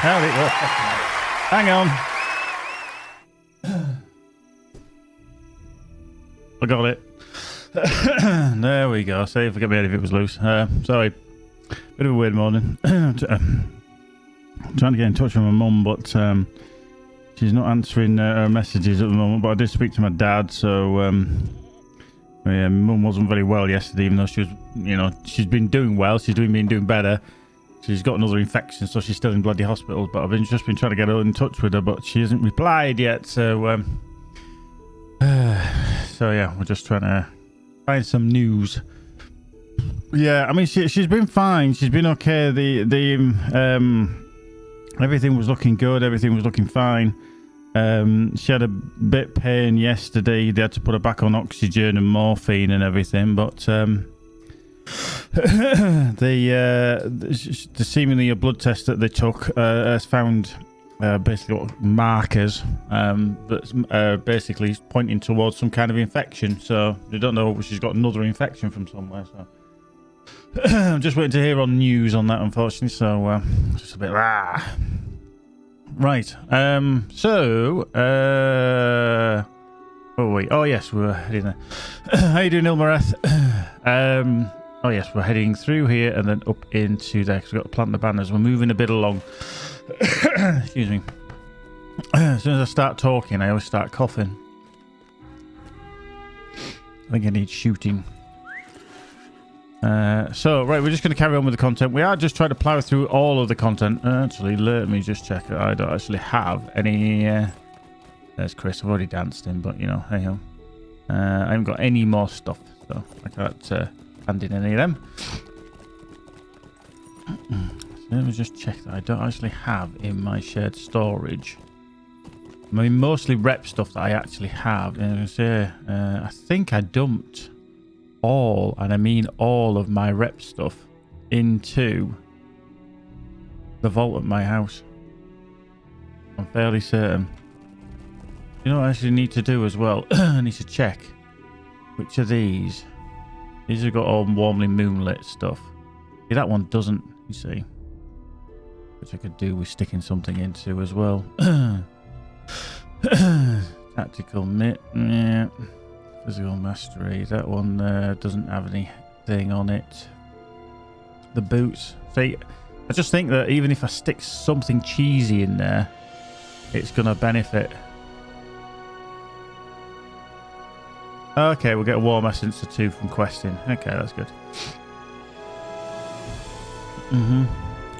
Howdy. Hang on. I got it. There we go. See if I get my head if it was loose. Sorry. Bit of a weird morning. I'm trying to get in touch with my mum, but she's not answering her messages at the moment. But I did speak to my dad, so my mum wasn't very well yesterday, even though she was, she's been doing well. She's been doing better. She's got another infection, so she's still in bloody hospital. But I've just been trying to get in touch with her, but she hasn't replied yet. So, so yeah, we're just trying to find some news. Yeah, I mean, she's been fine. She's been okay. Everything was looking good. Everything was looking fine. She had a bit pain yesterday. They had to put her back on oxygen and morphine and everything, but the seemingly a blood test that they took has found basically what markers that's basically pointing towards some kind of infection. So they don't know if she's got another infection from somewhere. So I'm just waiting to hear on news on that, unfortunately. So just a bit right. Oh yes, we're heading there. How you doing, Ilmareth? Oh yes, we're heading through here and then up into there because we've got to plant the banners. We're moving a bit along. Excuse me. As soon as I start talking, I always start coughing. I think I need shooting. So, right, we're just going to carry on with the content. We are just trying to plow through all of the content. Actually, let me just check. I don't actually have any... There's Chris. I've already danced him, but, hey ho. I haven't got any more stuff, so I can't hand in any of them. So let me just check that I don't actually have in my shared storage. I mean, mostly rep stuff that I actually have. And I think I dumped all, and I mean all of my rep stuff into the vault at my house. I'm fairly certain. You know what I actually need to do as well? I need to check which of these. These have got all warmly moonlit stuff. See, that one doesn't, you see. Which I could do with sticking something into as well. Tactical mitt. Yeah. Physical mastery. That one doesn't have anything on it. The boots. See, I just think that even if I stick something cheesy in there, it's going to benefit. Okay, we'll get a warm essence or 2 from questing. Okay, that's good. Well,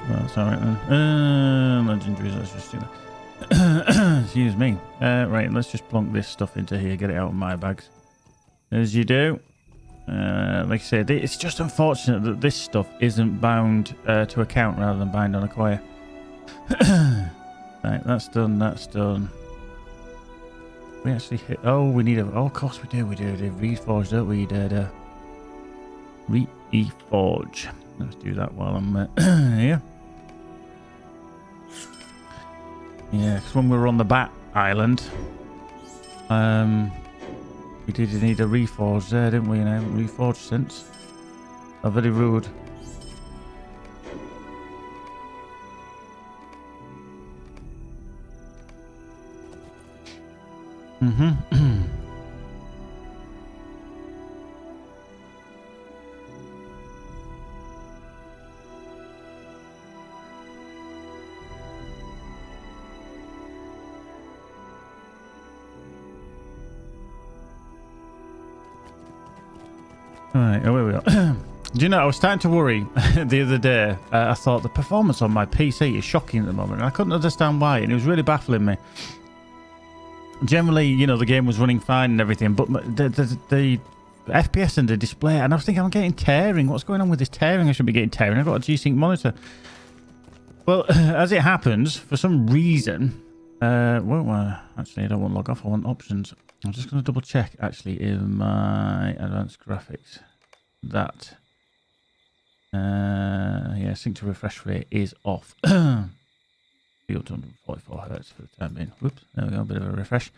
that's alright then. Legendaries, let's just do that. Excuse me. Right, let's just plonk this stuff into here, get it out of my bags. As you do. Like I said, it's just unfortunate that this stuff isn't bound to account rather than bind on acquire. Right, that's done, that's done. We actually hit... Oh, we need a... Oh, of course we do. We do. Reforge, don't we? Reforge. Let's do that while I'm here. Yeah, because when we were on the Bat Island, we did need a reforge there, didn't we? And I haven't reforged since. Oh, very rude. Right, oh, here we are. Do you know, I was starting to worry the other day. I thought the performance on my PC is shocking at the moment, and I couldn't understand why, and it was really baffling me. Generally, the game was running fine and everything, but the FPS and the display, and I was thinking, I'm getting tearing. What's going on with this tearing? I should be getting tearing. I've got a G-Sync monitor. Well, as it happens, for some reason, actually, I don't want log off. I want options. I'm just going to double check, actually, in my advanced graphics that, yeah, sync to refresh rate is off. 244 hertz for the time being. Whoops, there we go, a bit of a refresh.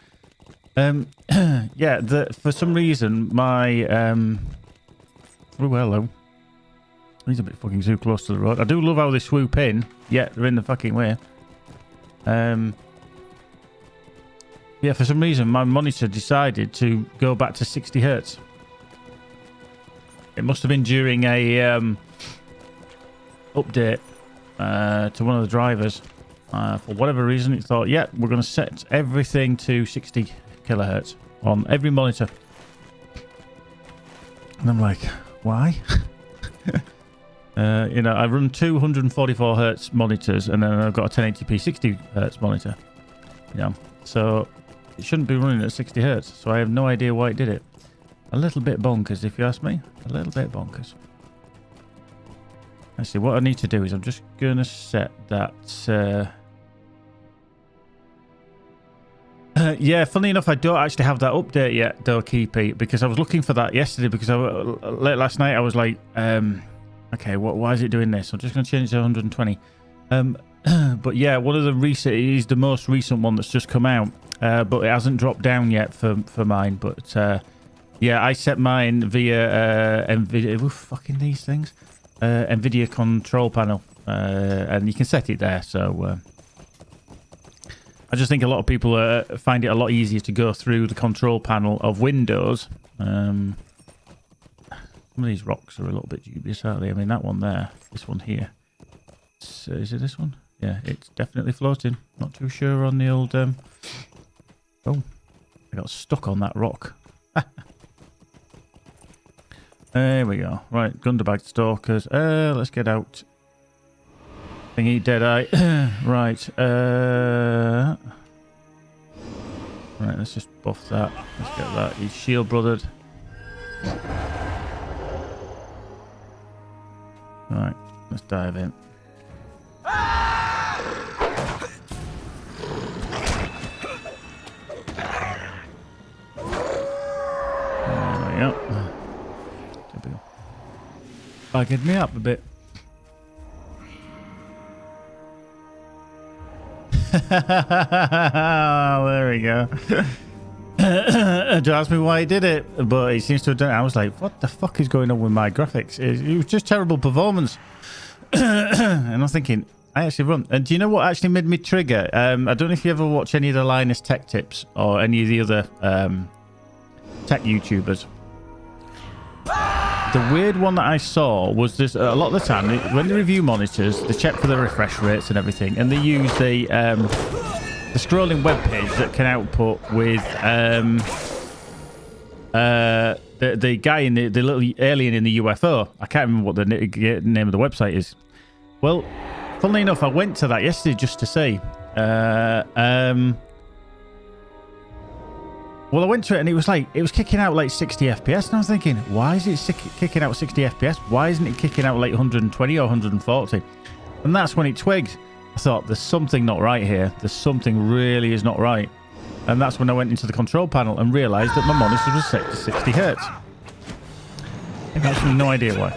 Yeah, for some reason, my, oh, hello. He's a bit fucking too close to the road. I do love how they swoop in. Yeah, they're in the fucking way. Yeah, for some reason, my monitor decided to go back to 60 hertz. It must have been during a update to one of the drivers. For whatever reason, it thought, yeah, we're going to set everything to 60 kilohertz on every monitor. And I'm like, why? You know, I run 244 hertz monitors, and then I've got a 1080p 60 hertz monitor. Yeah, so it shouldn't be running at 60 hertz. So I have no idea why it did it. A little bit bonkers, if you ask me. A little bit bonkers. Actually, what I need to do is I'm just going to set that... yeah, funny enough, I don't actually have that update yet, though, Keepy, because I was looking for that yesterday, because late last night I was like, okay, why is it doing this? I'm just going to change it to 120. But yeah, one of the recent, it is the most recent one that's just come out, but it hasn't dropped down yet for mine. But yeah, I set mine via NVIDIA, fucking these things, NVIDIA control panel, and you can set it there, so... I just think a lot of people find it a lot easier to go through the control panel of Windows. Some of these rocks are a little bit dubious, aren't they? I mean, that one there, this one here. Is it this one? Yeah, it's definitely floating. Not too sure on the old... Oh, I got stuck on that rock. There we go. Right, Gunderbag Stalkers. Let's get out. Thingy Deadeye. Right. Right, let's just buff that. Let's get that. He's shield brothered. Right, let's dive in. There we go. Bagged me up a bit. There we go. Don't ask me why he did it, but he seems to have done it. I was like, what the fuck is going on with my graphics? It was just terrible performance. And I'm thinking, I actually run. And do you know what actually made me trigger? I don't know if you ever watch any of the Linus Tech Tips or any of the other tech YouTubers. The weird one that I saw was this a lot of the time when they review monitors, they check for the refresh rates and everything, and they use the scrolling web page that can output with the guy in the little alien in the UFO. I can't remember what the name of the website is. Well, funnily enough, I went to that yesterday just to see. Well, I went to it and it was kicking out like 60 FPS, and I was thinking, why is it kicking out 60 FPS? Why isn't it kicking out like 120 or 140? And that's when it twigged. I thought, there's something not right here. There's something really is not right. And that's when I went into the control panel and realised that my monitor was set to 60 hertz. I have actually no idea why.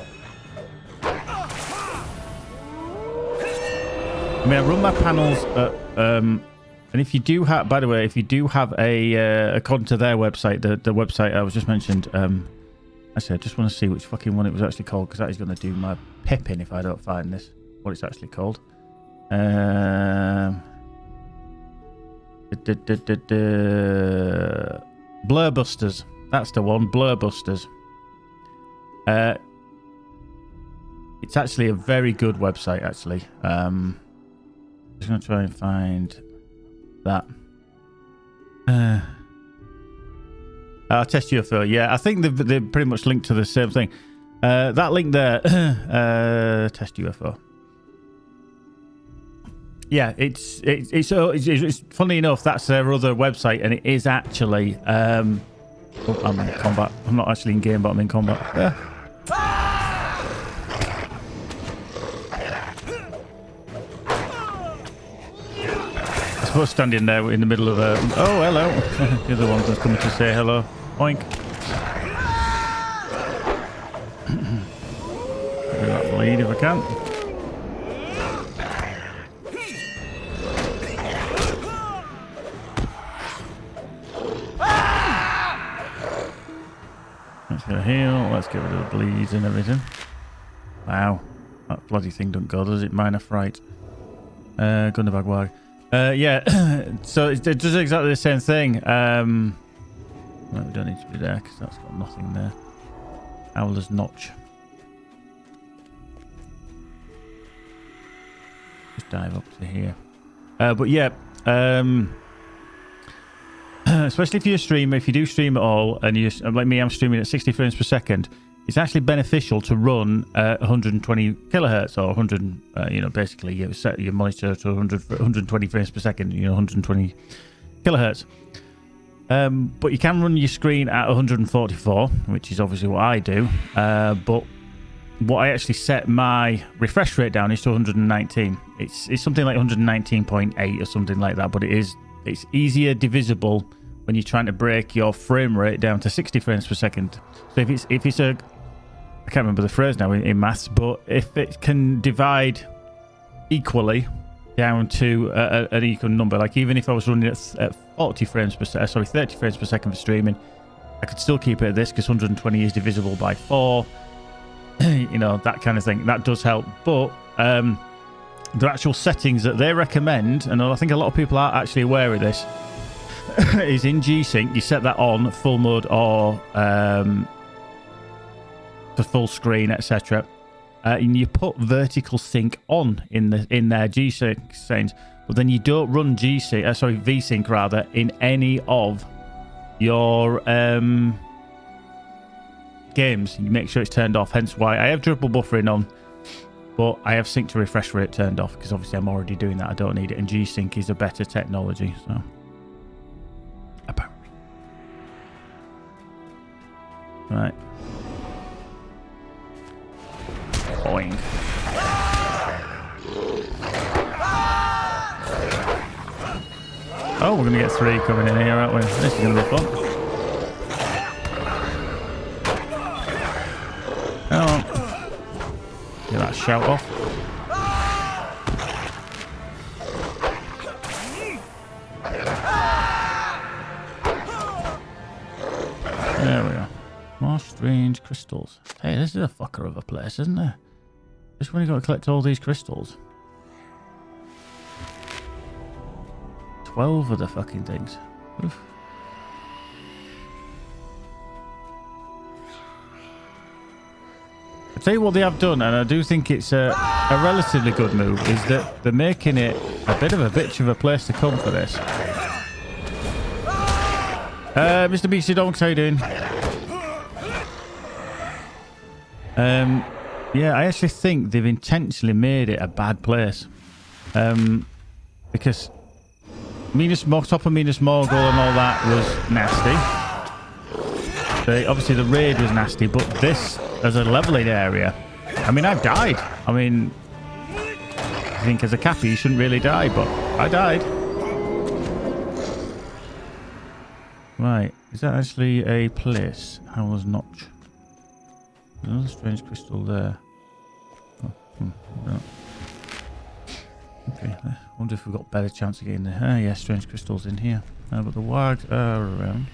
I mean, I run my panels at... and if you do have, by the way, if you do have according to their website, the website I was just mentioned, actually, I just want to see which fucking one it was actually called, because that is going to do my pip in if I don't find this, what it's actually called. Blurbusters. That's the one, Blurbusters. It's actually a very good website, actually. I'm just going to try and find... that. Test UFO. Yeah, I think they're pretty much linked to the same thing. That link there, Test UFO. Yeah, it's funny enough, that's their other website, and it is actually. Oh, I'm in combat. I'm not actually in game, but I'm in combat. Yeah. I was standing there in the middle of a... Oh, hello. The other one that's coming to say hello. Oink. Do that bleed if I can. Let's go heal. Let's get rid of the bleeds and everything. Wow. That bloody thing don't go, does it? Minor fright. Gunderbag Wag. Yeah, so it does exactly the same thing. Well, we don't need to be there because that's got nothing there. Owler's Notch. Just dive up to here. But yeah, especially if you're a streamer, if you do stream at all, and you like me, I'm streaming at 60 frames per second. It's actually beneficial to run 120 kilohertz or 100. You know, basically you set your monitor to 120 frames per second. You know, 120 kilohertz. But you can run your screen at 144, which is obviously what I do. But what I actually set my refresh rate down is to 119. It's something like 119.8 or something like that. But it's easier divisible when you're trying to break your frame rate down to 60 frames per second. So if it's a, I can't remember the phrase now in maths, but if it can divide equally down to an equal number, like even if I was running at 40 frames per second, sorry, 30 frames per second for streaming, I could still keep it at this because 120 is divisible by 4. You know, that kind of thing. That does help. But the actual settings that they recommend, and I think a lot of people are actually aware of this, is in G-Sync. You set that on full mode or for full screen, etc. And you put vertical sync on in their G-Sync settings, but then you don't run V-Sync rather in any of your games. You make sure it's turned off. Hence why I have triple buffering on, but I have sync to refresh rate turned off because obviously I'm already doing that. I don't need it, and G-Sync is a better technology. So apparently, right. Boing. Oh, we're going to get 3 coming in here, aren't we? This is going to be fun. Oh. Get that shout off. There we go. More strange crystals. Hey, this is a fucker of a place, isn't it? Just when you got to collect all these crystals. 12 of the fucking things. Oof. I'll tell you what they have done, and I do think it's a relatively good move, is that they're making it a bit of a bitch of a place to come for this. Mr. BC Donks, how you doing? Yeah, I actually think they've intentionally made it a bad place. Because top of Minas Morgul and all that was nasty. Obviously the raid was nasty, but this as a leveling area, I mean, I've died. I mean, I think as a cappy you shouldn't really die, but I died. Right, is that actually a place? Howler's Notch. There's another strange crystal there. Oh, no. Okay, I wonder if we've got better chance of getting there. Ah, yeah, strange crystals in here. But the wargs are around.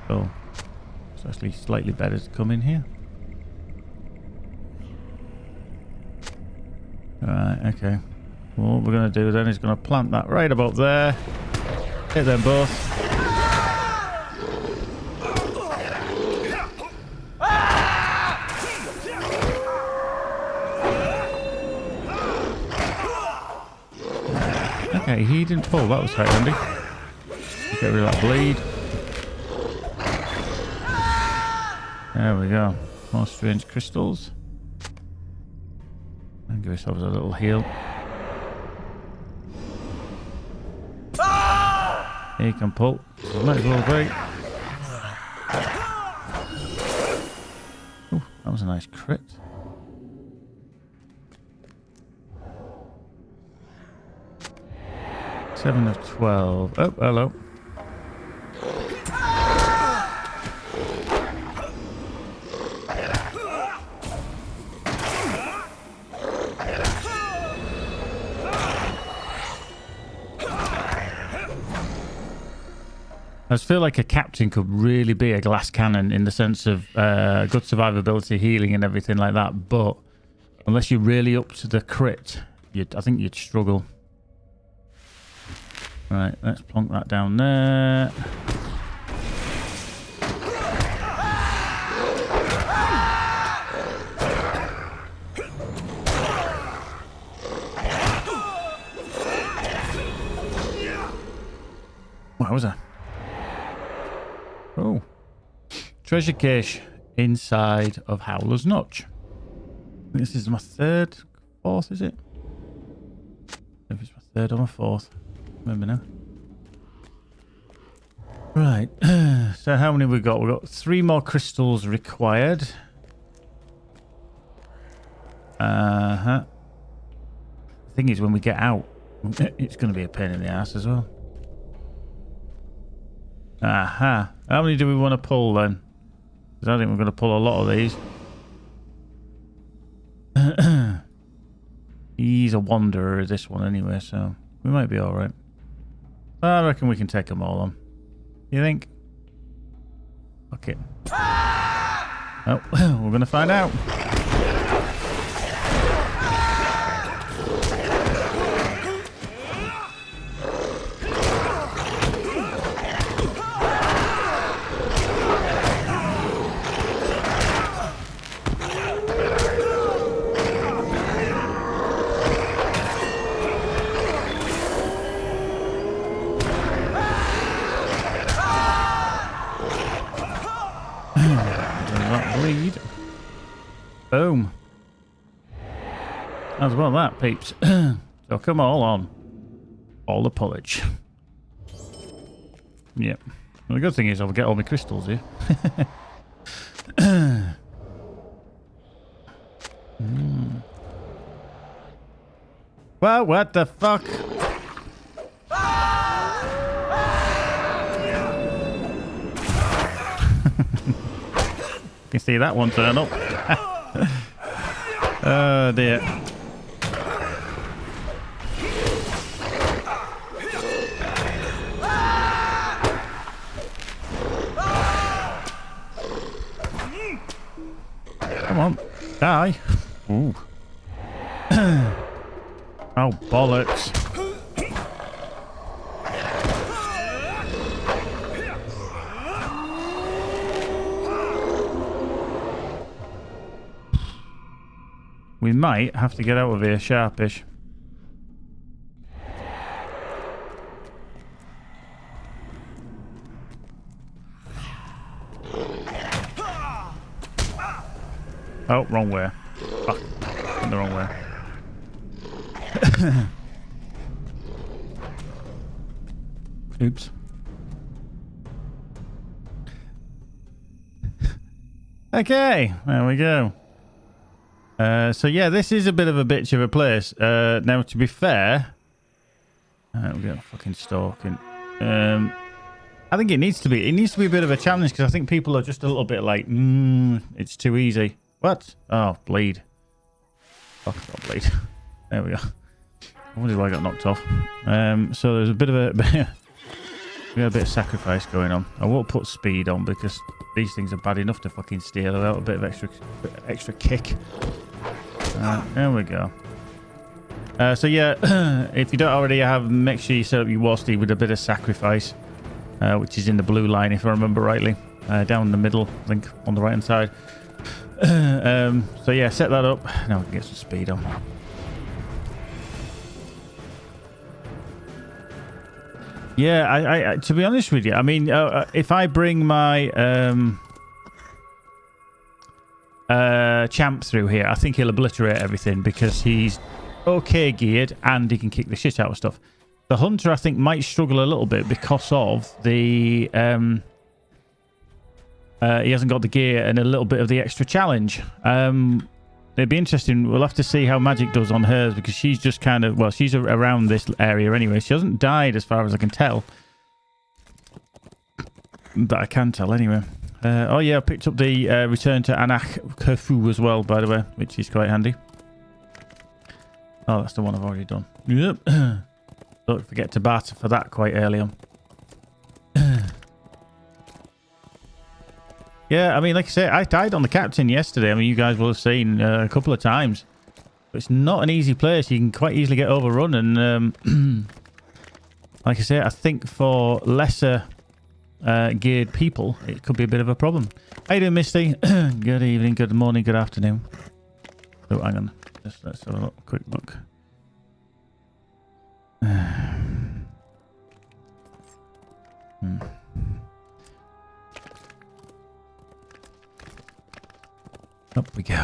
So, it's actually slightly better to come in here. Alright, okay. Well, what we're going to do then is going to plant that right about there. Hit them both. Okay, he didn't pull. That was quite handy. Get rid of that bleed. There we go. More strange crystals. And give ourselves a little heal. He can pull. Might as well break. Oh, that was a nice crit. Seven of 12. Oh, hello. I just feel like a captain could really be a glass cannon in the sense of good survivability, healing and everything like that, but unless you're really up to the crit, I think you'd struggle. Right, let's plonk that down there. What was that? Oh. Treasure cache inside of Howler's Notch. This is my fourth, is it? If it's my third or my fourth. Remember now. Right. So how many have we got? We've got 3 more crystals required. The thing is, when we get out, it's going to be a pain in the ass as well. How many do we want to pull then? Because I think we're going to pull a lot of these. He's a wanderer, this one anyway, so we might be all right. I reckon we can take them all on. You think? Okay. Oh, we're going to find out. Boom. As well that, peeps. So come all on. All the pullage. Yep. Well, the good thing is I'll get all my crystals here. Well, what the fuck? You can see that one turn up. Oh dear. Come on, die. Ooh. Oh, bollocks. We might have to get out of here sharpish. Oh, wrong way. Fuck. Went the wrong way. Oops. Okay, there we go. So yeah, this is a bit of a bitch of a place. Now, to be fair, we're getting fucking stalking. I think it needs to be. It needs to be a bit of a challenge because I think people are just a little bit like, it's too easy. What? Oh, bleed. Oh, I got bleed. There we go. I wondered why I got knocked off. So there's a bit of a we got a bit of sacrifice going on. I won't put speed on because these things are bad enough to fucking steal without a bit of extra kick. There we go. So yeah, if you don't already have, make sure you set up your war steed with a bit of sacrifice, which is in the blue line if I remember rightly, down the middle, I think, on the right hand side. So yeah, set that up. Now we can get some speed on. Yeah, I to be honest with you, I mean, if I bring my champ through here, I think he'll obliterate everything because he's okay geared and he can kick the shit out of stuff. The hunter, I think, might struggle a little bit because of the he hasn't got the gear and a little bit of the extra challenge. It'd be interesting. We'll have to see how Magic does on hers because she's just kind of, well, she's around this area anyway. She hasn't died as far as I can tell. But I can tell anyway. Oh yeah, I picked up the Return to Anach Kerfu as well, by the way, which is quite handy. Oh, that's the one I've already done. Yep. Don't forget to barter for that quite early on. Yeah, I mean, like I say, I died on the captain yesterday. I mean, you guys will have seen a couple of times. But it's not an easy place. You can quite easily get overrun and Like I say, I think for lesser geared people, it could be a bit of a problem. How you doing, Misty? Good evening, good morning, good afternoon. Oh, hang on. Just let's have a quick look. Up we go.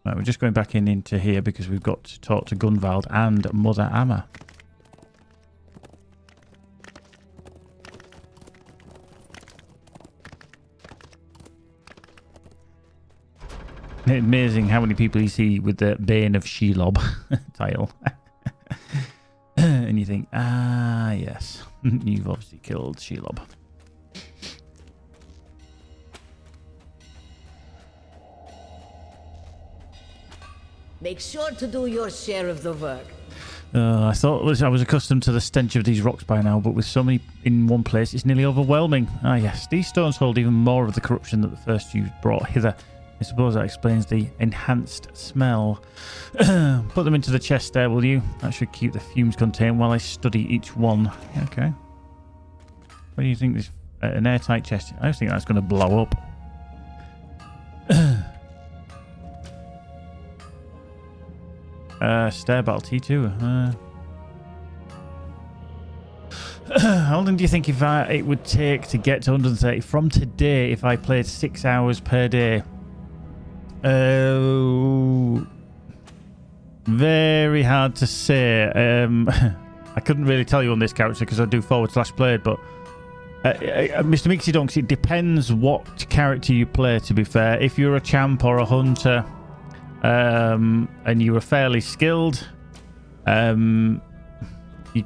Right, we're just going back into here because we've got to talk to Gunvald and Mother Amma. Amazing how many people you see with the Bane of Shelob title. And you think, ah, yes, you've obviously killed Shelob. Make sure to do your share of the work. I thought I was accustomed to the stench of these rocks by now, but with so many in one place, it's nearly overwhelming. Ah, yes, these stones hold even more of the corruption that the first you brought hither. I suppose that explains the enhanced smell. Put them into the chest there, will you? That should keep the fumes contained while I study each one. Okay. What do you think this... an airtight chest? I think that's going to blow up. Stair battle T2. How long do you think it would take to get to 130 from today if I played 6 hours per day? Very hard to say. I couldn't really tell you on this character because I do /played, but Mr. Mixie Donks, it depends what character you play, to be fair. If you're a champ or a hunter and you were fairly skilled, you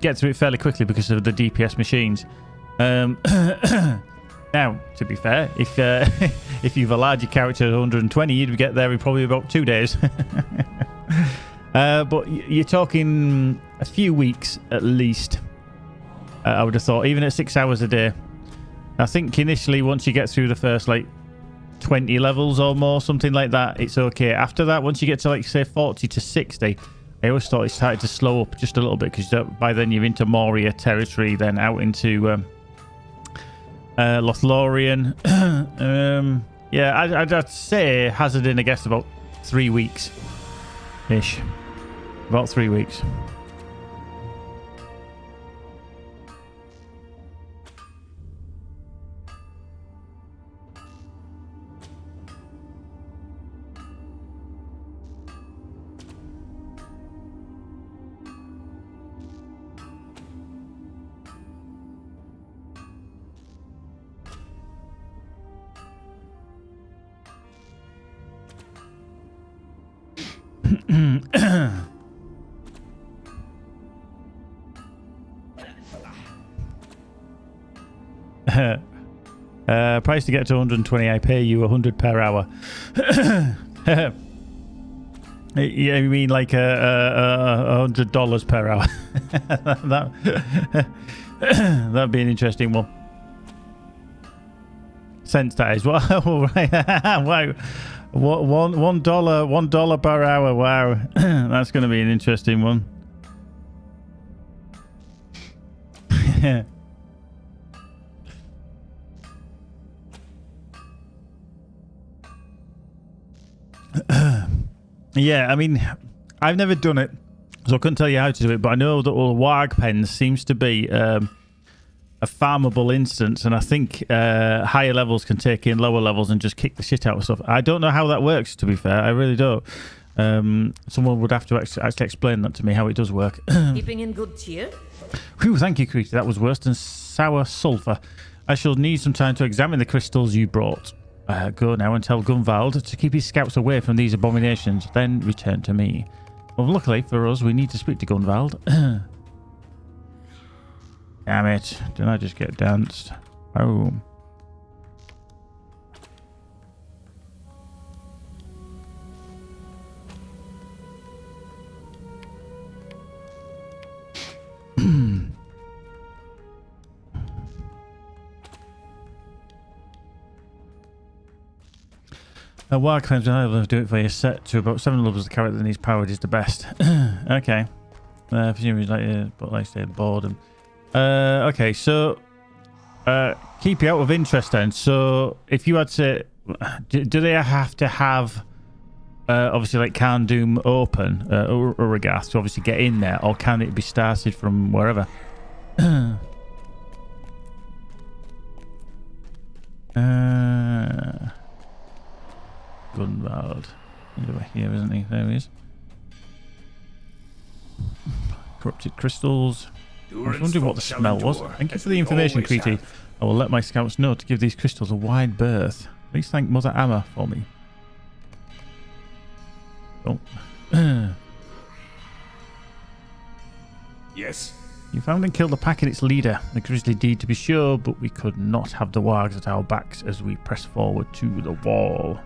get through it fairly quickly because of the DPS machines. Now, to be fair, if you've allowed your character at 120, you'd get there in probably about 2 days. But you're talking a few weeks at least, I would have thought, even at 6 hours a day. I think initially, once you get through the first, 20 levels or more, something like that, it's okay. After that, once you get to, say, 40 to 60, I always thought it started to slow up just a little bit because by then you're into Moria territory, then out into... Lothlorien. Yeah, I'd say hazarding a guess about 3 weeks ish. About 3 weeks. Price to get to 120, I pay you 100 per hour. Yeah, you mean like $100 per hour? That'd be an interesting one. Cents, that is. Wow, right. Wow. $1 per hour. Wow. That's going to be an interesting one. Yeah, I mean, I've never done it, so I couldn't tell you how to do it, but I know that all Warg Pens seems to be a farmable instance, and I think higher levels can take in lower levels and just kick the shit out of stuff. I don't know how that works, to be fair. I really don't. Someone would have to actually explain that to me, how it does work. Keeping in good cheer? Whew, thank you, Creature. That was worse than sour sulphur. I shall need some time to examine the crystals you brought. Go now and tell Gunvald to keep his scouts away from these abominations, then return to me. Well, luckily for us, we need to speak to Gunvald. Damn it. Didn't I just get danced? Oh. Wild claims when I will do it for you. Set to about 7 levels. The character that needs powered is the best. Okay. Presumably, but like I say, boredom. Okay, so keep you out of interest then. So if you had to, do they have to have obviously like Khan Doom open Uragath to obviously get in there, or can it be started from wherever? Gunvald. He's over here, isn't he? There he is. Corrupted crystals. I was wondering what the smell was. Thank you for the information, Creety. I will let my scouts know to give these crystals a wide berth. Please thank Mother Amma for me. Oh. Yes. You found and killed the pack and its leader. A grisly deed to be sure, but we could not have the wargs at our backs as we press forward to the wall.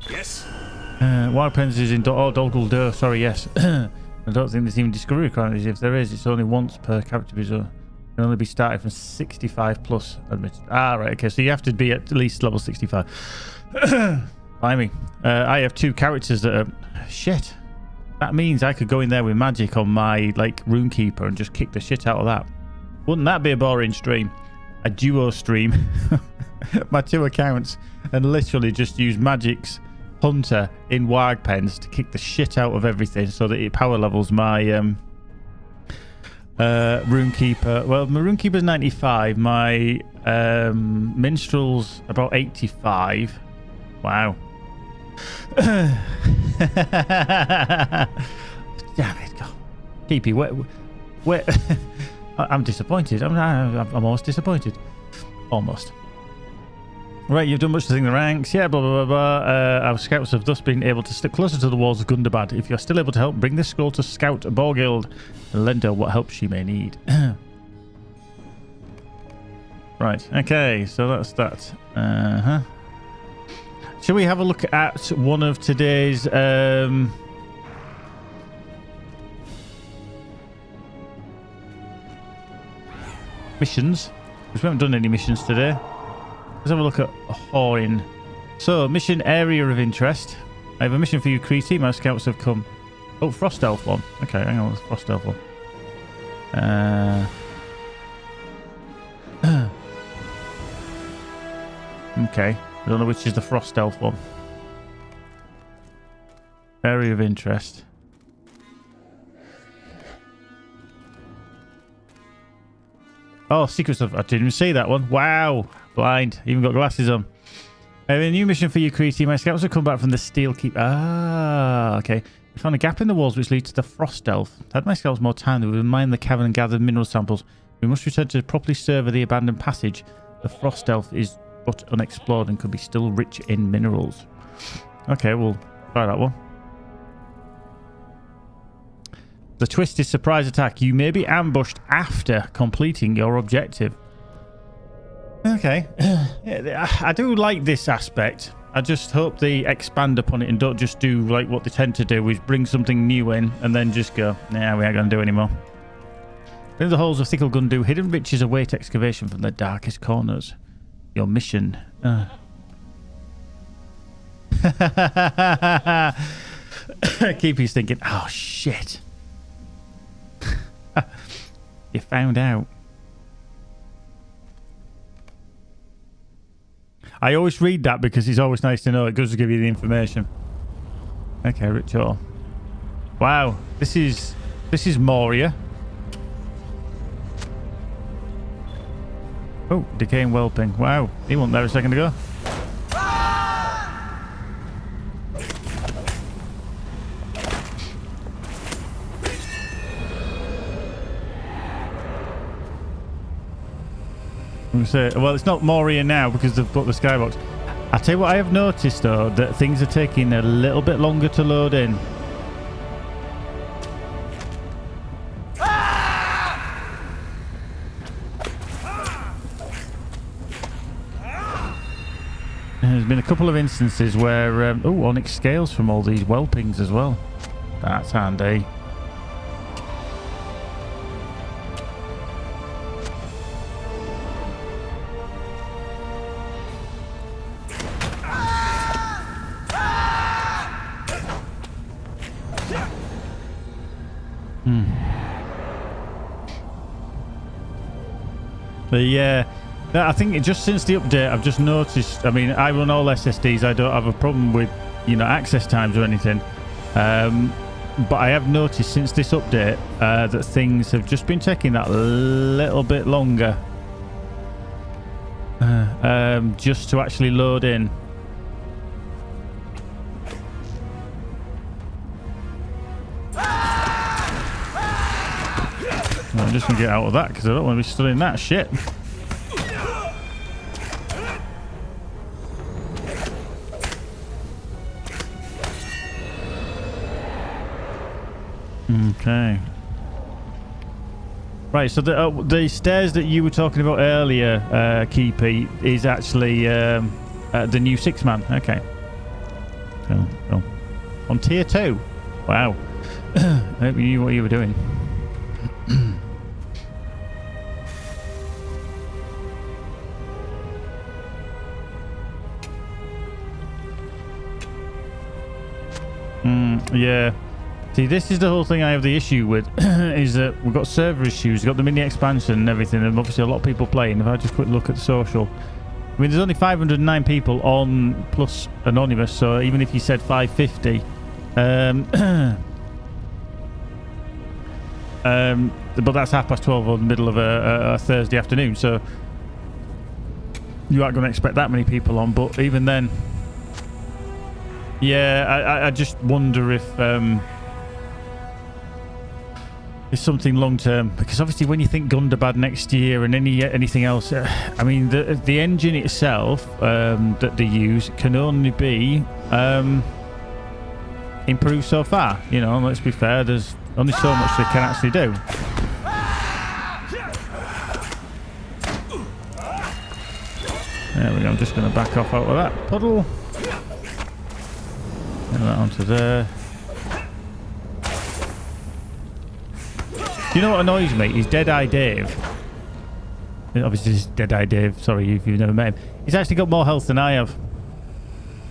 Yes. Warg pens is in Dolgul Dur. Sorry, yes. I don't think there's even discovery requirements. If there is, it's only once per character. It can only be started from 65 plus. Admitted. Right. Okay. So you have to be at least level 65. Blimey. I have 2 characters that are shit. That means I could go in there with magic on my like Runekeeper and just kick the shit out of that. Wouldn't that be a boring stream? A duo stream. My 2 accounts and literally just use Magic's Hunter in Warg pens to kick the shit out of everything so that it power levels my Runekeeper. Well, my Runekeeper's 95. My Minstrel's about 85. Wow. Damn it, God. Keepy, where I'm disappointed. I'm almost disappointed. Almost. Right, you've done much to sing the ranks. Yeah, blah, blah, blah, blah. Our scouts have thus been able to stick closer to the walls of Gundabad. If you're still able to help, bring this scroll to Scout Borgild and lend her what help she may need. Right, okay, so that's that. Shall we have a look at one of today's missions? Because we haven't done any missions today. Let's have a look at Horin. So, mission area of interest. I have a mission for you, Creety. My scouts have come. Oh, Frost Elf one. Okay, hang on, Frost Elf one. Okay. I don't know which is the Frost Elf one. Area of interest. Oh, Secrets of... I didn't even see that one. Wow. Blind. Even got glasses on. I have a new mission for you, Creety. My scouts have come back from the Steel Keep. Ah, okay. We found a gap in the walls which leads to the Frost Elf. Had my scouts more time, they would mine the cavern and gather mineral samples. We must return to properly survey the abandoned passage. The Frost Elf is but unexplored and could be still rich in minerals. Okay, we'll try that one. The twist is surprise attack. You may be ambushed after completing your objective. Okay. I do like this aspect. I just hope they expand upon it and don't just do like what they tend to do, which bring something new in and then just go, nah, we ain't going to do anymore. In the halls of Thickle Gundu, hidden riches await excavation from the darkest corners. Your mission. Keepy's thinking, oh shit. You found out. I always read that because it's always nice to know. It does give you the information. Okay, Ritual. Wow, this is Moria. Oh, decaying whelping. Wow, he wasn't there a second ago. Say, well, it's not Moria now because they've put the skybox. I tell you what, I have noticed though that things are taking a little bit longer to load in. There's been a couple of instances where onyx scales from all these whelpings as well. That's handy. The I think just since the update, I've just noticed. I mean, I run all SSDs. I don't have a problem with access times or anything. But I have noticed since this update that things have just been taking that little bit longer just to actually load in. I'm just going to get out of that because I don't want to be stood in that shit. Okay. Right, so the stairs that you were talking about earlier, Keepy, is actually the new 6-man. Okay. Cool. On tier 2. Wow. I hope you knew what you were doing. Yeah. See, this is the whole thing I have the issue with, is that we've got server issues, we've got the mini expansion and everything, and obviously a lot of people playing. If I just quick look at the social, I mean, there's only 509 people on plus Anonymous, so even if you said 550, but that's 12:30 or the middle of a Thursday afternoon, so you aren't going to expect that many people on. But even then, yeah, I just wonder if it's something long term, because obviously when you think Gundabad next year and anything else, I mean the engine itself that they use can only be improved so far. Let's be fair, there's only so much they can actually do. There we go. I'm just going to back off out of that puddle. Get that onto there. Do you know what annoys me? Is Deadeye Dave. Obviously, this is Deadeye Dave. Sorry if you've never met him. He's actually got more health than I have.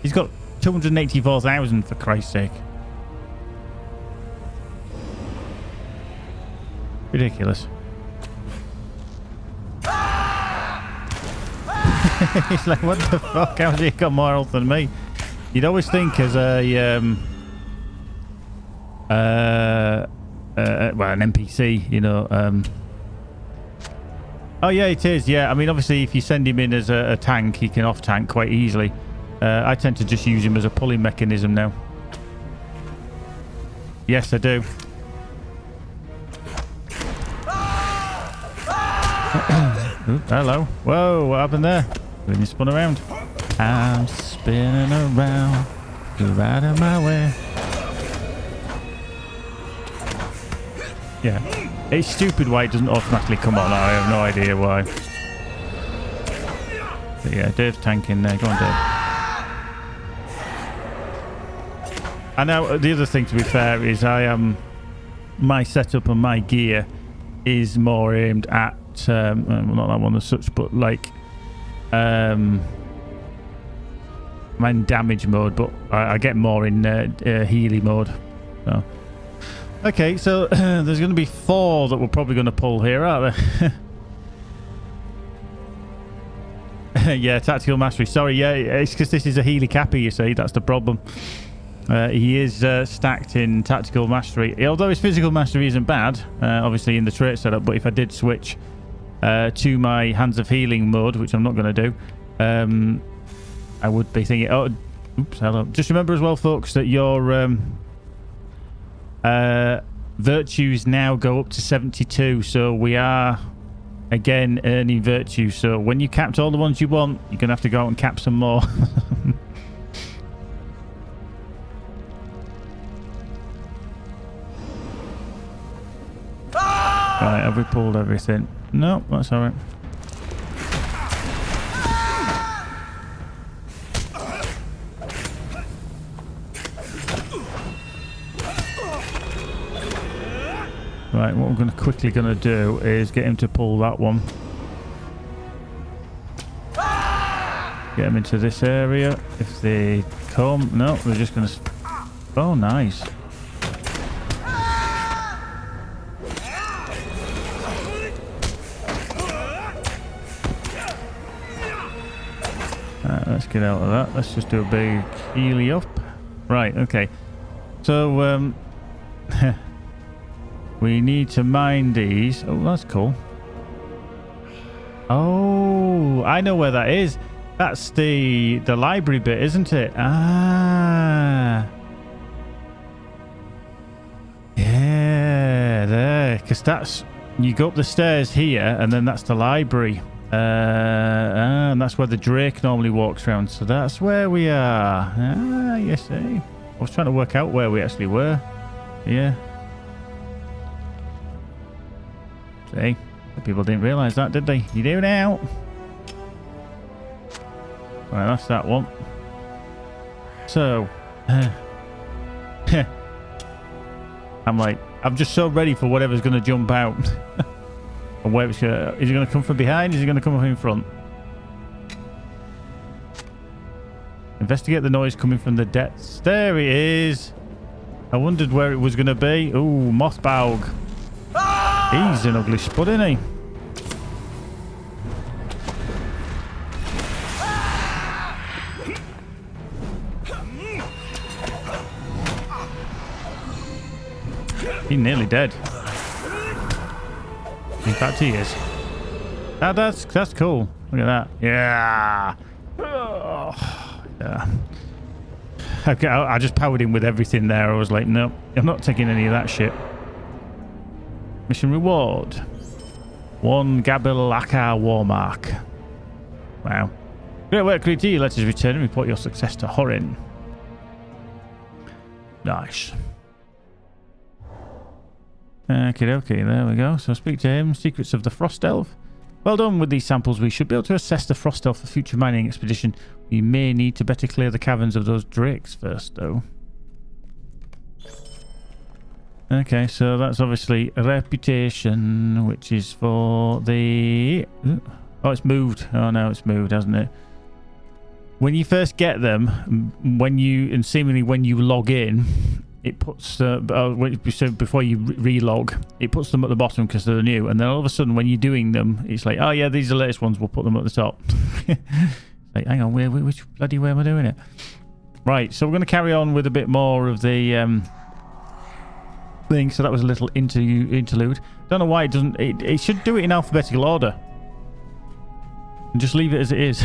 He's got 284,000, for Christ's sake. Ridiculous. He's like, what the fuck? How's he got more health than me? You'd always think as a well, an NPC, oh yeah, it is. Yeah, I mean, obviously, if you send him in as a tank, he can off-tank quite easily. I tend to just use him as a pulling mechanism now. Yes, I do. Ooh, hello. Whoa, what happened there? When you spun around. I'm spinning around. You're out of my way. Yeah. It's stupid why it doesn't automatically come on. I have no idea why. But yeah, Dave's tanking there. Go on, Dave. And now the other thing, to be fair, is my setup and my gear is more aimed at well, not that one as such, but like I'm in damage mode, but I get more in Healy mode. So okay, so there's going to be 4 that we're probably going to pull here, aren't there? Yeah, tactical mastery. Sorry, yeah, it's because this is a Healy Cappy, you see. That's the problem. He is stacked in tactical mastery, although his physical mastery isn't bad, obviously in the trait setup. But if I did switch to my Hands of Healing mode, which I'm not going to do, I would be thinking, oh, oops, hello. Just remember as well, folks, that your virtues now go up to 72, so we are again earning virtue. So when you capped all the ones you want, you're going to have to go out and cap some more. Right, have we pulled everything? No, that's alright. Right, what we're quickly going to do is get him to pull that one. Get him into this area. If they come... No, they're just going to... Oh, nice. get out of that. Let's just do a big healy up. Right, okay. So, we need to mine these. Oh, that's cool. Oh, I know where that is. That's the library bit, isn't it? Ah. Yeah, there. Because that's... You go up the stairs here, and then that's the library. And that's where the Drake normally walks around. So that's where we are. Ah, you see. I was trying to work out where we actually were. Yeah. See? People didn't realise that, did they? You do now. Right, that's that one. So, I'm just so ready for whatever's going to jump out. And where it's gonna, is it going to come from behind? Is it going to come from in front? Investigate the noise coming from the depths. There it is. I wondered where it was going to be. Ooh, Mothbaug. He's an ugly spud, isn't he? He's nearly dead. In fact, he is. That's cool. Look at that. Yeah. Oh, yeah. Okay, I just powered him with everything there. I was like, no, I'm not taking any of that shit. Mission reward. 1 Gabil Akar War Mark. Wow. Great work, Kriti. Let us return and report your success to Horin. Nice. Okay, there we go. So speak to him. Secrets of the Frost Elf. Well done. With these samples, we should be able to assess the Frost Elf for future mining expedition. We may need to better clear the caverns of those drakes first, though. Okay, so that's obviously a reputation, which is for the... Oh, it's moved. Oh, no, it's moved, hasn't it? When you first get them, when you log in, it puts so before you relog, it puts them at the bottom because they're new, and then all of a sudden when you're doing them, it's like, oh yeah, these are the latest ones, we'll put them at the top. Like, hang on, which bloody way am I doing it? Right, so we're going to carry on with a bit more of the thing. So that was a little interlude. Don't know why it doesn't. It should do it in alphabetical order and just leave it as it is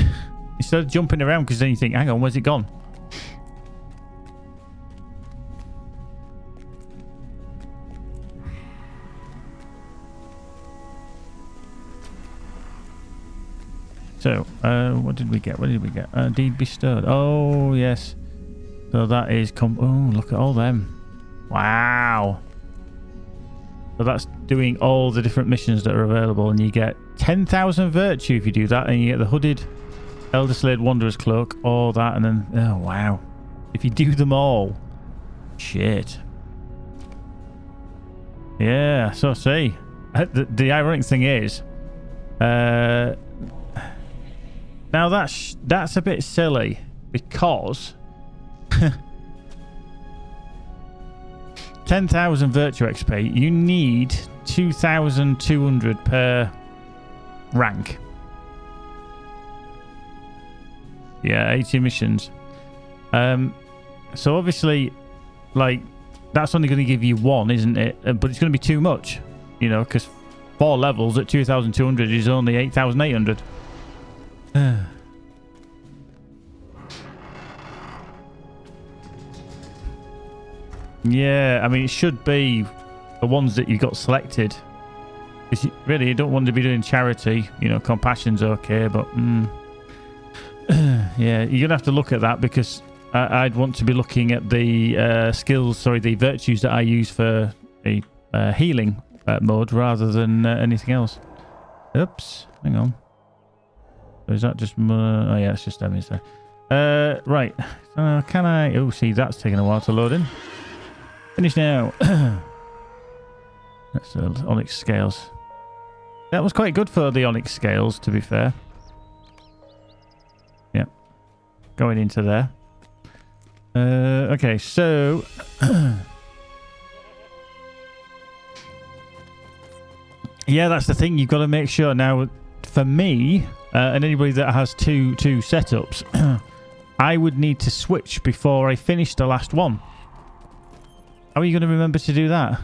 instead of jumping around, because then you think, hang on, where's it gone? So, what did we get? What did we get? Deed bestowed. Oh, yes. So that is... Oh, look at all them. Wow. So that's doing all the different missions that are available, and you get 10,000 virtue if you do that, and you get the hooded Elder Slade Wanderer's Cloak, all that, and then... Oh, wow. If you do them all. Shit. Yeah, so see. The ironic thing is... Now that's a bit silly, because 10,000 virtue XP, you need 2,200 per rank. Yeah, 80 missions. So obviously, like, that's only going to give you one, isn't it? But it's going to be too much, you know, because 4 levels at 2,200 is only 8,800. Yeah, I mean, it should be the ones that you got selected. Because really, you don't want to be doing charity. You know, compassion's okay, but yeah, you're gonna have to look at that, because I'd want to be looking at the the virtues that I use for the healing mode rather than anything else. Oops, hang on. Is that just... oh yeah, it's just them, is there? Right. Can I... Oh, see, that's taking a while to load in. Finish now. That's the onyx scales. That was quite good for the onyx scales, to be fair. Yeah. Going into there. Okay, so... yeah, that's the thing. You've got to make sure. Now, for me, and anybody that has two setups, I would need to switch before I finish the last one. How are you going to remember to do that?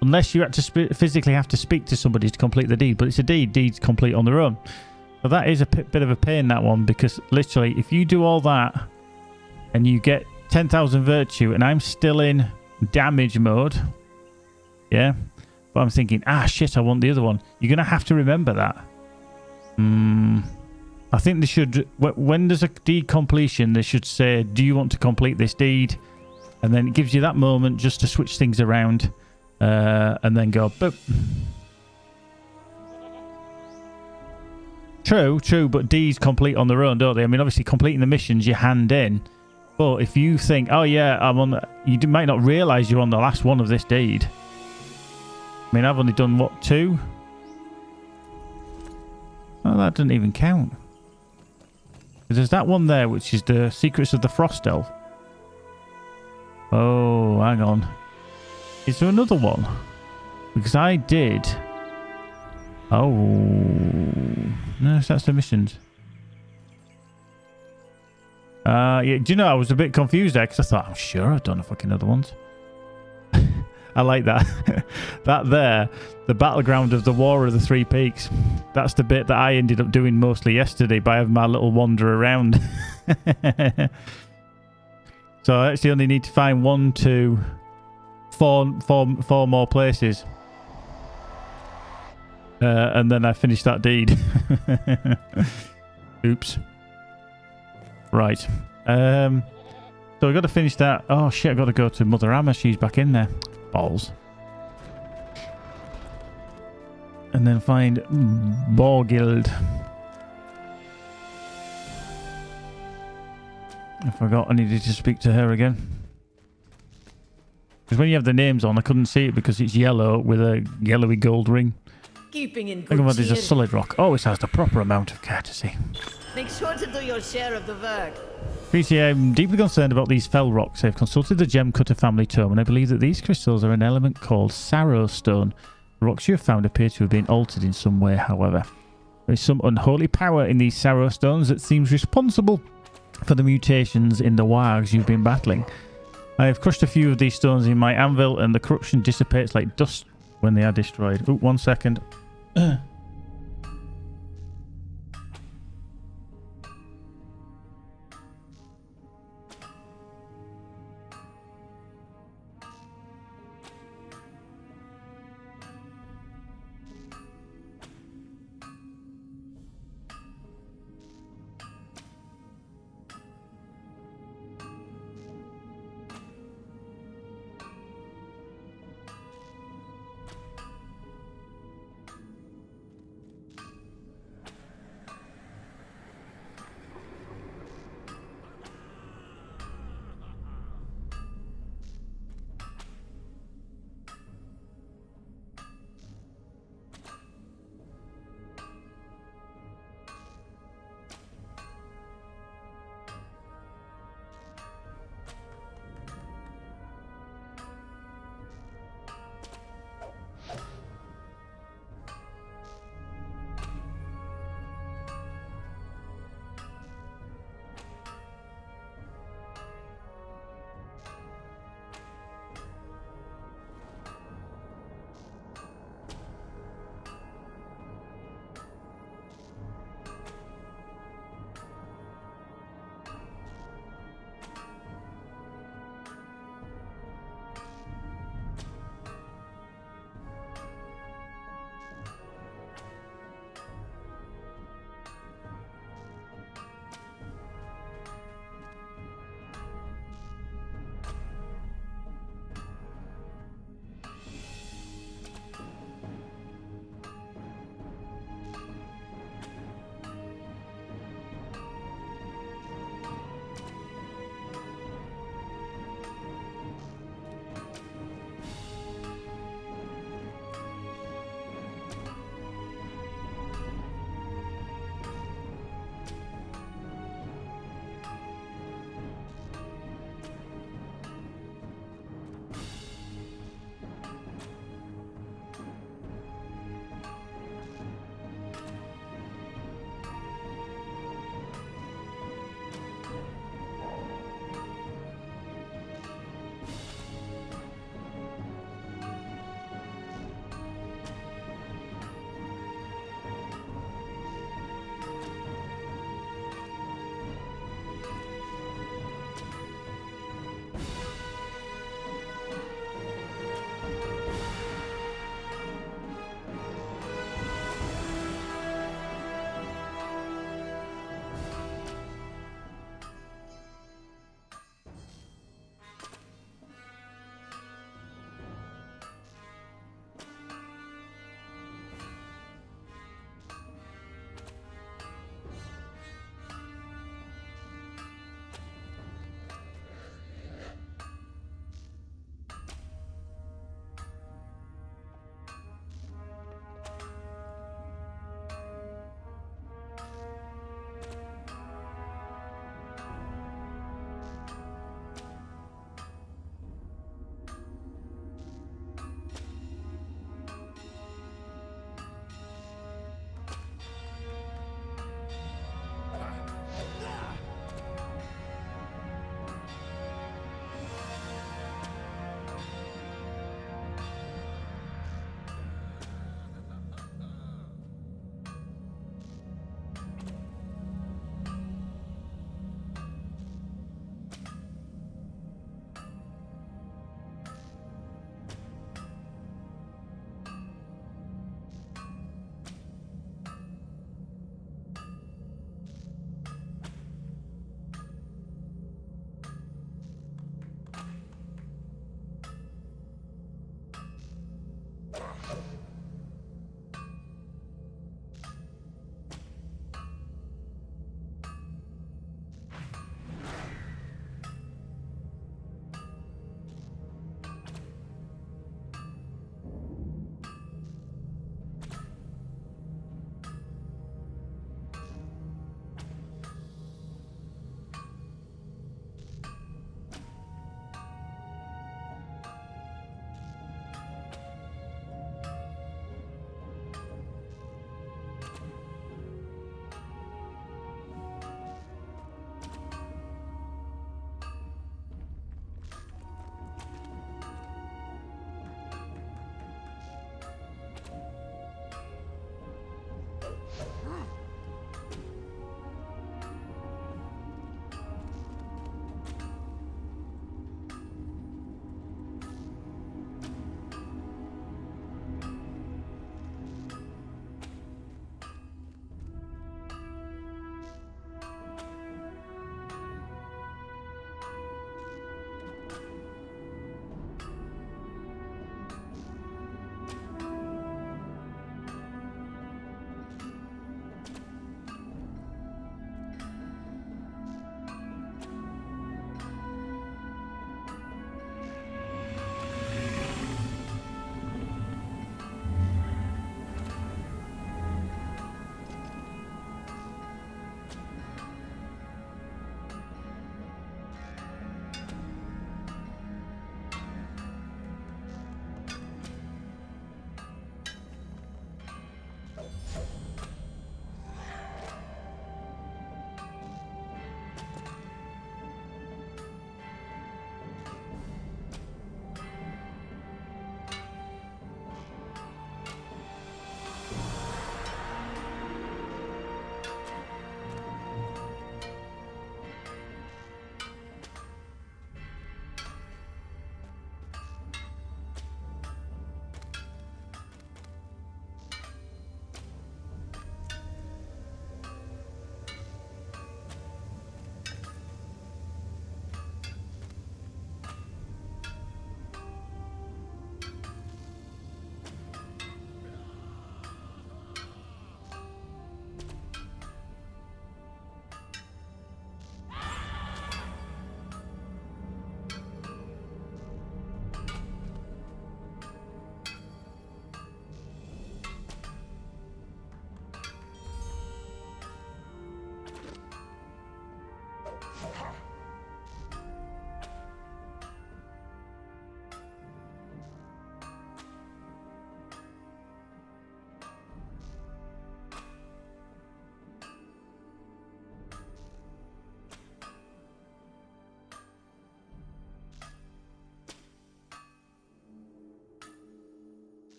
Unless you had to physically have to speak to somebody to complete the deed. But it's a deed. Deeds complete on their own. So that is a bit of a pain, that one. Because literally, if you do all that and you get 10,000 virtue and I'm still in damage mode. Yeah. But I'm thinking, shit, I want the other one. You're going to have to remember that. I think they should... When there's a deed completion, they should say, do you want to complete this deed? And then it gives you that moment just to switch things around. And then go boop. True, but D's complete on their own, don't they? I mean, obviously completing the missions you hand in, but if you think, oh yeah, I'm on, you might not realise you're on the last one of this deed. I mean, I've only done what, 2? Oh, that doesn't even count. There's that one there, which is the Secrets of the Frost Elf. Oh, hang on. Is there another one? Because I did. Oh. No, that's the missions. Yeah, do you know, I was a bit confused there because I thought, I'm sure I've done a fucking other ones. I like that. That there, the battleground of the War of the Three Peaks. That's the bit that I ended up doing mostly yesterday by having my little wander around. So I actually only need to find 1, 2... Four more places. And then I finished that deed. Oops. Right. So we've got to finish that. Oh shit, I've got to go to Mother Amma. She's back in there. Balls. And then find Borgild. I forgot I needed to speak to her again. Because when you have the names on, I couldn't see it because it's yellow with a yellowy gold ring. Keeping in Think good about there's a cheer. solid rock. Oh, it has the proper amount of courtesy. Make sure to do your share of the work. PC, I'm deeply concerned about these fell rocks. I've consulted the Gem Cutter family tome, and I believe that these crystals are an element called Sarrow Stone. The rocks you have found appear to have been altered in some way, however. There is some unholy power in these Sarrow Stones that seems responsible for the mutations in the wargs you've been battling. I have crushed a few of these stones in my anvil, and the corruption dissipates like dust when they are destroyed. Oh, 1 second.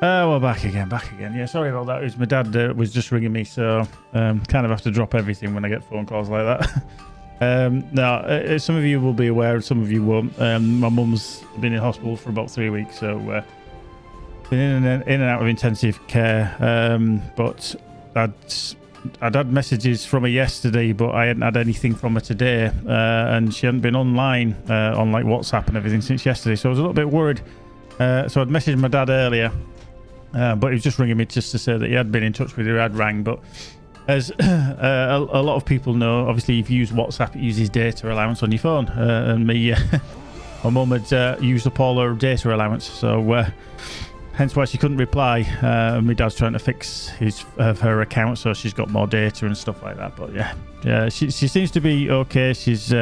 Well, back again. Yeah, sorry about that. It was my dad was just ringing me, so kind of have to drop everything when I get phone calls like that. No, some of you will be aware, some of you won't. My mum's been in hospital for about 3 weeks, so been in and out of intensive care. But I'd had messages from her yesterday, but I hadn't had anything from her today, and she hadn't been online on like WhatsApp and everything since yesterday, so I was a little bit worried. So I'd messaged my dad earlier, but he was just ringing me just to say that he had been in touch with her, I'd rang. But as a lot of people know, obviously if you use WhatsApp, it uses data allowance on your phone, and me, my mum had used up all her data allowance, so hence why she couldn't reply. My dad's trying to fix her account, so she's got more data and stuff like that. But yeah, she seems to be okay. She's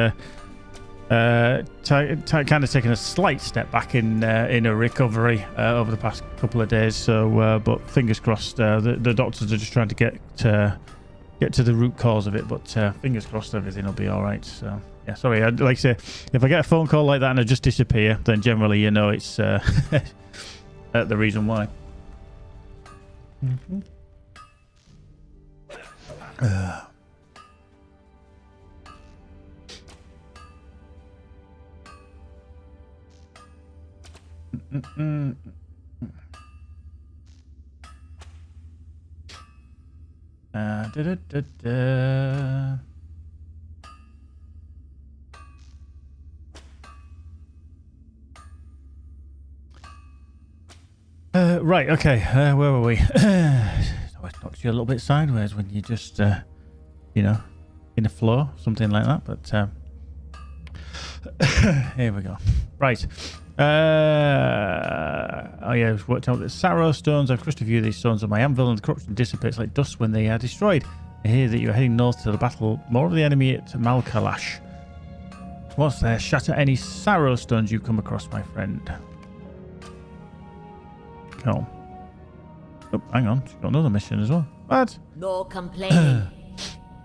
kind of taking a slight step back in her recovery over the past couple of days. So, but fingers crossed. The doctors are just trying to get to the root cause of it. But fingers crossed, everything will be all right. So, yeah, sorry. Like I say, if I get a phone call like that and I just disappear, then generally you know it's the reason why. Mm-hmm. Right, okay, where were we? Always knocks you a little bit sideways when you just, you know, in a flow, something like that, but here we go. Right. Oh yeah, it's worked out that Sarrow stones. I've crushed a few of these stones on my anvil, and the corruption dissipates like dust when they are destroyed. I hear that you're heading north to the battle. More of the enemy at Malkalash. What's there? Shatter any Sarrow stones you come across, my friend. Oh. Oh, hang on. She's got another mission as well. What? No complaining.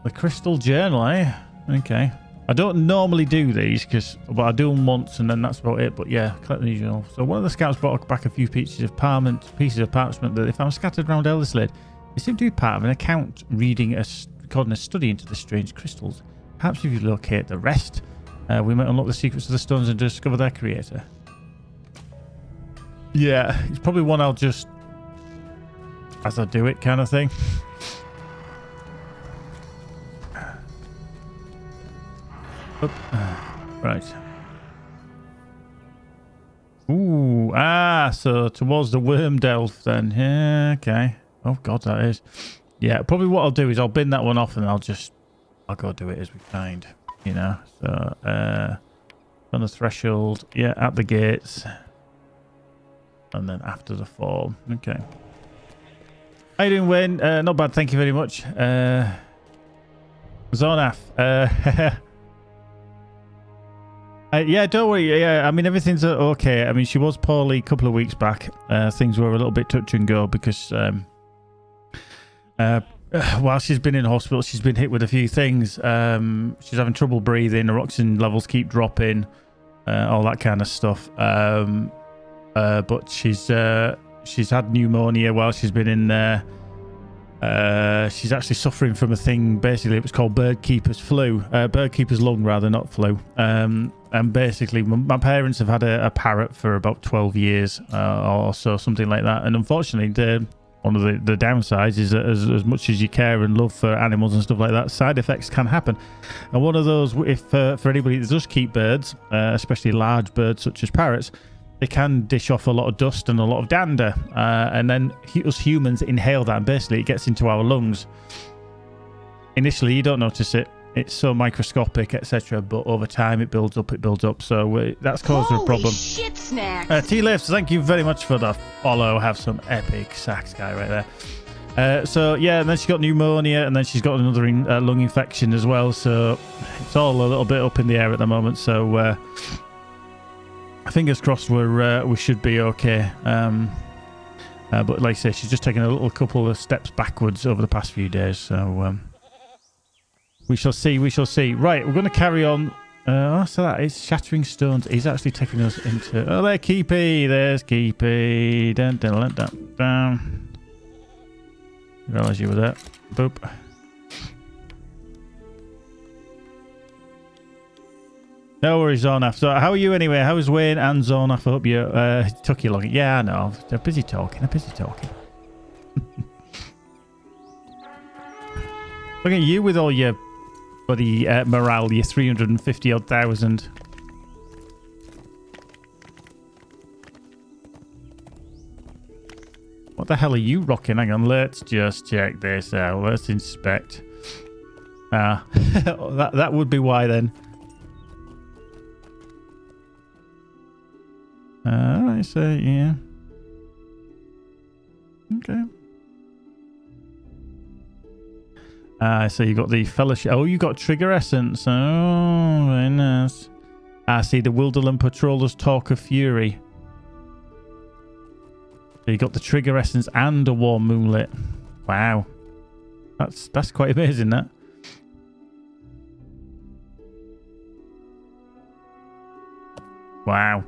The Crystal Journal, eh? Okay. I don't normally do these, but I do them once and then that's about it. But yeah, collect the usual. So one of the scouts brought back a few pieces of parchment that they found scattered around Elderslade. They seem to be part of an account recording a study into the strange crystals. Perhaps if you locate the rest, we might unlock the secrets of the stones and discover their creator. Yeah, it's probably one I'll just, as I do it kind of thing. Right. Ooh, so towards the Worm Delve then. Yeah, okay. Oh god, that is. Yeah, probably what I'll do is I'll bin that one off and I'll go do it as we find, you know. So, on the threshold, yeah, at the gates. And then after the fall. Okay. How you doing, Wayne? Not bad, thank you very much. Zonaf. Yeah, don't worry. Yeah, I mean, everything's okay. I mean, she was poorly a couple of weeks back. Things were a little bit touch and go because while she's been in hospital, she's been hit with a few things. She's having trouble breathing. Her oxygen levels keep dropping. All that kind of stuff. But she's had pneumonia while she's been in there. She's actually suffering from a thing. Basically, it was called birdkeeper's flu. Birdkeeper's lung, rather, not flu. And basically, my parents have had a parrot for about 12 years or so, something like that. And unfortunately, one of the downsides is that as much as you care and love for animals and stuff like that, side effects can happen. And one of those, if for anybody that does keep birds, especially large birds such as parrots, they can dish off a lot of dust and a lot of dander, and then us humans inhale that, and basically it gets into our lungs. Initially, you don't notice it. It's so microscopic, etc. But over time, it builds up. So that's caused a problem. Holy shit, snacks! T-Lifts, thank you very much for the follow. Have some epic sax guy right there. So yeah, and then she's got pneumonia, and then she's got another lung infection as well. So it's all a little bit up in the air at the moment. So fingers crossed we should be okay. But like I say, she's just taken a little couple of steps backwards over the past few days. So we shall see. Right, we're going to carry on So that is Shattering Stones. He's actually taking us into... Oh, there, Keepy. There's Keepy. Dun, dun, dun, dun, dun. Realise you were there. Boop. No worries, Zornaf. So, how are you anyway? How's Wayne and Zornaf? I hope you took you long. Yeah, I know. They're busy talking. Look at you with all your bloody morale, your 350 odd thousand. What the hell are you rocking? Hang on, let's just check this out. Let's inspect. That would be why then. I say, yeah. Okay. So you got the fellowship. Oh, you got trigger essence. Oh, very nice. See the Wilderland Patrollers Talk of Fury. So you got the trigger essence and a warm moonlit. Wow, that's quite amazing. That. Wow.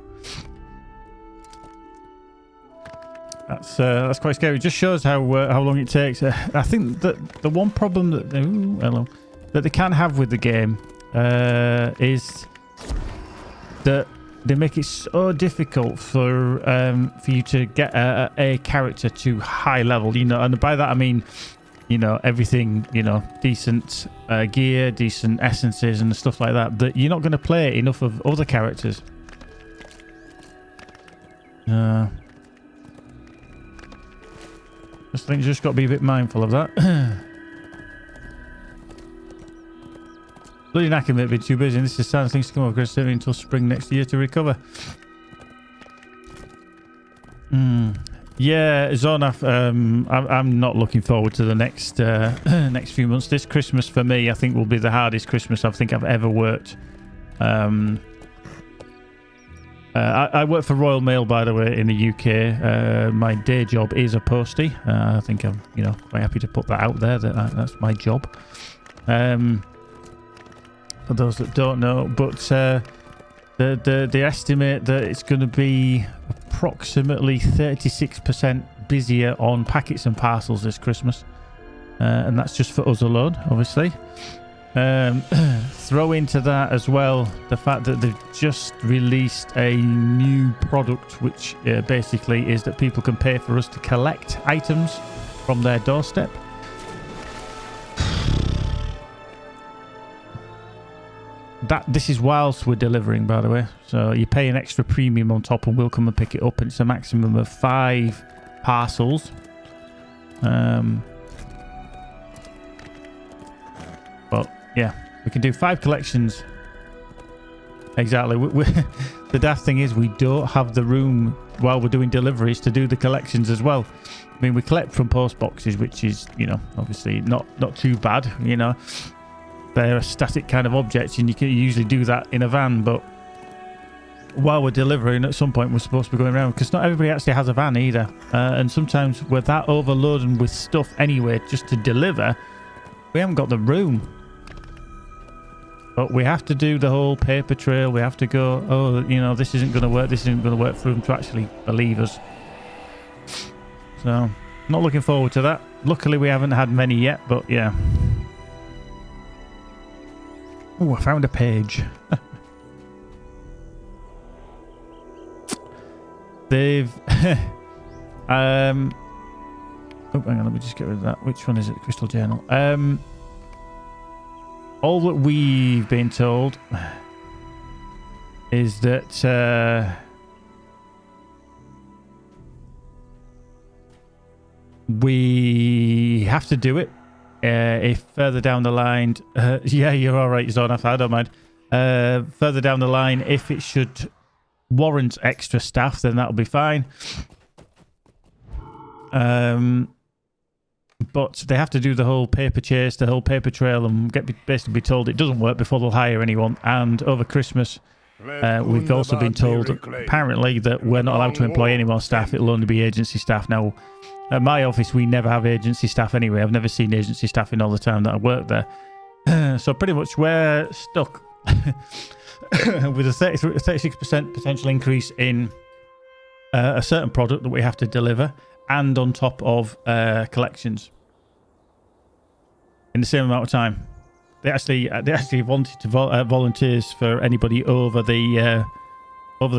That's quite scary. It just shows how long it takes. I think that the one problem that they can have with the game is that they make it so difficult for you to get a character to high level. You know, and by that I mean, you know, everything. You know, decent gear, decent essences, and stuff like that. That you're not going to play enough of other characters. I think you just got to be a bit mindful of that. Bloody knacking may be too busy. And this is time things to come over aggressively until spring next year to recover. Yeah, Zonaf, I'm not looking forward to the next next few months. This Christmas for me, I think, will be the hardest Christmas I think I've ever worked. I work for Royal Mail, by the way, in the UK. My day job is a postie. I think I'm, quite happy to put that out there. That's my job. For those that don't know, but they estimate that it's going to be approximately 36% busier on packets and parcels this Christmas, and that's just for us alone, obviously. Throw into that as well the fact that they've just released a new product, which basically is that people can pay for us to collect items from their doorstep. This is whilst we're delivering, by the way, so you pay an extra premium on top and we'll come and pick it up, and it's a maximum of 5 parcels. But yeah, we can do 5 collections. Exactly. The daft thing is we don't have the room while we're doing deliveries to do the collections as well. I mean, we collect from post boxes, which is, obviously not too bad. They're a static kind of object, and you can usually do that in a van. But while we're delivering, at some point we're supposed to be going around, because not everybody actually has a van either. And sometimes we're that overloaded with stuff anyway, just to deliver, we haven't got the room. But we have to do the whole paper trail. We have to go, oh, this isn't going to work. This isn't going to work for them to actually believe us. So, not looking forward to that. Luckily, we haven't had many yet, but yeah. Oh, I found a page. They've... Oh, hang on, let me just get rid of that. Which one is it? Crystal Journal. All that we've been told is that we have to do it. If further down the line, yeah, you're all right, Zonaf, I don't mind. Further down the line, if it should warrant extra staff, then that'll be fine. But they have to do the whole paper chase, the whole paper trail, and basically be told it doesn't work before they'll hire anyone. And over Christmas, we've also been told, apparently, that we're not allowed to employ any more staff. It'll only be agency staff. Now, at my office, we never have agency staff anyway. I've never seen agency staff in all the time that I work there. So pretty much we're stuck with a 36% potential increase in a certain product that we have to deliver, and on top of collections in the same amount of time. They actually wanted to volunteers for anybody over the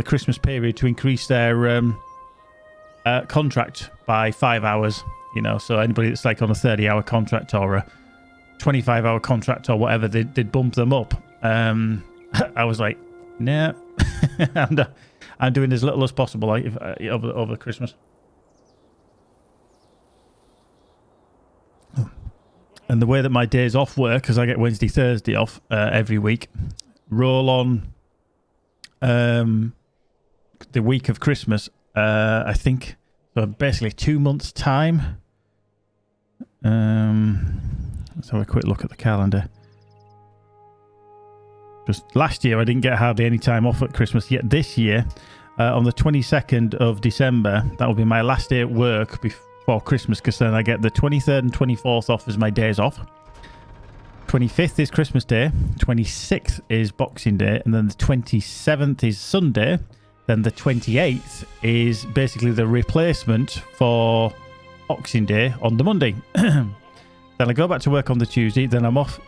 Christmas period to increase their contract by 5 hours. You know, so anybody that's like on a 30-hour contract or a 25-hour contract or whatever, they'd bump them up. I was like, nah, I'm doing as little as possible over Christmas. And the way that my days off work, because I get Wednesday, Thursday off every week, roll on the week of Christmas, I think, so basically 2 months' time. Let's have a quick look at the calendar. Just last year, I didn't get hardly any time off at Christmas. Yet this year, on the 22nd of December, that will be my last day at work before Christmas, because then I get the 23rd and 24th off as my days off. 25th is Christmas Day. 26th is Boxing Day. And then the 27th is Sunday. Then the 28th is basically the replacement for Boxing Day on the Monday. Then I go back to work on the Tuesday. Then I'm off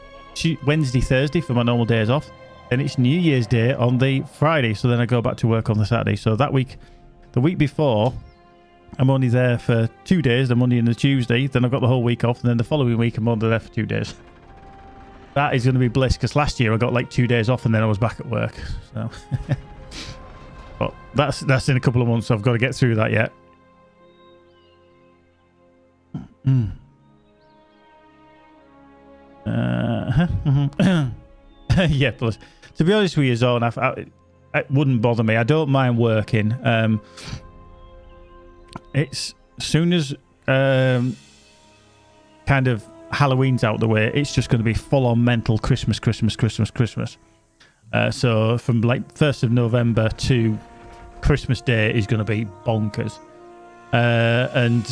Wednesday, Thursday for my normal days off. Then it's New Year's Day on the Friday. So then I go back to work on the Saturday. So that week, the week before, I'm only there for 2 days, the Monday and the Tuesday. Then I've got the whole week off. And then the following week, I'm only there for 2 days. That is going to be bliss, because last year I got like 2 days off and then I was back at work. So, but that's in a couple of months. So I've got to get through that yet. Yeah, plus to be honest with you, Zone, it wouldn't bother me. I don't mind working. It's soon as kind of Halloween's out the way, it's just going to be full on mental Christmas. So from like 1st of November to Christmas Day is going to be bonkers. And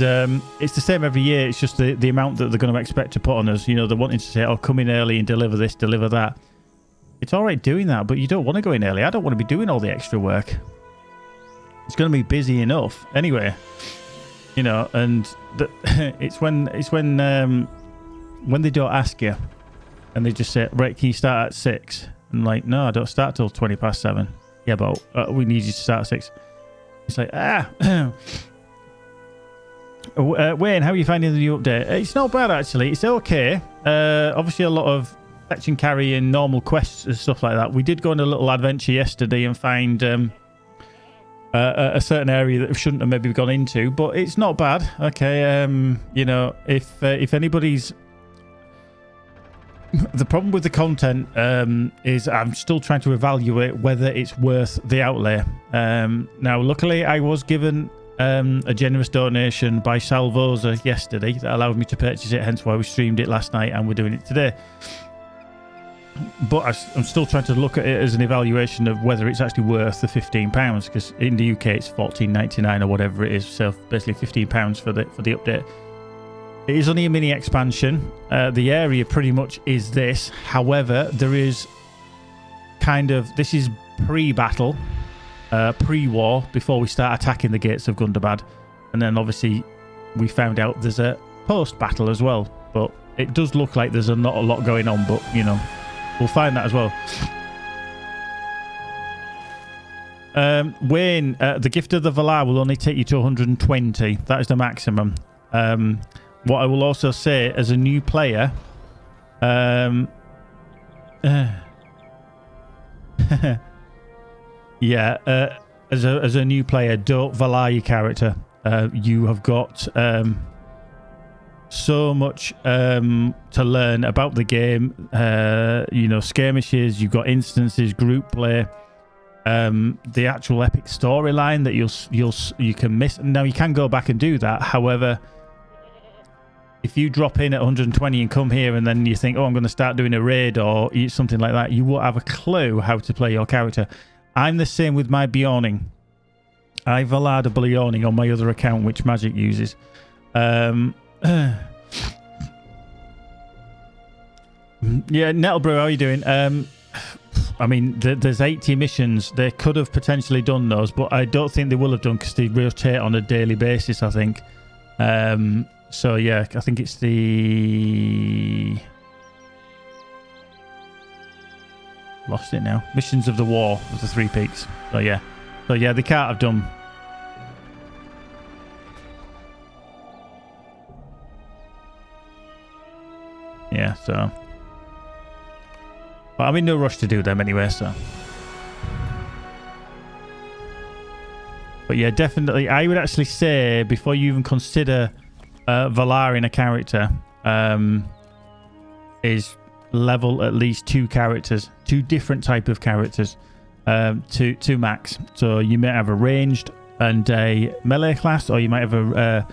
it's the same every year. It's just the amount that they're going to expect to put on us. You know, they're wanting to say, oh, come in early and deliver this, deliver that. It's all right doing that, but you don't want to go in early. I don't want to be doing all the extra work. It's going to be busy enough anyway. You know, and it's when they don't ask you and they just say, right, can you start at 6? And like, no, I don't start till 20 past 7. Yeah, but we need you to start at 6. It's like, Wayne, how are you finding the new update? It's not bad, actually. It's okay. Obviously, a lot of fetch and carry and normal quests and stuff like that. We did go on a little adventure yesterday and find a certain area that we shouldn't have maybe gone into, but it's not bad. Okay, you know, if anybody's... The problem with the content is I'm still trying to evaluate whether it's worth the outlay. Now, luckily, I was given a generous donation by Salvosa yesterday that allowed me to purchase it, hence why we streamed it last night and we're doing it today. But I'm still trying to look at it as an evaluation of whether it's actually worth the £15, because in the UK it's $14.99 or whatever it is, so basically £15 for the update. It is only a mini expansion. The area pretty much is this. However, there is this is pre-battle, pre-war, before we start attacking the gates of Gundabad. And then obviously we found out there's a post-battle as well. But it does look like there's not a lot going on, but, you know, we'll find that as well. Wayne, the gift of the Valar will only take you to 120. That is the maximum. What I will also say, as a new player, yeah, as a new player, don't Valar your character. You have got so much to learn about the game. You know, skirmishes. You've got instances, group play. The actual epic storyline that you can miss. Now you can go back and do that. However, if you drop in at 120 and come here and then you think, oh, I'm going to start doing a raid or something like that, you won't have a clue how to play your character. I'm the same with my Bjorning. I Valada Bjorning on my other account, which Magic uses. Yeah, Nettlebrew, how are you doing? I mean, there's 80 missions. They could have potentially done those, but I don't think they will have done because they rotate on a daily basis, I think. So, yeah, I think it's the... Lost it now. Missions of the War of the Three Peaks. So, yeah. So, yeah, they can't have done... Yeah, so... But I'm in no rush to do them anyway, so... But yeah, definitely, I would actually say, before you even consider Valarian a character, is level at least 2 characters, 2 different type of characters, to max. So you may have a ranged and a melee class, or you might have a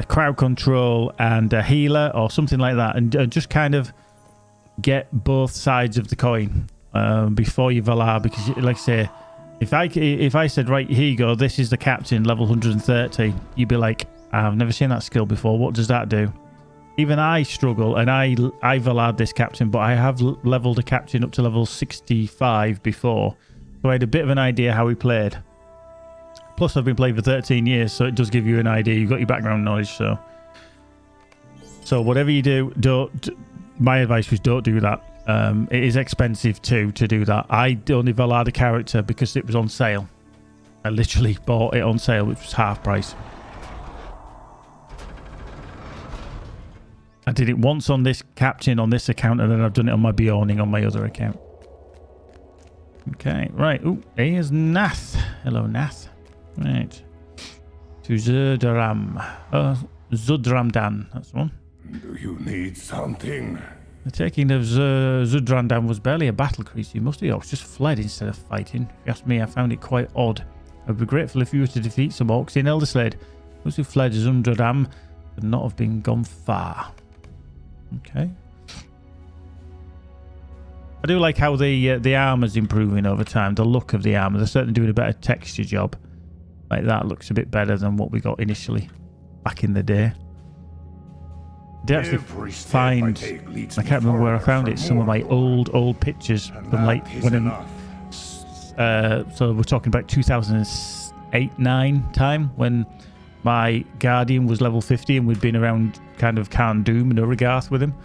crowd control and a healer, or something like that, and just kind of get both sides of the coin before you Valar, because like I say, if I said, right, here you go, this is the captain, level 130, you'd be like, I've never seen that skill before, what does that do? Even I struggle, and I Valar'd this captain, but I have leveled a captain up to level 65 before, so I had a bit of an idea how he played. Plus I've been playing for 13 years, so it does give you an idea. You've got your background knowledge, so whatever you do, my advice was don't do that. It is expensive too to do that. I only Valar'd a character because it was on sale. I literally bought it on sale, which was half price. I did it once on this captain on this account, and then I've done it on my Bjorning on my other account. Okay, right. Oh, here's Nath. Hello, Nath. Right. To Zudram. Zudramdan. That's the one. Do you need something? The taking of Zudrandan was barely a battle crease. You must have orcs just fled instead of fighting. If you ask me, I found it quite odd. I would be grateful if you were to defeat some orcs in Elderslade. Those who fled Zundradam could not have been gone far. Okay. I do like how the armor's improving over time. The look of the armor. They're certainly doing a better texture job. Like that looks a bit better than what we got initially back in the day. I did actually find, I can't remember where I found it, some of my old pictures from like when so we're talking about 2008-9 time, when my Guardian was level 50 and we'd been around kind of Khan Doom and Urigarth with him.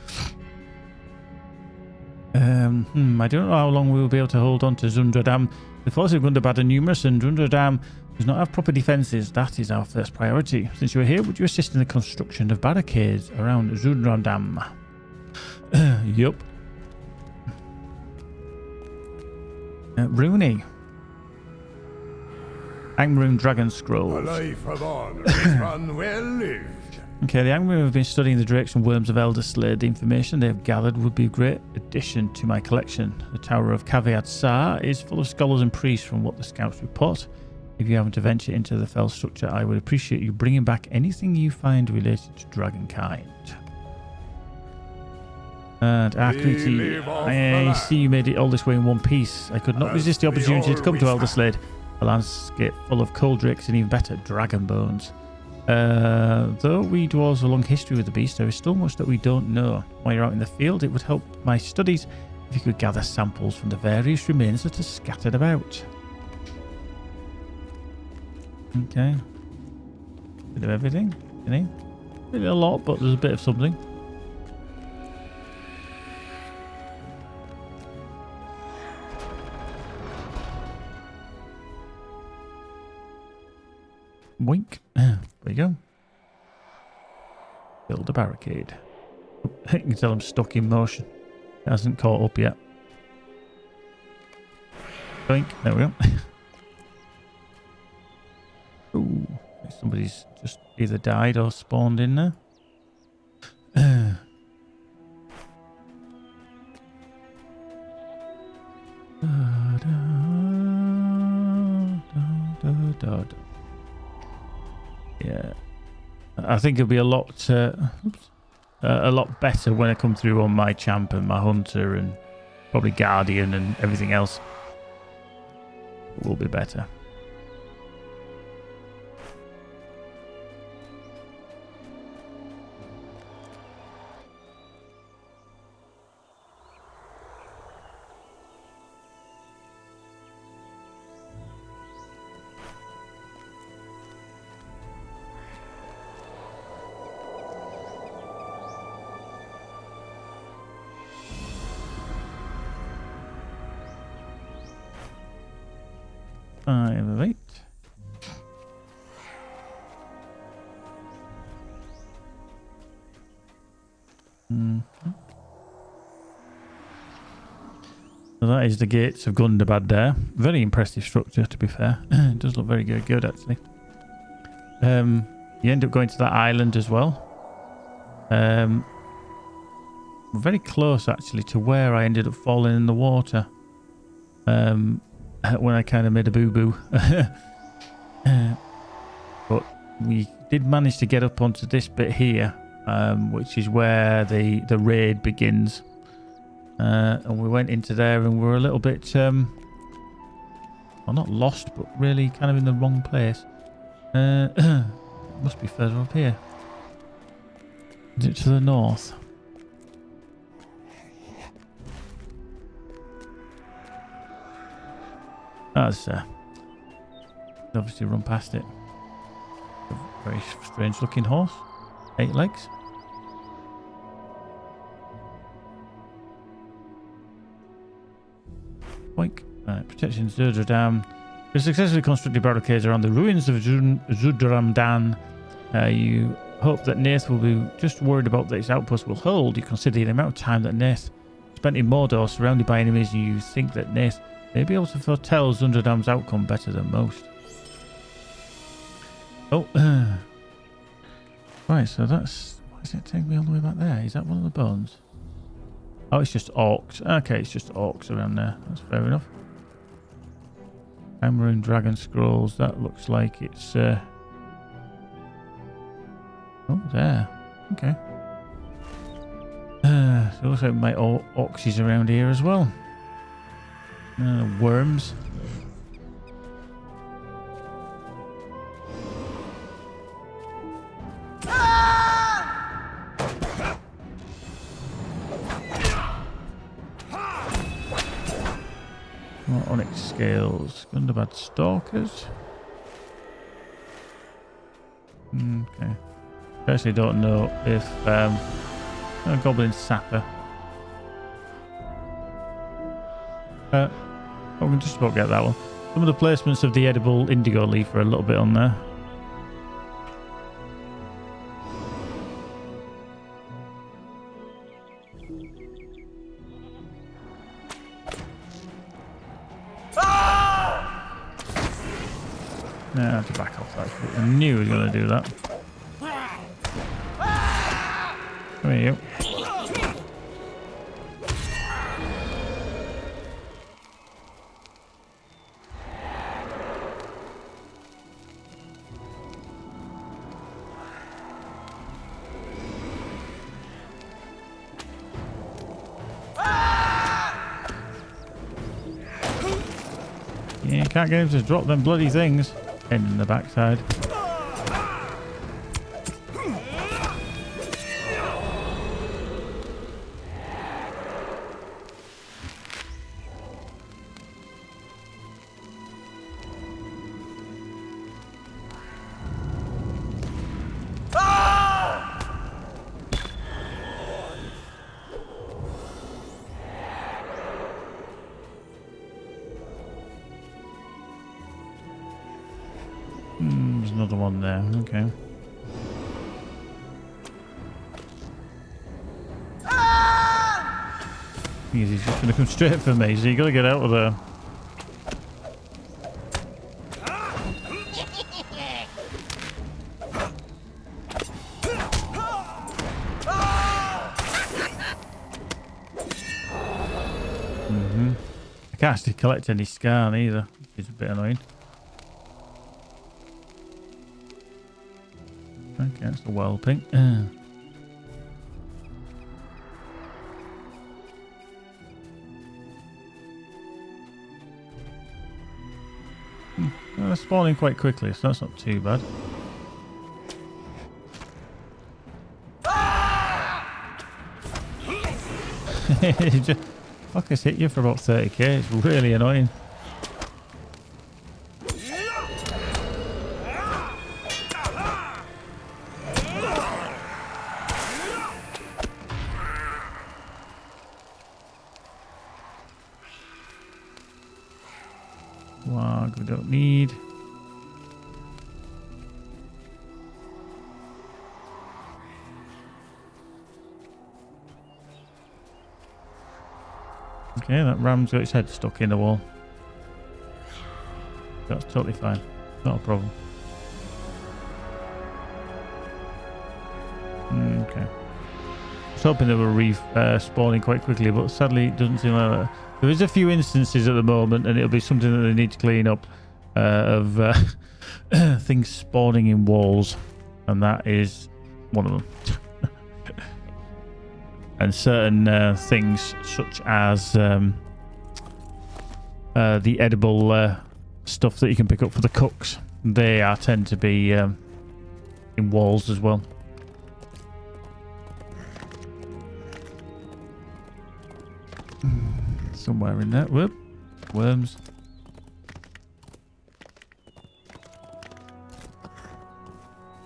I don't know how long we will be able to hold on to Zundradam. The forces of Gundabad are numerous, and Zundradam does not have proper defences. That is our first priority. Since you are here, would you assist in the construction of barricades around Zundradam? Yup. Rooney. Angmaroon Dragon Scrolls. A life of honor is one well lived. Okay, the Angmaroon have been studying the direction worms of Elderslade. The information they have gathered would be a great addition to my collection. The Tower of Caveat Sar is full of scholars and priests from what the scouts report. If you happen to venture into the fell structure, I would appreciate you bringing back anything you find related to dragonkind. And Arkriti, I see you made it all this way in one piece. I could not resist the opportunity to come to Elderslade, a landscape full of cold drakes and even better, dragon bones. Though we dwarves have a long history with the beast, there is still much that we don't know. While you're out in the field, it would help my studies if you could gather samples from the various remains that are scattered about. Okay. Bit of everything, you know? Maybe a lot, but there's a bit of something. Wink. There you go. Build a barricade. You can tell I'm stuck in motion. It hasn't caught up yet. Wink. There we go. Ooh, somebody's just either died or spawned in there. Yeah, I think it'll be a lot better when I come through on my champ and my hunter and probably guardian and everything else. It will be better. 5 of 8. So that is the gates of Gundabad there. Very impressive structure, to be fair. It does look very good actually. You end up going to that island as well. We're very close actually to where I ended up falling in the water. When I kind of made a boo-boo. But we did manage to get up onto this bit here, which is where the raid begins. And we went into there and we were a little bit, well, not lost, but really kind of in the wrong place. Must be further up here. Is it to the north? That's obviously run past it. A very strange looking horse. 8 legs. Boink. Right, protection Zurdra Dam. We successfully constructed barricades around the ruins of Zudram Dan. You hope that Nath will be just worried about that its outpost will hold. You consider the amount of time that Nath spent in Mordor surrounded by enemies, and you think that Nath may be able to foretell Zundradam's outcome better than most. Oh, right, so that's... Why does it take me all the way back there? Is that one of the bones? Oh, it's just orcs. Okay, it's just orcs around there. That's fair enough. Amaroon Dragon Scrolls. That looks like it's... Oh, there. Okay. So it looks like my orcs is around here as well. Worms. More onyx scales. Gundabad stalkers. Okay. I actually don't know if goblin sapper. Oh, we can just about get that one. Some of the placements of the edible indigo leaf are a little bit on there. I have to back off that. I knew he was going to do that. Come here, you. Yeah, you can't get him to drop them bloody things. End in the backside. There's another one there. Okay. He's just going to come straight for me, so you got to get out of there. I can't actually collect any scan either, which is a bit annoying. Okay, that's the whelping. They're spawning quite quickly, so that's not too bad. Just fuckers hit you for about 30k. It's really annoying. Wag we don't need. Okay, that ram's got its head stuck in the wall. That's totally fine. Not a problem. Okay. I was hoping they were respawning quite quickly, but sadly it doesn't seem like that. There is a few instances at the moment, and it'll be something that they need to clean up, of things spawning in walls, and that is one of them. And certain things such as the edible stuff that you can pick up for the cooks, they tend to be in walls as well. Somewhere in there. Whoop. Worms.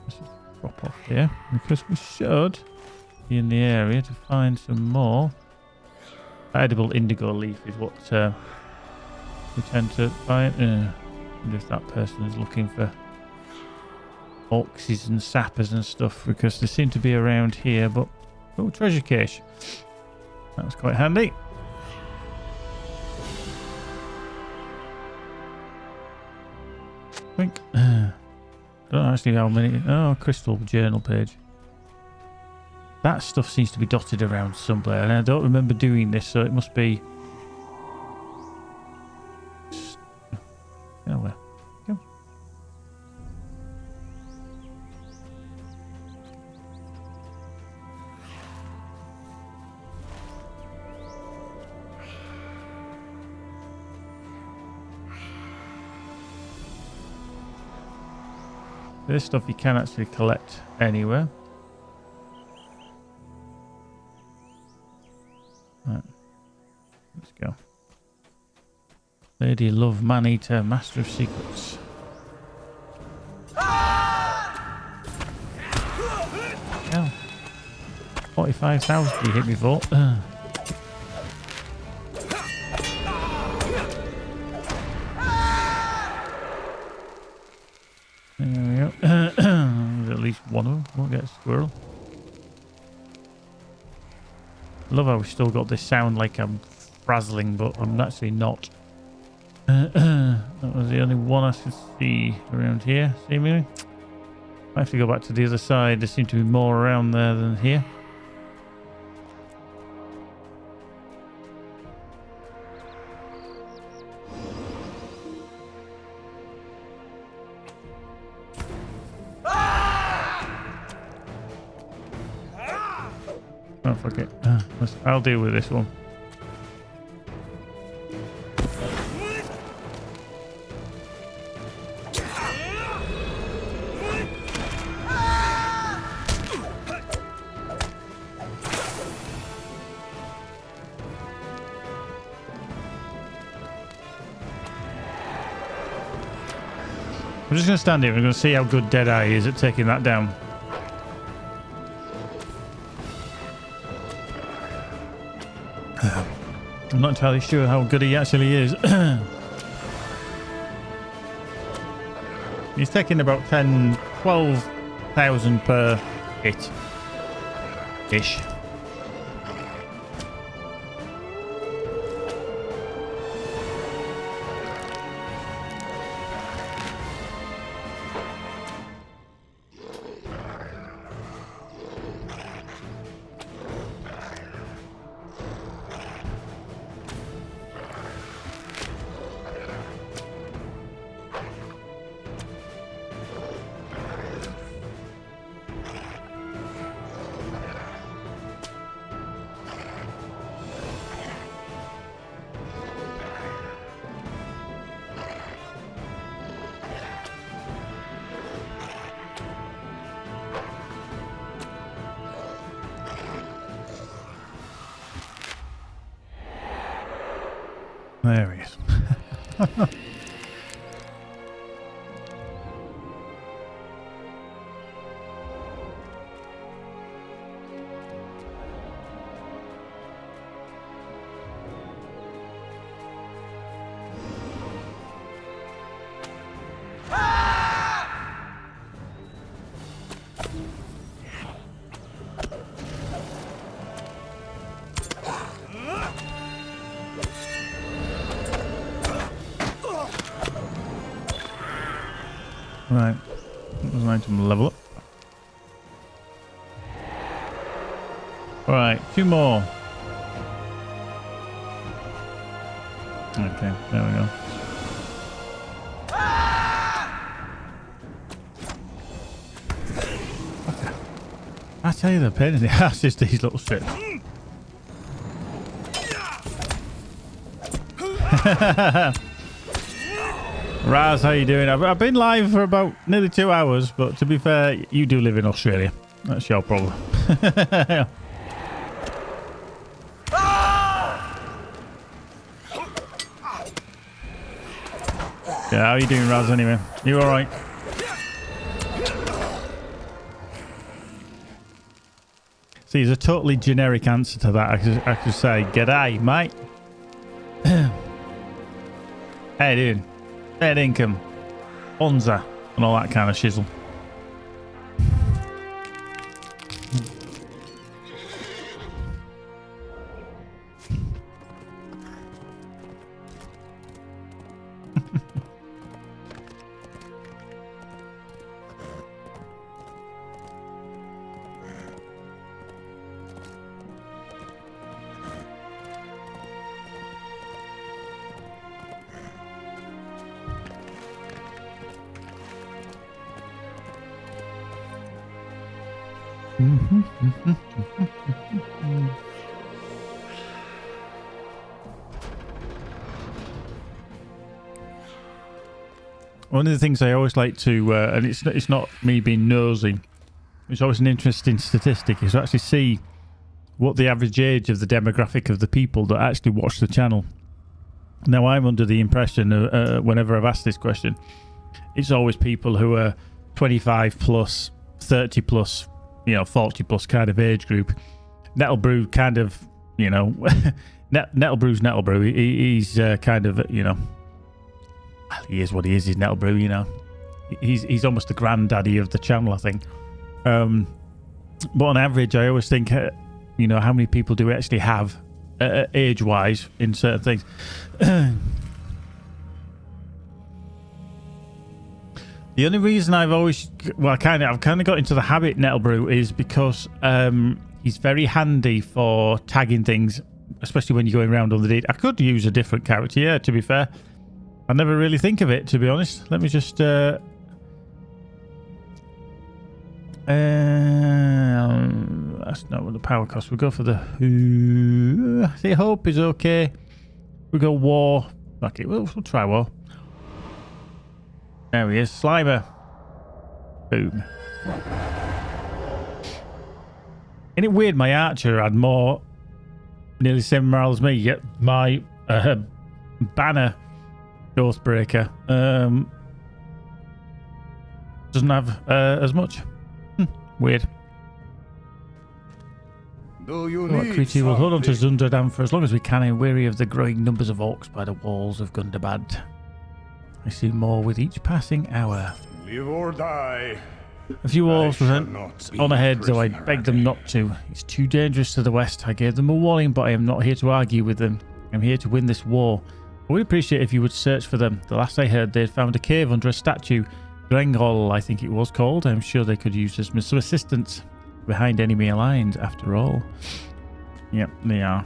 Let's just drop off here, because we should be in the area to find some more. Edible indigo leaf is what we tend to find. And if that person is looking for orcs and sappers and stuff, because they seem to be around here. But oh, treasure cache. That was quite handy. I think I don't know actually how many. Oh, crystal journal page. That stuff seems to be dotted around somewhere, and I don't remember doing this, so it must be. Oh, where? Go. This stuff you can actually collect anywhere. Right. Let's go. Lady Love Man-Eater, Master of Secrets. Hell. 45,000 you hit me for. There we go. There's at least one of them. Won't get a squirrel. I love how we've still got this sound like I'm frazzling, but I'm actually not. That was the only one I could see around here, seemingly. I have to go back to the other side. There seem to be more around there than here. Oh, fuck it. I'll deal with this one. I'm just going to stand here and I'm going to see how good Deadeye is at taking that down. I'm not entirely sure how good he actually is. He's taking about 10, 12,000 per hit. Ish. There he is. Right. There's an item level up. Alright, 2 more. Okay, there we go. I tell you, the pain in the ass is these little shit. Raz, how you doing? I've been live for about nearly 2 hours, but to be fair, you do live in Australia. That's your problem. Yeah, how you doing, Raz, anyway? You alright? See, there's a totally generic answer to that. I could say, g'day, mate. Hey, dude. Fair income. Bonza. And all that kind of shizzle. One of the things I always like to, and it's not me being nosy, it's always an interesting statistic, is to actually see what the average age of the demographic of the people that actually watch the channel. Now, I'm under the impression, whenever I've asked this question, it's always people who are 25 plus, 30 plus, 40 plus kind of age group. Nettlebrew kind of, Nettlebrew's Nettlebrew. He's kind of, he is what he is. He's Nettlebrew, He's almost the granddaddy of the channel, I think. But on average, I always think, how many people do we actually have age-wise in certain things? The only reason I've kind of got into the habit, Nettlebrew, is because he's very handy for tagging things, especially when you're going around on the date. I could use a different character, yeah, to be fair. I never really think of it, to be honest. Let me just... that's not what the power cost. We'll go for the... See, hope is okay. We'll go war. Okay, we'll try war. There he is. Slimer. Boom. Isn't it weird my archer had nearly 7 morale as me, yet my banner Ghostbreaker doesn't have as much. Weird. Do you What need Creature will hold on to something? Zunderdam for as long as we can, weary of the growing numbers of orcs by the walls of Gundabad. I see more with each passing hour. Live or die. A few orcs shall went not be on ahead, though I prisoner begged them again. not to. It's too dangerous to the west. I gave them a warning, but I am not here to argue with them. I'm here to win this war. I would appreciate if you would search for them. The last I heard, they had found a cave under a statue. Grengol, I think it was called. I'm sure they could use some assistance behind enemy lines, after all. Yep, they are.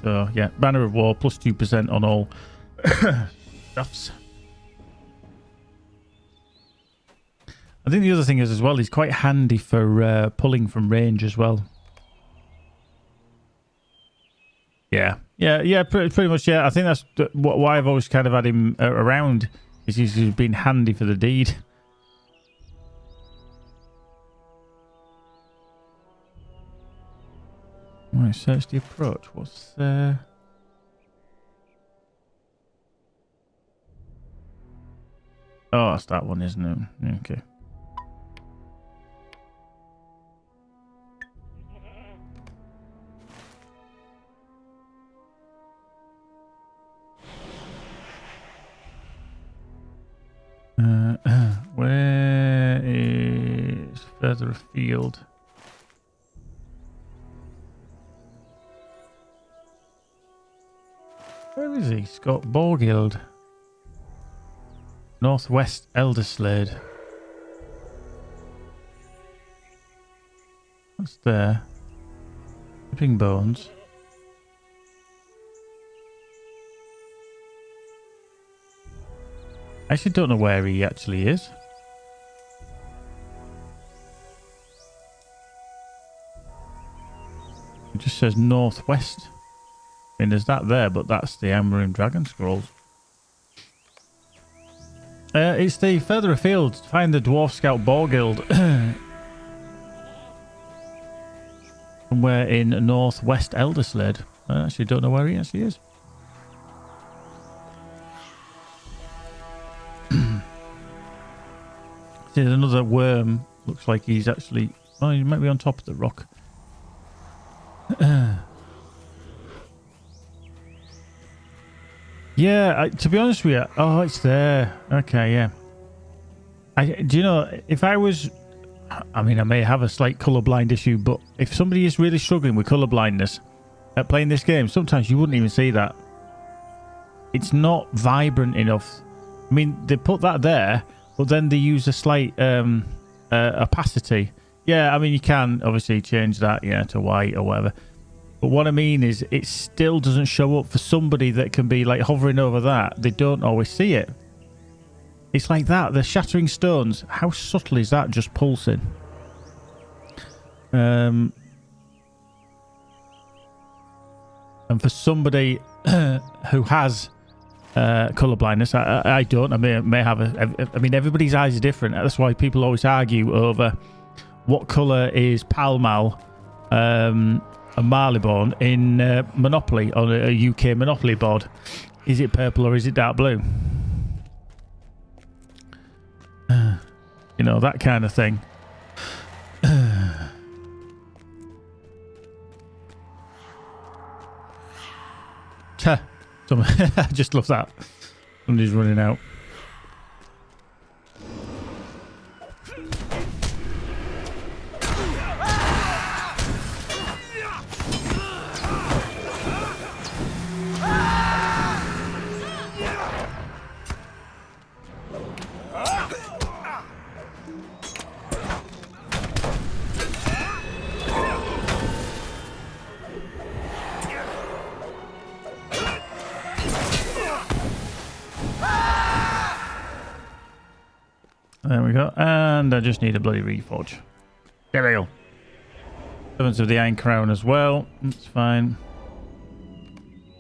So, yeah, Banner of War, plus 2% on all stuffs. I think the other thing is as well, he's quite handy for pulling from range as well. Yeah, pretty much, yeah. I think that's why I've always kind of had him around, is he's been handy for the deed. Right, search the approach. What's there? Oh, that's that one, isn't it? Okay. Where is further afield? is he? Scott Borgild. Northwest Elderslade. What's there? Tipping Bones. I actually don't know where he actually is. It just says Northwest. I mean, there's that there, but that's the Amarim Dragon Scrolls. It's the further afield. Find the Dwarf Scout Borgild. Somewhere in Northwest Elderslade. I actually don't know where he actually is. There's another worm. Looks like he's actually... Oh, he might be on top of the rock. Yeah, to be honest with you... Oh, it's there. Okay, yeah. Do you know, if I was... I mean, I may have a slight colourblind issue, but if somebody is really struggling with colourblindness at playing this game, sometimes you wouldn't even see that. It's not vibrant enough. I mean, they put that there... But then they use a slight opacity. Yeah, I mean, you can obviously change that, yeah, to white or whatever. But what I mean is it still doesn't show up for somebody that can be like hovering over that. They don't always see it. It's like that. The shattering stones. How subtle is that just pulsing? And for somebody who has... colour blindness. I don't. I may have I mean, everybody's eyes are different. That's why people always argue over what colour is Pall Mall and Marleybone in Monopoly on a UK Monopoly board. Is it purple or is it dark blue? You know, that kind of thing. I just love that. Somebody's running out. There we go. And I just need a bloody reforge. There we go. Servants of the Iron Crown as well. That's fine.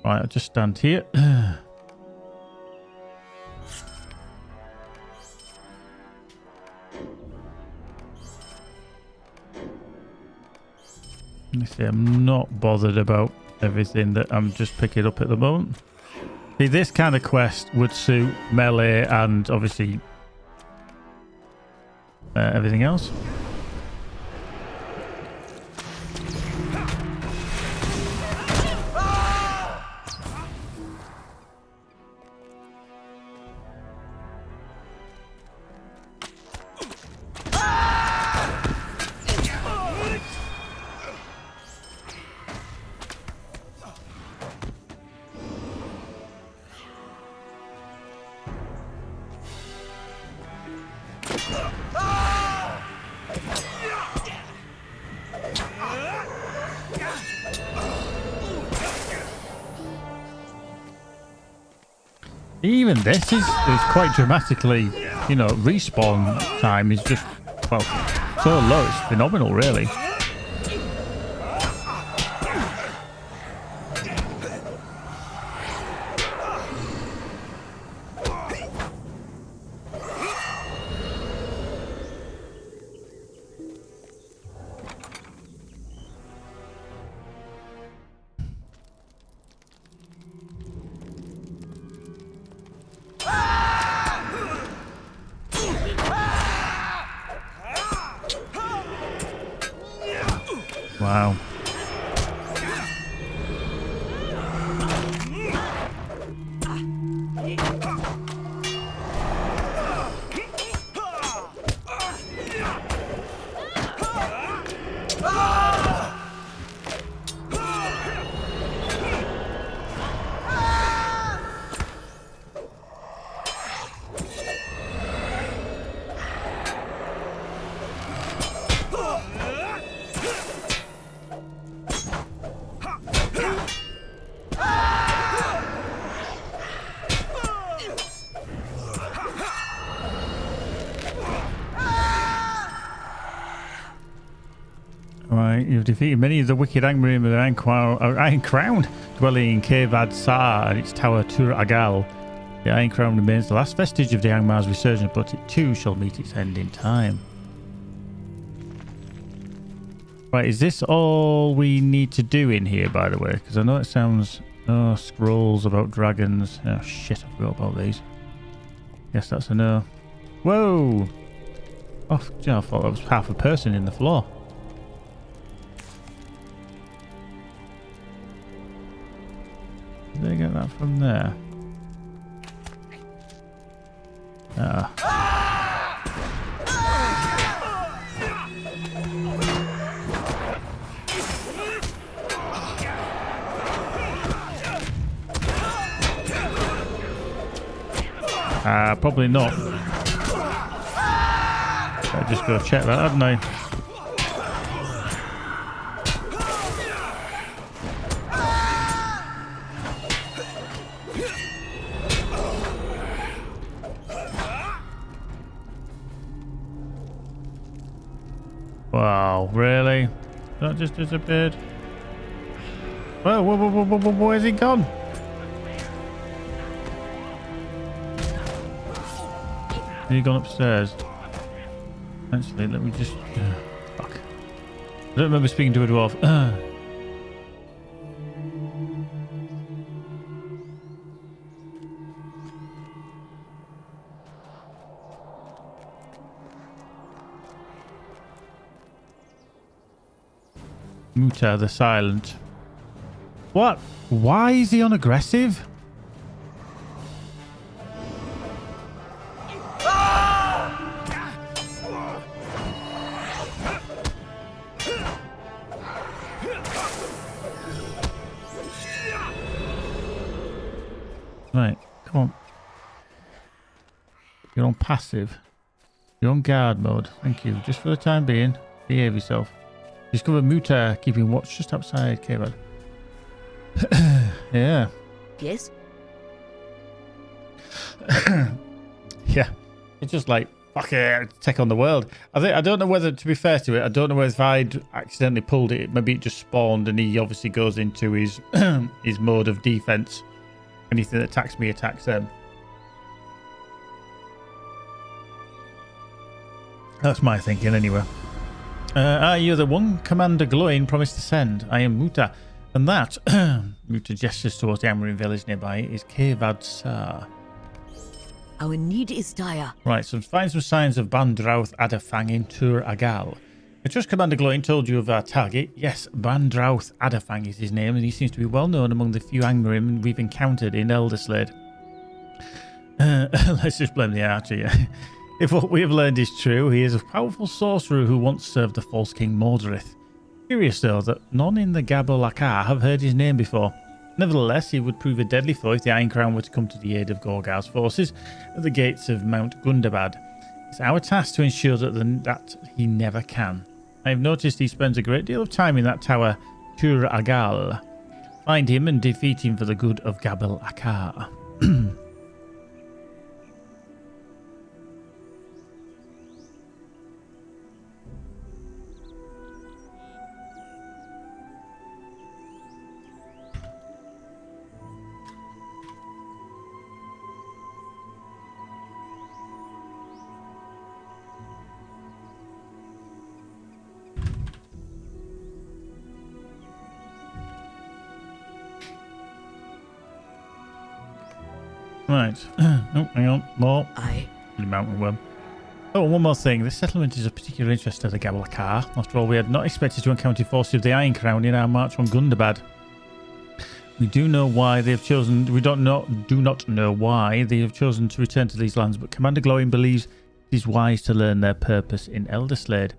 Right, I'll just stand here. Let me see, I'm not bothered about everything that I'm just picking up at the moment. See, this kind of quest would suit melee and obviously everything else. Even this is quite dramatically, you know, respawn time is just, well, so low, it's phenomenal, really. Wow. Right, you've defeated many of the wicked Angmarim with an Iron Crown dwelling in Cave Ad-Sar and its tower Tur Agal. The Iron Crown remains the last vestige of the Angmar's resurgence, but it too shall meet its end in time. Right, is this all we need to do in here, by the way? Because I know it sounds... Oh, scrolls about dragons. Oh, shit, I forgot about these. Yes, that's a no. Whoa! Oh, I thought that was half a person in the floor. Did they get that from there? Ah. Probably not. Better just go check that, hadn't I? Wow, really? That just disappeared? Whoa, where's he gone? Have you gone upstairs? Actually, let me just... fuck. I don't remember speaking to a dwarf. Muta the Silent. What? Why is he unaggressive? Right, come on. You're on passive. You're on guard mode. Thank you. Just for the time being, behave yourself. Discover Muta keeping watch just outside Cave. Yeah. Yes? Yeah. It's just like, fuck it, take on the world. I don't know whether, to be fair to it, I don't know whether if I'd accidentally pulled it, maybe it just spawned and he obviously goes into his his mode of defense. Anything that attacks me attacks them. That's my thinking anyway. You're the one Commander Gloin promised to send. I am Muta. And that, Muta gestures towards the Amarin village nearby, is Cave Ad-Sar. Our need is dire. Right, so find some signs of Bandrouth Adafang in Tur Agal. I trust Commander Gloin told you of our target. Yes, Bandrouth Adafang is his name, and he seems to be well known among the few Angmarim we've encountered in Elderslade. Let's just blame the archer, yeah. If what we have learned is true, he is a powerful sorcerer who once served the false king Mordorith. Curious though that none in the Gabor Lakar have heard his name before. Nevertheless, he would prove a deadly foe if the Iron Crown were to come to the aid of Gorgar's forces at the gates of Mount Gundabad. It's our task to ensure that he never can. I have noticed he spends a great deal of time in that tower, Tur Agal. Find him and defeat him for the good of Gabor Lakar. Right. Oh, hang on. More. Aye. The mountain worm. Oh, one more thing. This settlement is of particular interest to the Gabor Lakar. After all, we had not expected to encounter forces of the Iron Crown in our march on Gundabad. We do know why they have chosen. We do not know why they have chosen to return to these lands, but Commander Glowing believes it is wise to learn their purpose in Elderslade.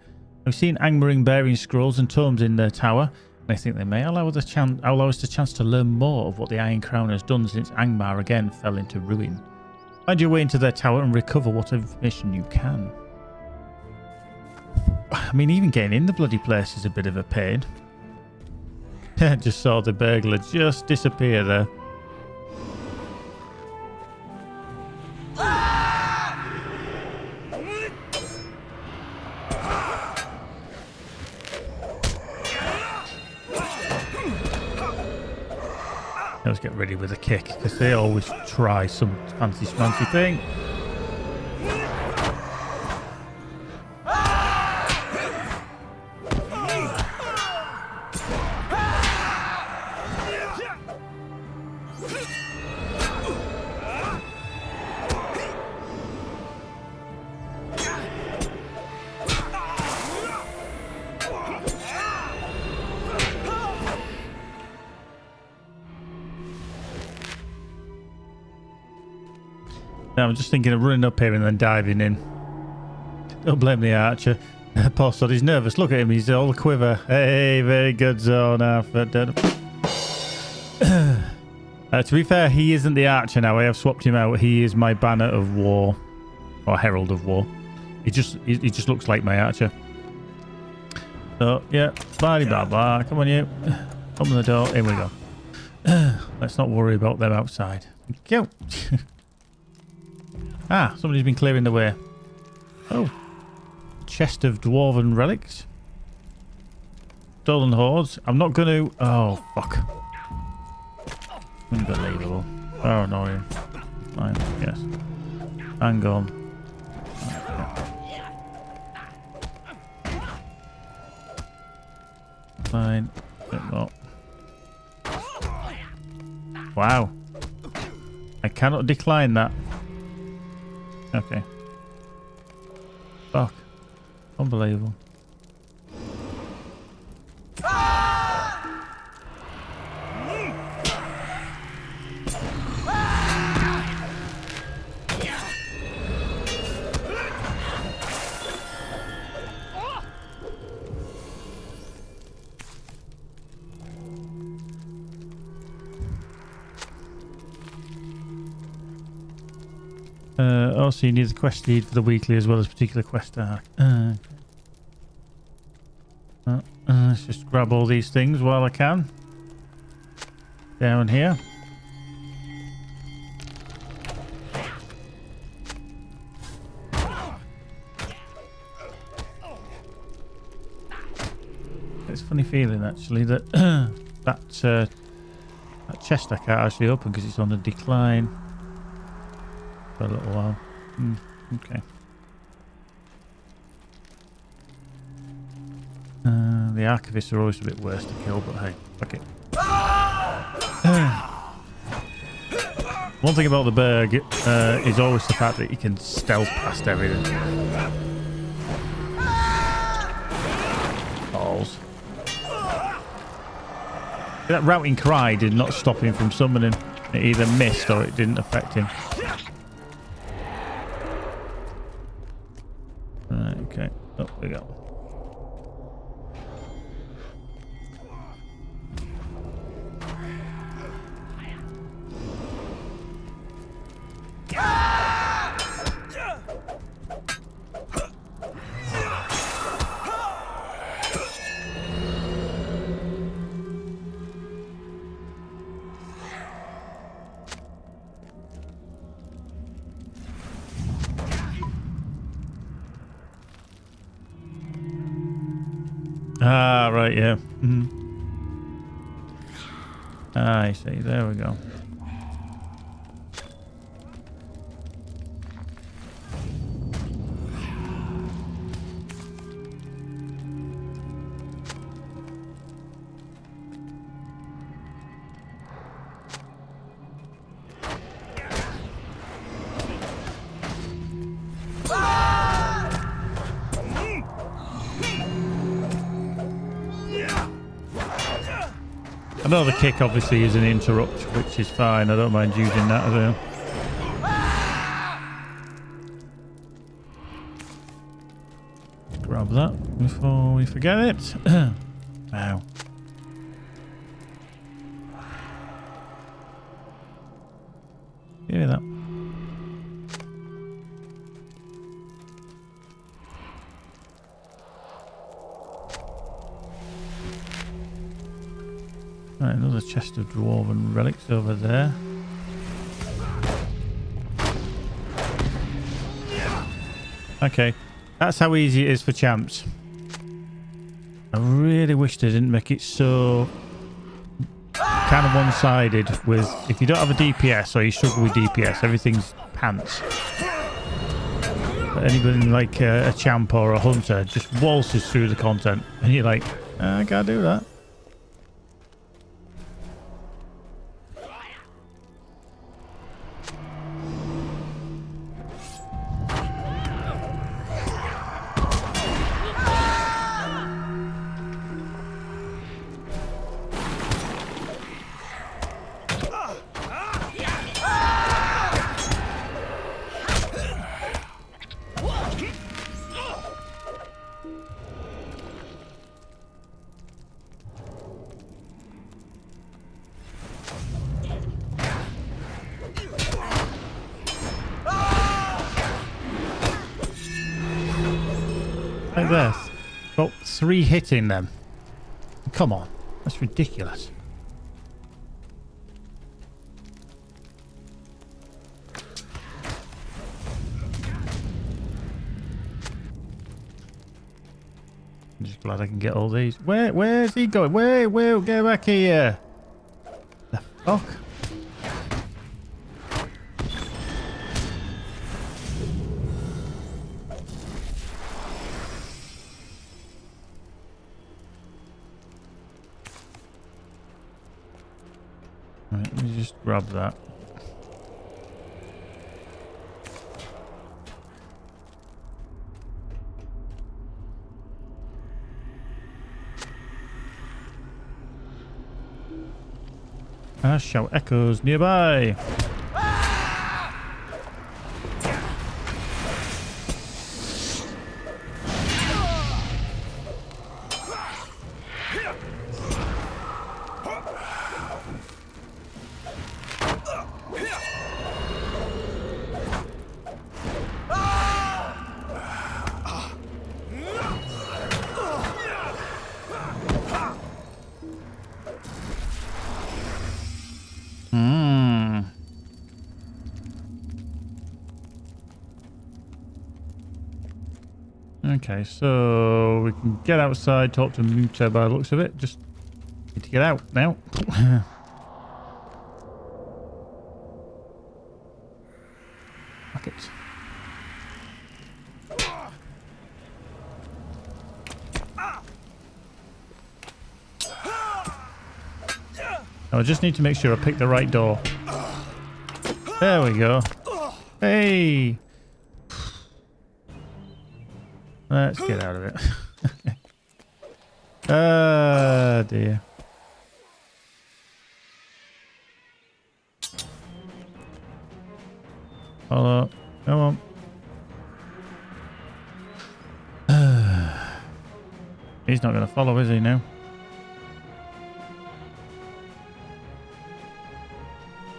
I've seen Angmaring bearing scrolls and tomes in their tower, and I think they may allow us the chance to learn more of what the Iron Crown has done since Angmar again fell into ruin. Find your way into their tower and recover what information you can. I mean, even getting in the bloody place is a bit of a pain. Just saw the burglar just disappear there. Let's get ready with a kick, because they always try some fancy schmancy thing. Now I'm just thinking of running up here and then diving in. Don't blame the archer. Poor sod, he's nervous. Look at him, he's all a quiver. Hey, very good zone. To be fair, he isn't the archer now. I have swapped him out. He is my banner of war, or herald of war. He just looks like my archer. So yeah, blah blah blah. Come on, you. Open the door. Here we go. Let's not worry about them outside. Thank you. Ah, somebody's been clearing the way. Oh. Chest of dwarven relics. Stolen hoards. I'm not going to... Oh, fuck. Unbelievable. Oh, annoying. Fine, yes. Hang on. Fine. Bit more. Wow. I cannot decline that. Okay. Fuck. Unbelievable. Also, you need the quest lead for the weekly as well as particular quest arc. Let's just grab all these things while I can. Down here. It's a funny feeling actually that that chest I can't actually open because it's on a decline for a little while. Okay. The archivists are always a bit worse to kill, but hey, fuck it. One thing about the Berg is always the fact that you can stealth past everything. Balls. That routing cry did not stop him from summoning. It either missed or it didn't affect him. Right, okay. Up we go. Ah, right, yeah. I see. There we go. I know the kick obviously is an interrupt, which is fine. I don't mind using that as well. Grab that before we forget it. Ow. Give me that. Right, another chest of dwarven relics over there. Okay, that's how easy it is for champs. I really wish they didn't make it so kind of one-sided with if you don't have a DPS or you struggle with DPS, everything's pants. But anybody like a champ or a hunter just waltzes through the content, and you're like, I can't do that. Like this. Got 3 hitting them. Come on. That's ridiculous. I'm just glad I can get all these. Where's he going? Where, get back here. The fuck? Right, let me just grab that. I shout echoes nearby. Okay, so we can get outside, talk to Muta by the looks of it. Just need to get out now. Fuck it. I just need to make sure I pick the right door. There we go. Hey! Let's get out of it. Ah, dear. Hello. Come on. He's not going to follow, is he, now?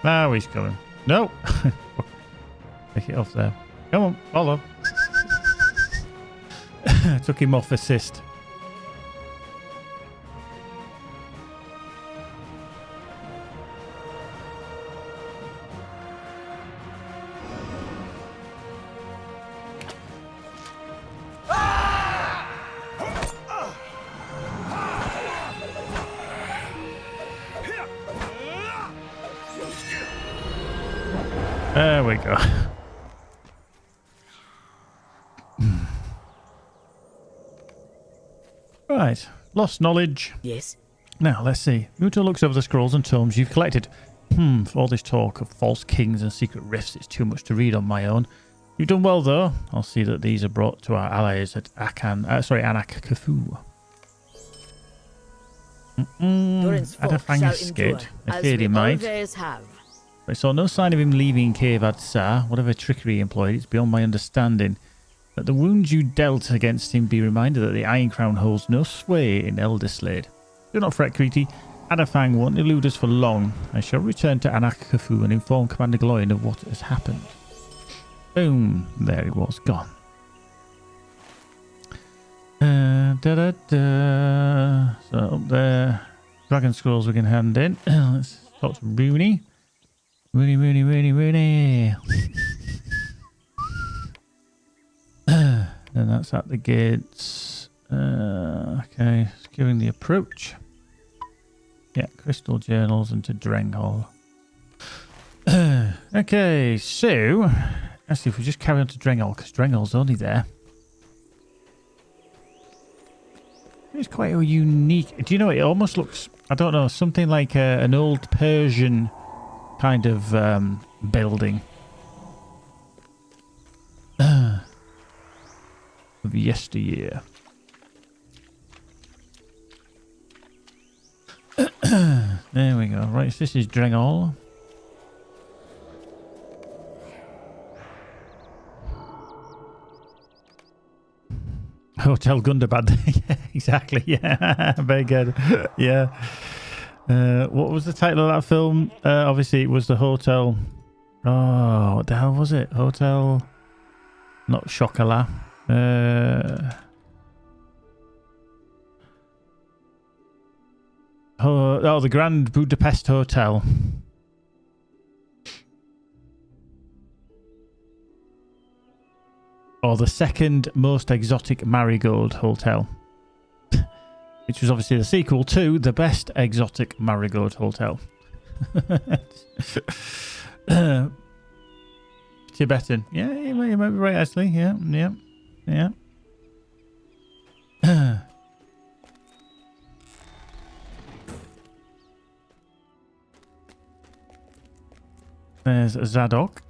Now he's coming. No! Take it off there. Come on, follow. Took him off assist. There we go. Right, lost knowledge. Yes. Now, let's see. Muto looks over the scrolls and tomes you've collected. For all this talk of false kings and secret rifts, it's too much to read on my own. You've done well, though. I'll see that these are brought to our allies at Anak Kafu. Adafang skid. I feared he might. I saw no sign of him leaving Cave Ad-Sar. Whatever trickery he employed, it's beyond my understanding. Let the wounds you dealt against him be reminded that the Iron Crown holds no sway in Elderslade. Do not fret, Kriti. Adafang won't elude us for long. I shall return to Anak Kafu and inform Commander Gloin of what has happened. Boom. There he was, gone. So up there, dragon scrolls we can hand in. Let's talk to Rooney. Rooney. And that's at the gates. Okay, securing the approach. Yeah, crystal journals and to Drenghall. Okay, so let's see if we just carry on to Drenghall, because Drenghall's only there. It's quite a unique. Do you know, it almost looks, I don't know, something like an old Persian kind of building. Of yesteryear. There we go. Right, so this is Drenghall. Hotel Gundabad. Yeah, exactly. Yeah, very good. Yeah. What was the title of that film? Obviously, it was the hotel. Oh, what the hell was it? Hotel. Not Chocolat. Oh, the Grand Budapest Hotel. Or the second most exotic Marigold Hotel. Which was obviously the sequel to the best exotic Marigold Hotel. Tibetan. Yeah, you might be right, actually. Yeah. There's Zadok.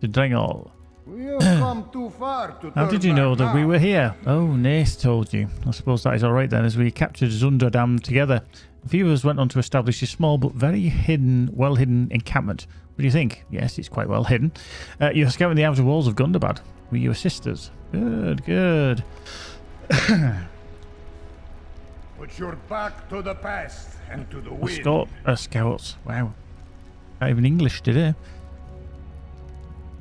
The Drenghall. We have come too far to How turn did you know back that we now. were here? Oh, Nace told you. I suppose that is alright then, as we captured Zunderdam together. A few of us went on to establish a small but very hidden, well-hidden encampment. What do you think? Yes, it's quite well hidden. You're scouting the outer walls of Gundabad. Were you assisters? Good. Put your back to the past and to the wind. Scouts. Wow. Not even English today.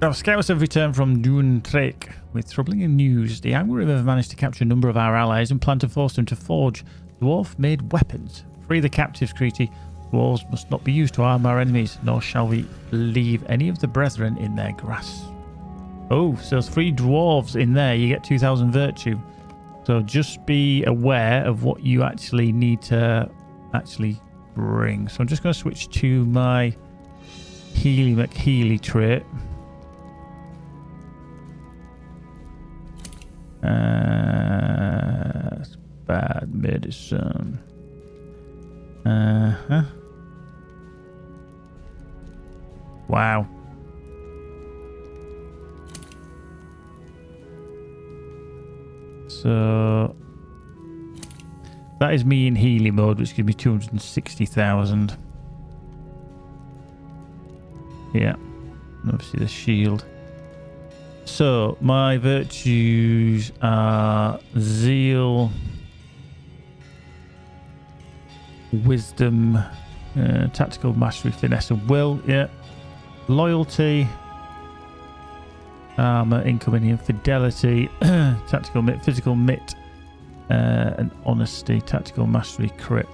Our scouts have returned from Duintrek with troubling news. The Angry have managed to capture a number of our allies and plan to force them to forge dwarf-made weapons. Free the captives, Creety. Dwarves must not be used to harm our enemies, nor shall we leave any of the brethren in their grasp. Oh, so there's 3 dwarves in there. You get 2,000 virtue. So just be aware of what you actually need to actually bring. So I'm just going to switch to my Healy McHealy trait. It's bad medicine. Wow. So that is me in Healy mode, which gives me 260,000. Yeah. And obviously the shield. So my virtues are zeal, wisdom, tactical mastery, finesse and will. Yeah. Loyalty, armor, incoming fidelity, tactical mit, physical mit, and honesty, tactical mastery, crit.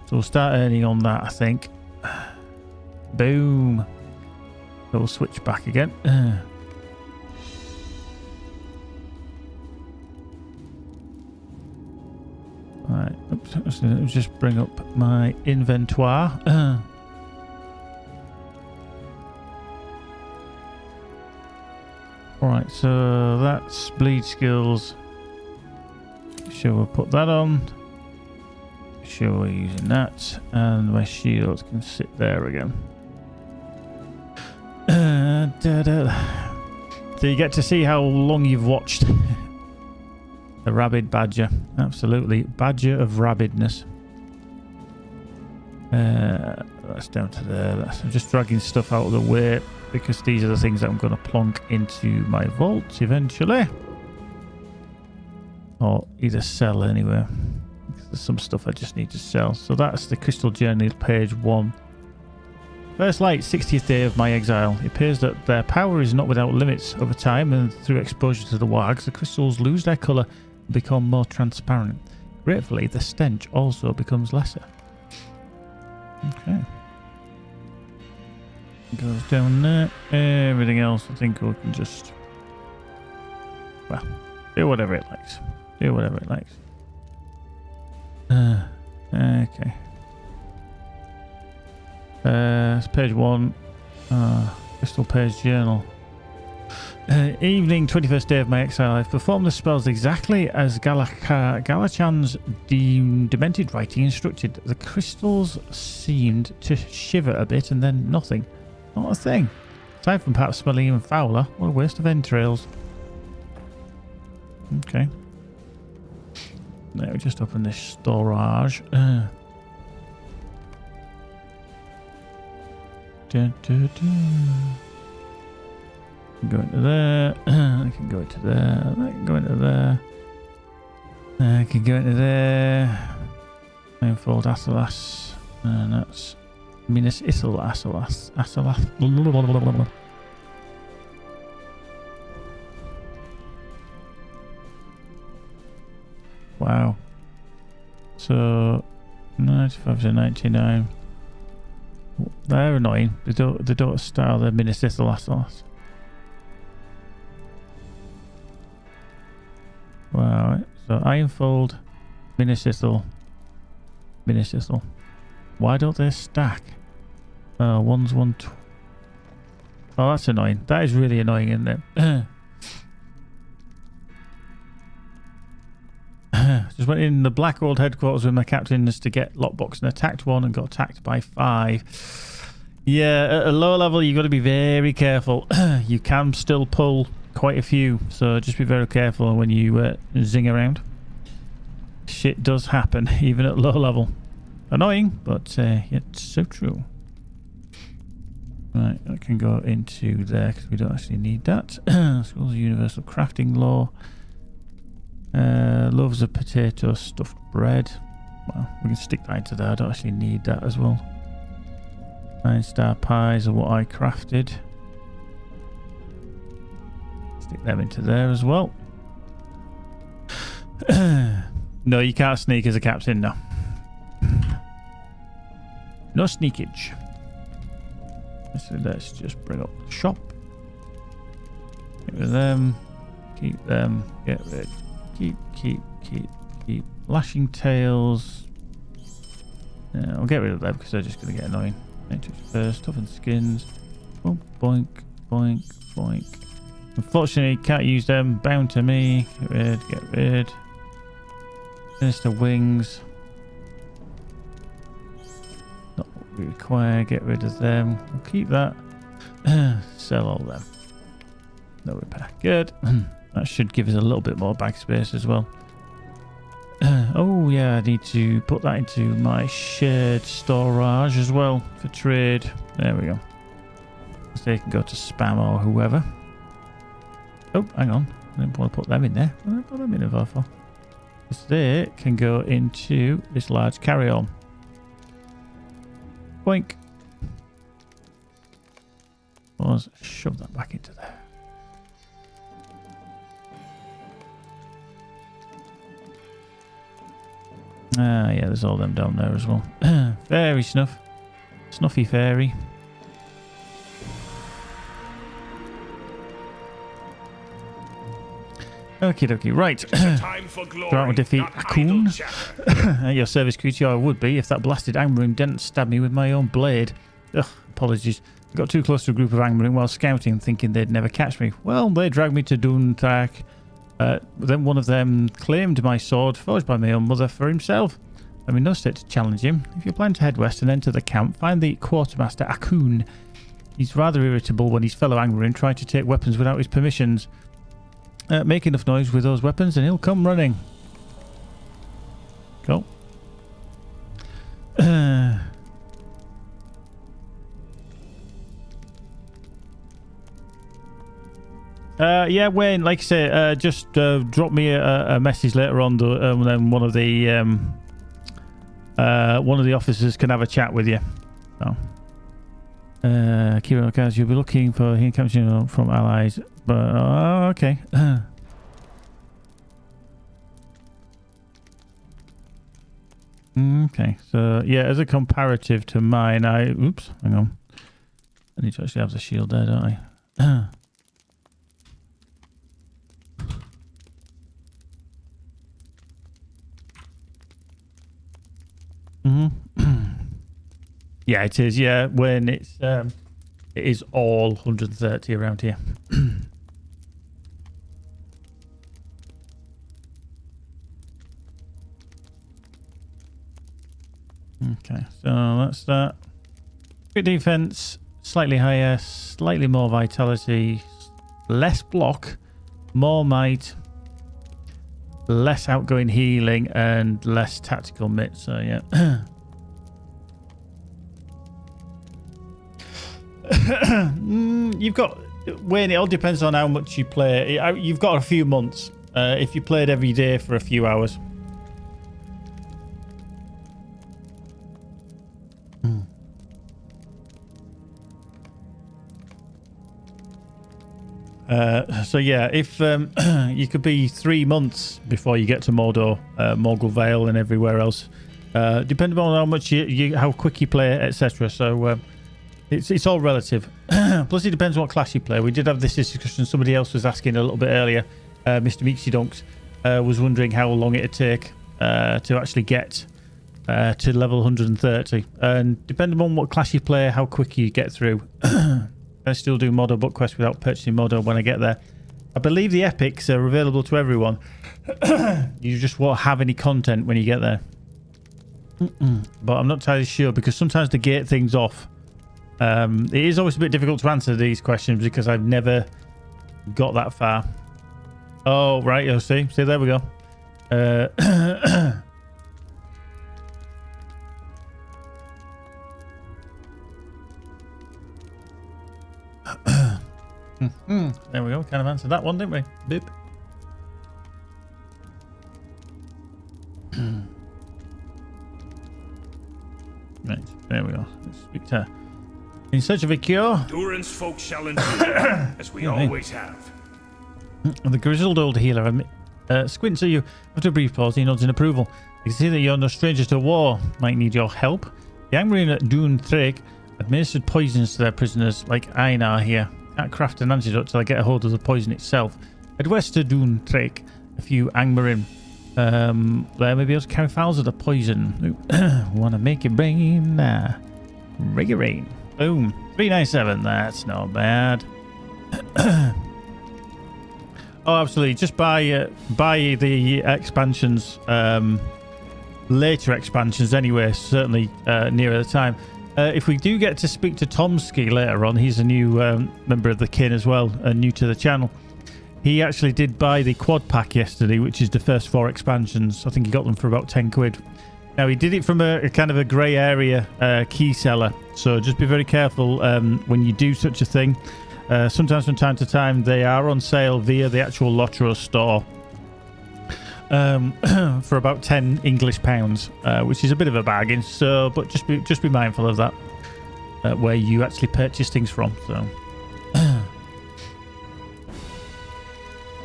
So we'll start earning on that, I think. Boom. So we'll switch back again. Right. Oops. Let me just bring up my inventoire. Alright, so that's bleed skills. Sure, we'll put that on. Sure, we're using that. And my shield can sit there again. So you get to see how long you've watched the rabid badger. Absolutely. Badger of rabidness. That's down to there. I'm just dragging stuff out of the way because these are the things that I'm going to plonk into my vaults eventually. Or either sell anyway. There's some stuff I just need to sell. So that's the Crystal Journey, page 1. First light, 60th day of my exile. It appears that their power is not without limits. Over time and through exposure to the wargs, the crystals lose their colour and become more transparent. Gratefully, the stench also becomes lesser. Okay. Goes down there. Everything else, I think we can just... well, do whatever it likes. Do whatever it likes. Okay. It's page 1. Crystal Page Journal. Evening, 21st day of my exile. I've performed the spells exactly as Galachan's demented writing instructed. The crystals seemed to shiver a bit and then nothing. Not a thing. Aside from perhaps smelling even fouler. What a waste of entrails. Okay. Now we just open this storage. Go into there. I can go into there. I can go into there. I can go into there. Blindfold Asalas. And that's Minas Ithil Asalas. Asalas. Wow. So 95 to 99. They're annoying. They don't style the Minas Ithil Asalas. Wow. So Ironfold, Minas Ithil. Why don't they stack? One's 120. Oh, that's annoying. That is really annoying, isn't it? Just went in the Black Old headquarters with my captains to get lockbox and attacked one and got attacked by 5. Yeah, at a lower level you've got to be very careful. You can still pull quite a few, so just be very careful when you zing around. Shit does happen even at low level. Annoying, but it's so true. Right, I can go into there because we don't actually need that. Schools of Universal Crafting Law. Loaves of potato stuffed bread. Well, we can stick that into there. I don't actually need that as well. 9-star pies are what I crafted. Stick them into there as well. No, you can't sneak as a captain, no. No sneakage. So let's just bring up the shop. Get rid of them. Keep them. Get rid. Keep. Lashing tails. I'll get rid of them because they're just going to get annoying. First, toughened skins. Oh, boink, boink, boink. Unfortunately, can't use them. Bound to me. Get rid. Sinister wings. Not what we require. Get rid of them. We'll keep that. Sell all them. No repair. Good. That should give us a little bit more bag space as well. Oh yeah, I need to put that into my shared storage as well for trade. There we go. So they can go to spam or whoever. Oh, hang on. I didn't want to put them in there. What did I put them in there for? Because they can go into this large carry-on. Boink. Let's shove that back into there. Ah, yeah, there's all them down there as well. Fairy snuff. Snuffy fairy. Okie dokie, right. Go out and defeat Akun. Your service creature I would be if that blasted Angmarin didn't stab me with my own blade. Ugh, apologies. I got too close to a group of Angmarin while scouting, thinking they'd never catch me. Well, they dragged me to Duntak. Then one of them claimed my sword, forged by my own mother, for himself. I'm in no state to challenge him. If you plan to head west and enter the camp, find the quartermaster Akun. He's rather irritable when his fellow Angmarin try to take weapons without his permissions. Make enough noise with those weapons and he'll come running. Cool. Yeah, Wayne, like I say, just drop me a message later on, and then one of the officers can have a chat with you. So, Kiro Kaz, you'll be looking for him coming from allies, but okay. Okay, so yeah, as a comparative to mine, oops, hang on. I need to actually have the shield there, don't I? Yeah, it is. Yeah, when it's it is all 130 around here. Okay, so that's that. Good defense, slightly higher, slightly more vitality, less block, more might, less outgoing healing, and less tactical mitt. So yeah. You've got, Wayne, it all depends on how much you play. You've got a few months. If you played every day for a few hours. So yeah, if you could be 3 months before you get to Mordor, Morgul Vale, and everywhere else, depending on how much how quick you play, etc. So it's all relative. Plus, it depends what class you play. We did have this discussion. Somebody else was asking a little bit earlier. Mr. Meeksy Dunks was wondering how long it'd take to actually get to level 130, and depending on what class you play, how quick you get through. I still do Mordor book quest without purchasing Mordor when I get there. I believe the epics are available to everyone. You just won't have any content when you get there. But I'm not entirely sure, because sometimes they gate things off. It is always a bit difficult to answer these questions because I've never got that far. Oh, right. You'll see, there we go. There we go. Kind of answered that one, didn't we? Boop. Right. There we go. Let's speak to her. In search of a cure. Durin's folk shall endure, as we always have. The grizzled old healer squints at you. After a brief pause, he nods in approval. You can see that you're no stranger to war. Might need your help. The Angmar at Dún Thaig administered poisons to their prisoners, like Einar here. Can't craft an antidote till I get a hold of the poison itself. Head west to Dún Thaig. A few Angmarin. There may be able to carry files of the poison. Wanna make it rain? Rig it rain. Boom. 397. That's not bad. Oh, absolutely. Just buy the expansions, later expansions anyway, certainly nearer the time. If we do get to speak to Tomsky later on, he's a new member of the kin as well, new to the channel. He actually did buy the quad pack yesterday, which is the first 4 expansions. I think he got them for about 10 quid. Now, he did it from a kind of a grey area key seller, so just be very careful when you do such a thing. Sometimes from time to time, they are on sale via the actual LOTRO store for about 10 English pounds, which is a bit of a bargain. So, but just be mindful of that, where you actually purchase things from. So,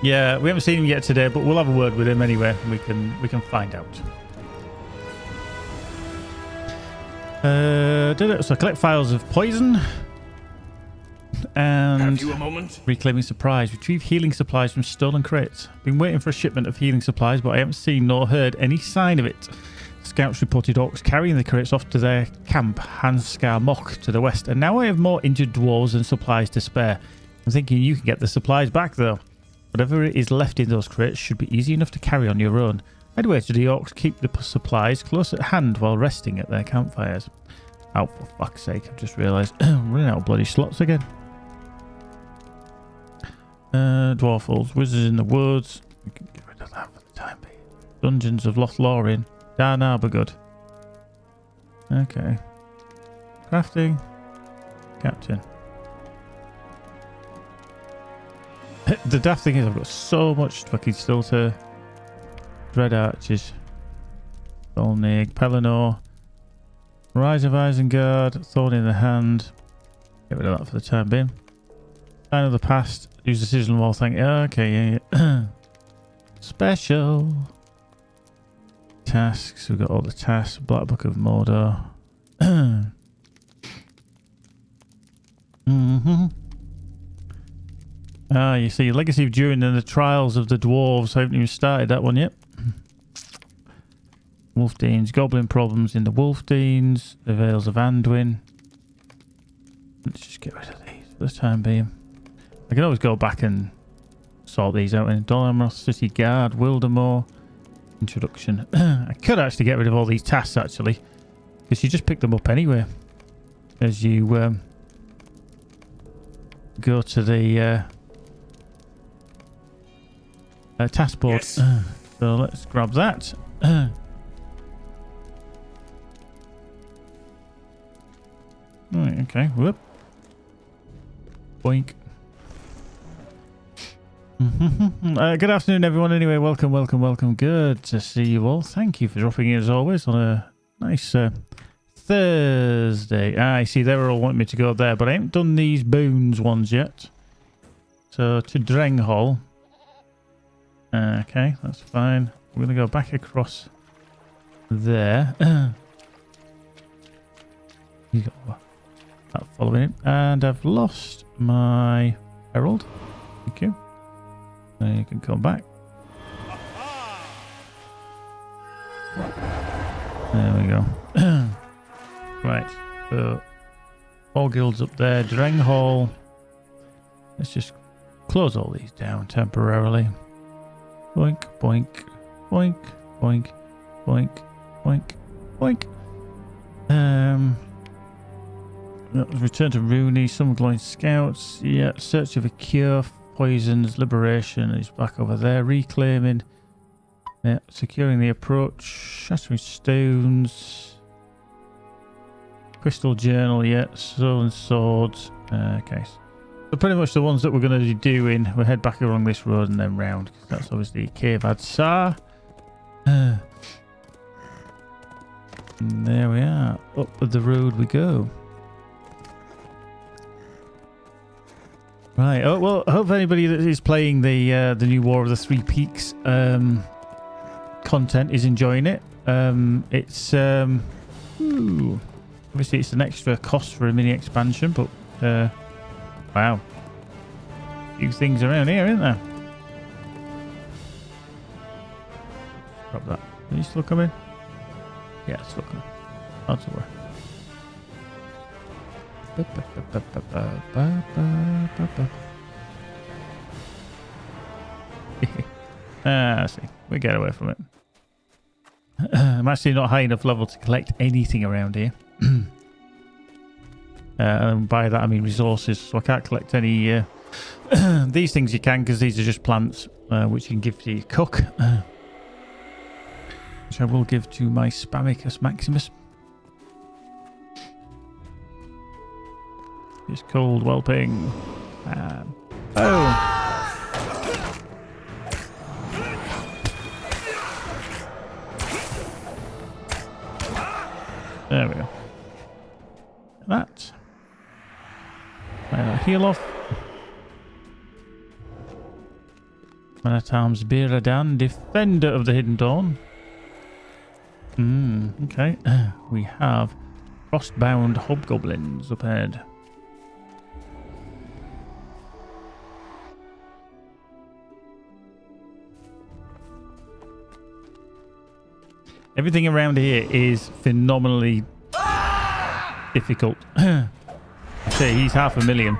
yeah, we haven't seen him yet today, but we'll have a word with him anyway. We can find out. So collect files of poison. And have you a moment? Reclaiming supplies. Retrieve healing supplies from stolen crates. Been waiting for a shipment of healing supplies, but I haven't seen nor heard any sign of it. Scouts reported orcs carrying the crates off to their camp, Hanskar Mock, to the west, and now I have more injured dwarves and supplies to spare. I'm thinking you can get the supplies back, though. Whatever is left in those crates should be easy enough to carry on your own. I'd wait till the orcs keep the supplies close at hand while resting at their campfires. Oh, for fuck's sake, I've just realised. Running out of bloody slots again. Dwarfles, wizards in the woods. We can get rid of that for the time being. Dungeons of Lothlorien. Dan Arborgood. Okay. Crafting. Captain. The daft thing is I've got so much fucking still to... Dread Arches. Volnig. Pelennor. Rise of Isengard. Thorn in the Hand. Get rid of that for the time being. Sign of the Past. Use the Sizzling Wall thing. Okay, yeah. Special. Tasks. We've got all the tasks. Black Book of Mordor. Ah, you see, Legacy of Durin and the Trials of the Dwarves. I haven't even started that one yet. Wolfdeans, goblin problems in the Wolfdeans, the Vales of Anduin. Let's just get rid of these for the time being. I can always go back and sort these out in Dolomroth, City Guard, Wildemore, Introduction. I could actually get rid of all these tasks actually, because you just pick them up anyway as you go to the task board. Yes. So let's grab that. Right, okay. Whoop. Boink. Good afternoon, everyone. Anyway, welcome. Good to see you all. Thank you for dropping in as always on a nice Thursday. I see they were all wanting me to go there, but I haven't done these boons ones yet. So to Drenghall. Okay, that's fine. We're going to go back across there. You got that following it. And I've lost my herald. Thank you. Now you can come back. There we go. Right. So all guilds up there. Drenghall. Let's just close all these down temporarily. Boink, boink, boink, boink, boink, boink, boink. Return to Rooney, some glowing scouts. Yeah, search of a cure, poisons, liberation is back over there. Reclaiming. Yeah, securing the approach. Shattering stones. Crystal journal, yeah. Stolen swords. Okay. So pretty much the ones that we're going to be doing, we'll head back along this road and then round. That's obviously Cave Adsar. And there we are. Up the road we go. Right. Oh well. I hope anybody that is playing the new War of the Three Peaks content is enjoying it. It's obviously it's an extra cost for a mini expansion, but wow, a few things around here, isn't there? Drop that. Are you still coming? Yeah, it's still coming. Not to worry. I see. We get away from it. I'm actually not high enough level to collect anything around here. And by that I mean resources, so I can't collect any these things you can, because these are just plants which you can give to your cook, which I will give to my Spamicus Maximus. It's cold whelping. Oh. There we go. That. Heal off. Man at Arms Biradan, Defender of the Hidden Dawn. Okay. We have Frostbound Hobgoblins up ahead. Everything around here is phenomenally difficult. I say he's 500,000.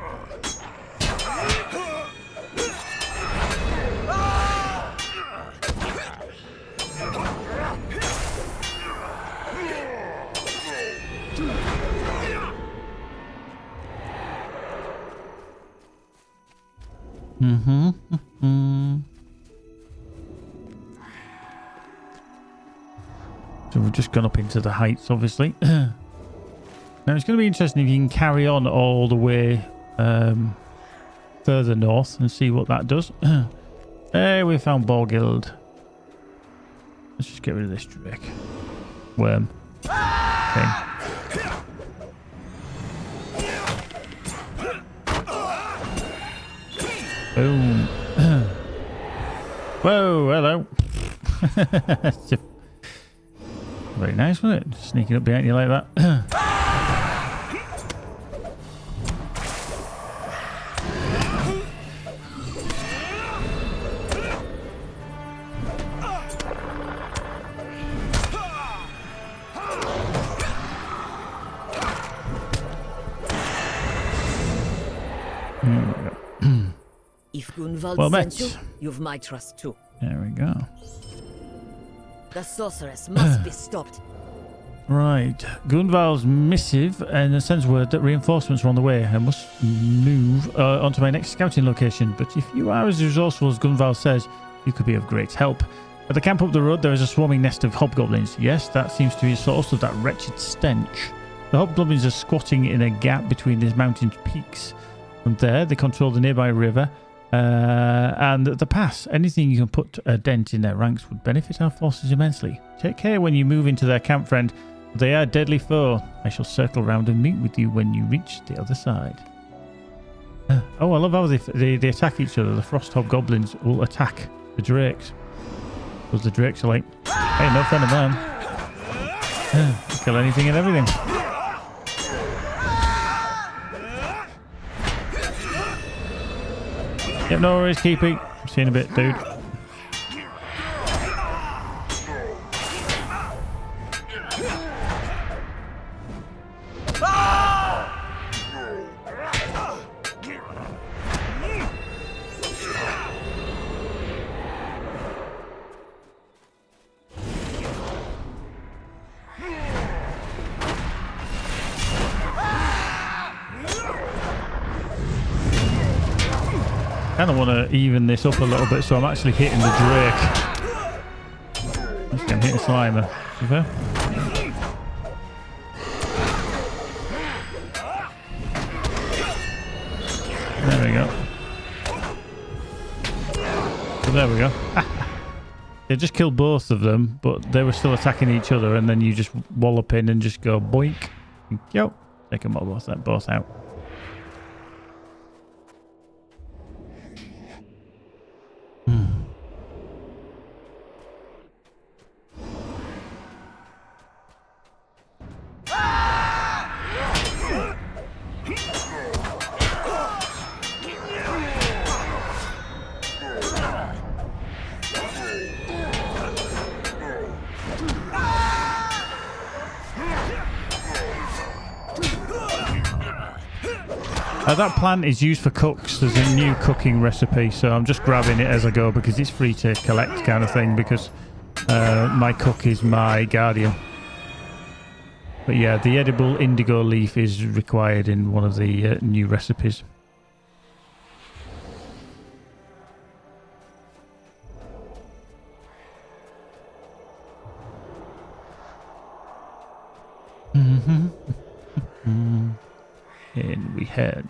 So we've just gone up into the heights, obviously. Now it's going to be interesting if you can carry on all the way further north and see what that does. Hey, we found Borgild. Let's just get rid of this Drake. Worm. Okay. Boom. Whoa, hello. Very nice, wasn't it? Sneaking up behind you like that. Gunvald Well sent met. you. You've my trust too. There we go. The sorceress must be stopped. Right. Gunval's missive and sends word that reinforcements are on the way. I must move onto my next scouting location. But if you are as resourceful as Gunval says, you could be of great help. At the camp up the road, there is a swarming nest of hobgoblins. Yes, that seems to be a source of that wretched stench. The hobgoblins are squatting in a gap between these mountain peaks. From there, they control the nearby river and the pass. Anything you can put a dent in their ranks would benefit our forces immensely. Take care when you move into their camp, friend. They are a deadly foe. I shall circle round and meet with you when you reach the other side. Oh, I love how they attack each other. The frost hobgoblins will attack the drakes. Because the drakes are like, hey, no friend of mine. Kill anything and everything. Yep, no worries, Keepy. See you in a bit, dude. I kind of want to even this up a little bit, so I'm actually hitting the drake. I'm hitting Slimer. Is there? There we go. So there we go. They just killed both of them, but they were still attacking each other, and then you just wallop in and just go boink. Yo, take them all both out. That plant is used for cooks. There's a new cooking recipe, so I'm just grabbing it as I go because it's free to collect kind of thing, because my cook is my guardian. But yeah, the edible indigo leaf is required in one of the new recipes. In we head.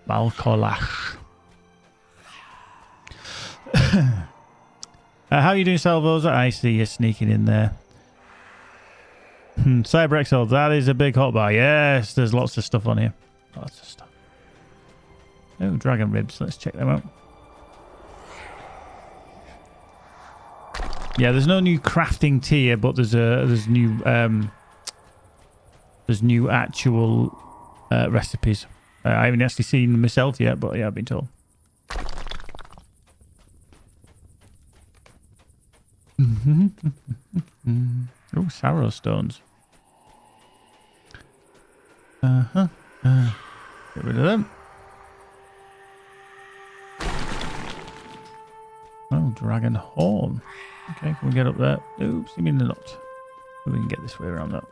Balkolach. How are you doing, Salvosa? I see you sneaking in there. Cyber Excel, that is a big hotbar. Yes, there's lots of stuff on here. Lots of stuff. Oh, dragon ribs. Let's check them out. Yeah, there's no new crafting tier, but there's new actual recipes. I haven't actually seen them myself yet, but yeah, I've been told. Oh, Sarrow stones. Get rid of them. Oh, dragon horn. Okay, can we get up there? Oops, you mean not. We can get this way around that.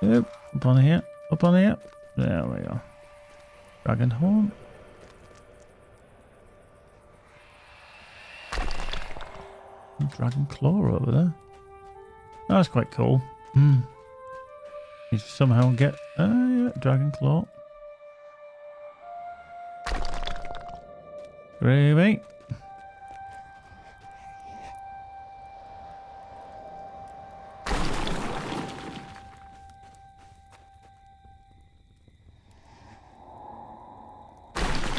Yep, up on here. Up on here. There we go. Dragon horn. Dragon claw over there. Oh, that's quite cool. You somehow get yeah, dragon claw. Gravy.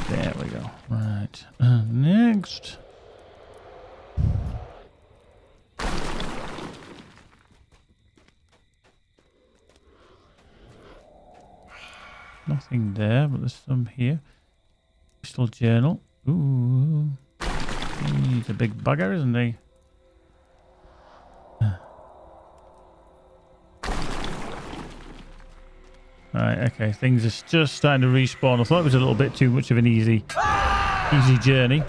There we go. Right. Next. Nothing there, but there's some here. Crystal journal. Ooh. He's a big bugger, isn't he? Right, okay. Things are just starting to respawn. I thought it was a little bit too much of an easy easy journey.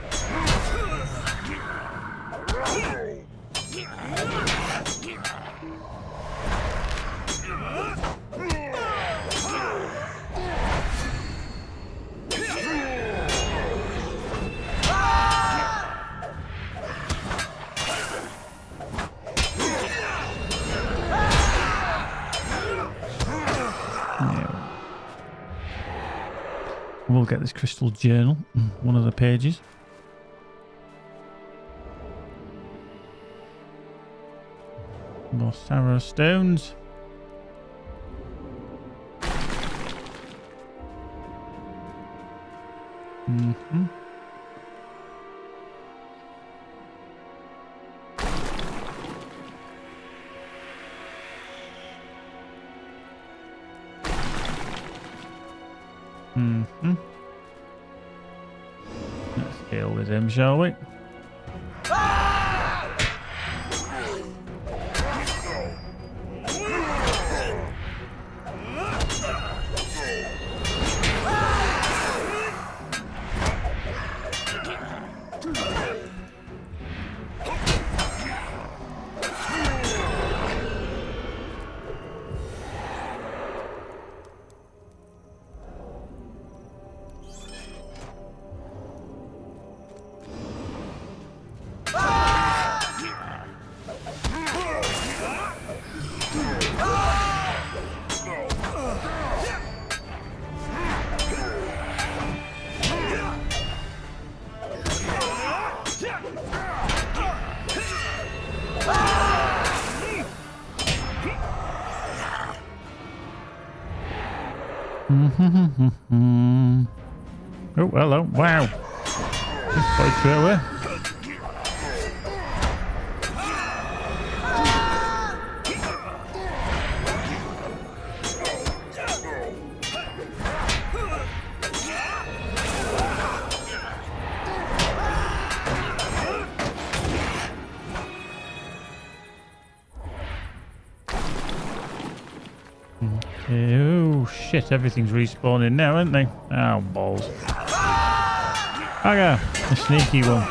We'll get this crystal journal, one of the pages. More Sarrow stones. Mm-hmm. Mm-hmm. Let's deal with him, shall we? Oh, hello. Wow. Just played straight away. Oh shit, everything's respawning now, aren't they? Oh, balls. Bugger, the sneaky one.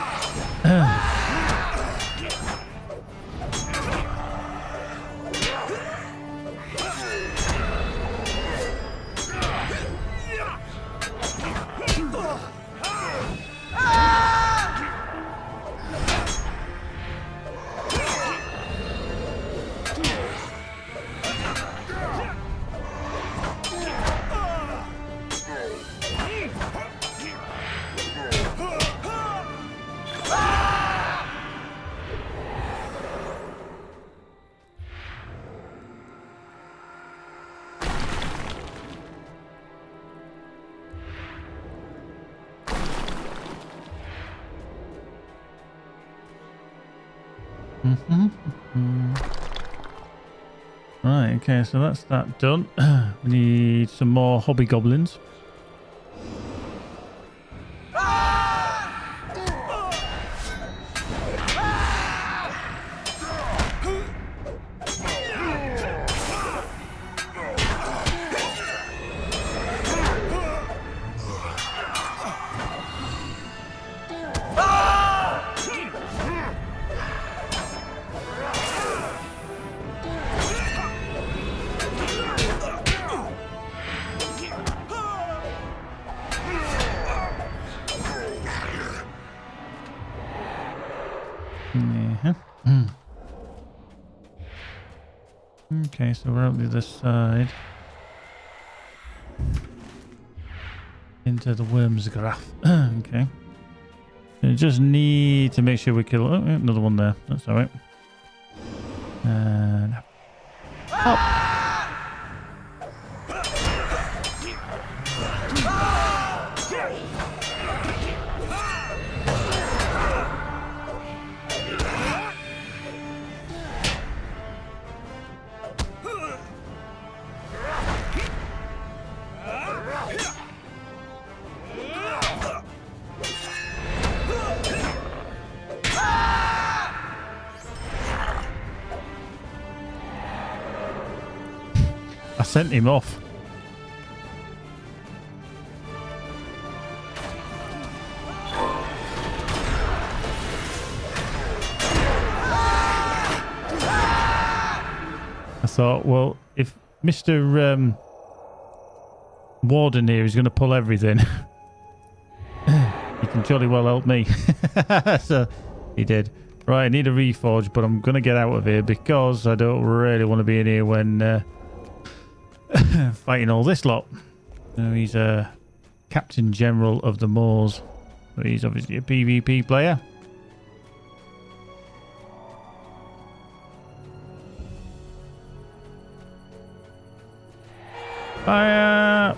Right, okay, so that's that done. We need some more hobgoblins. Okay, so we're up the other side. Into the worm's graph. Okay. So just need to make sure we kill... Oh, another one there. That's alright. And... Up! I sent him off. I thought, well, if Mr. Warden here is going to pull everything, he can jolly well help me. So he did. Right, I need a reforge, but I'm going to get out of here because I don't really want to be in here when fighting all this lot. No, he's a Captain General of the Moors. So he's obviously a PvP player. Fire!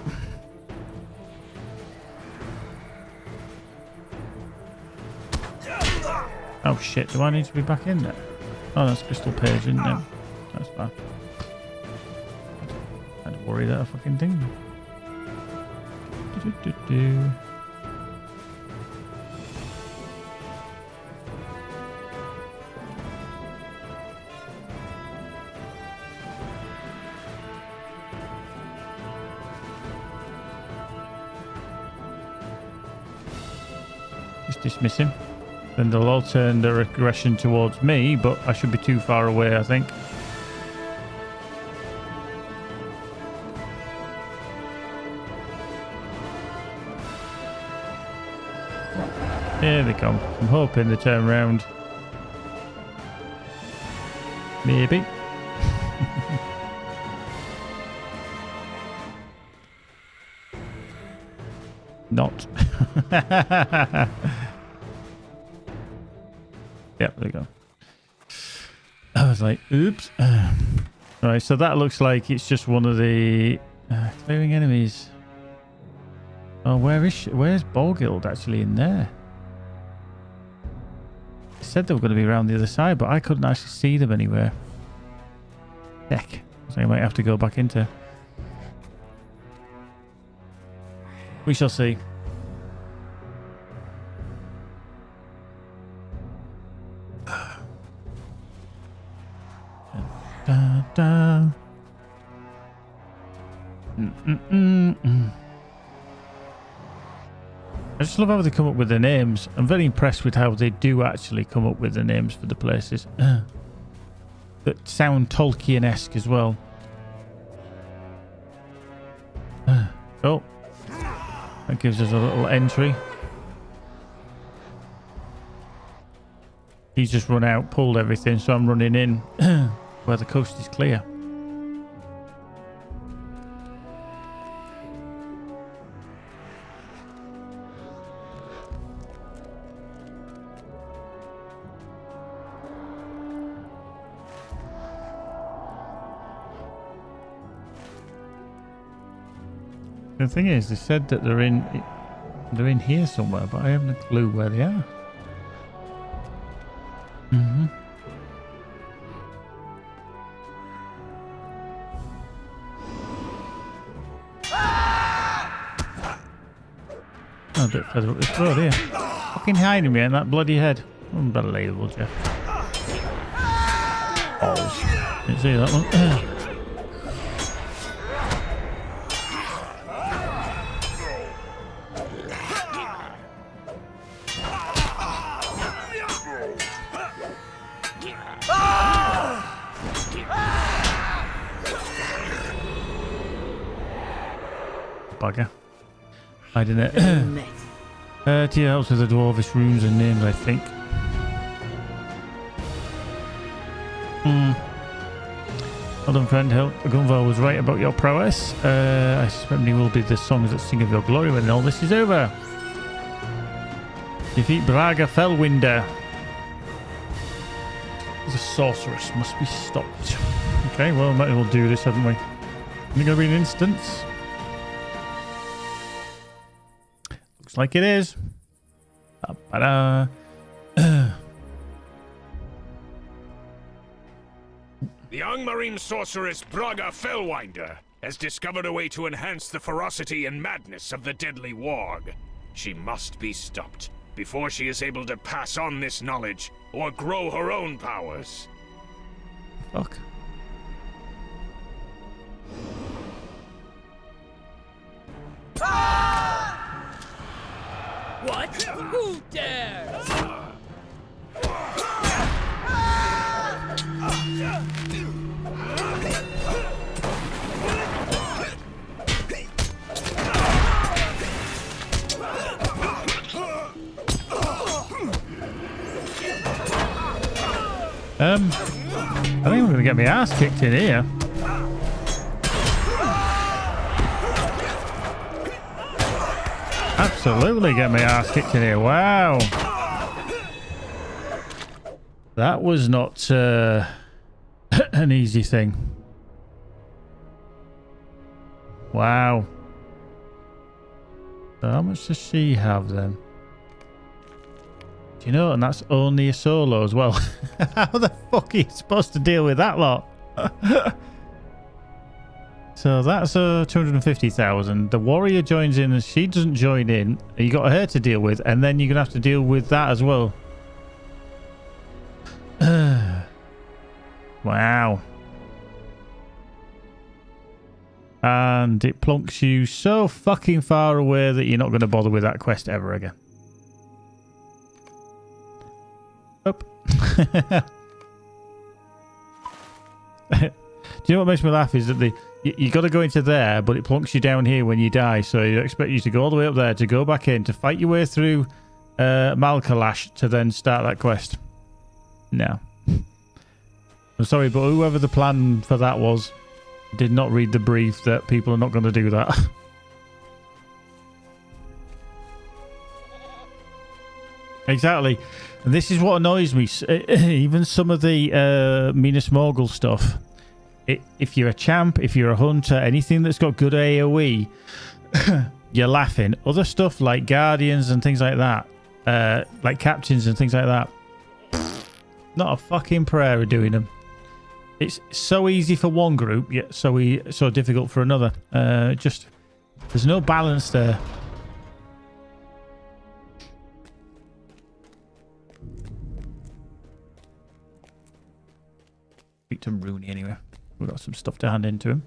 Oh shit, do I need to be back in there? Oh, that's Crystal Page, isn't it? That's fine. I had to worry that a fucking thing. Do-do-do-do. Just dismiss him. Then they'll all turn their aggression towards me, but I should be too far away, I think. Here they come. I'm hoping they turn around. Maybe. Not. Yep, there we go. I was like, oops. Right, so that looks like it's just one of the clearing enemies. Oh, where's Borghild actually in there? They said they were going to be around the other side, but I couldn't actually see them anywhere. Heck. So I might have to go back into. We shall see. Da, da. I just love how they come up with the names. I'm very impressed with how they do actually come up with the names for the places that sound Tolkien-esque as well. Oh, that gives us a little entry. He's just run out, pulled everything, so I'm running in where the coast is clear. The thing is, they said that they're in here somewhere, but I haven't a clue where they are. Oh, a bit further up this road here. Fucking hiding me in that bloody head. Unbelievable, Jeff. Oh, didn't see that one. Bugger. Hiding it. Tia helps with the dwarvish runes and names, I think. Well done, friend. Gunvar was right about your prowess. I suspect they will be the songs that sing of your glory when all this is over. Defeat Braga Fellwinder. The sorceress must be stopped. Okay, well, might as well do this, haven't we? Only going to be an instance. Looks like it is. The young marine sorceress Braga Fellwinder has discovered a way to enhance the ferocity and madness of the deadly warg. She must be stopped before she is able to pass on this knowledge or grow her own powers. Fuck. What? Who dares? think I'm gonna get my ass kicked in here. Absolutely get my ass kicked in here. Wow. That was not an easy thing. Wow. So how much does she have then? Do you know? And that's only a solo as well. How the fuck are you supposed to deal with that lot? So that's 250,000. The warrior joins in and she doesn't join in. You got her to deal with, and then you're gonna have to deal with that as well. Wow. And it plonks you so fucking far away that you're not going to bother with that quest ever again. Up. Do you know what makes me laugh is that you got to go into there, but it plonks you down here when you die. So you expect you to go all the way up there to go back in to fight your way through Malkalash to then start that quest. No. I'm sorry, but whoever the plan for that was did not read the brief that people are not going to do that. Exactly. And this is what annoys me. Even some of the Minas Morgul stuff. If you're a champ, if you're a hunter, anything that's got good AoE, you're laughing. Other stuff like guardians and things like that, like captains and things like that, not a fucking prayer of doing them. It's so easy for one group, yet so difficult for another. Just there's no balance there. Speak to Rooney anyway. We've got some stuff to hand in to him.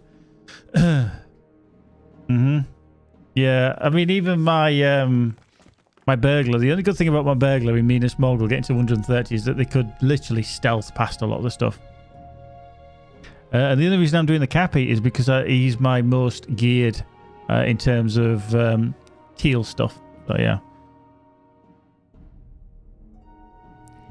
Yeah, I mean, even my burglar. The only good thing about my burglar in Minas Morgul getting to 130 is that they could literally stealth past a lot of the stuff. And the only reason I'm doing the Cappy is because he's my most geared in terms of teal stuff. So yeah.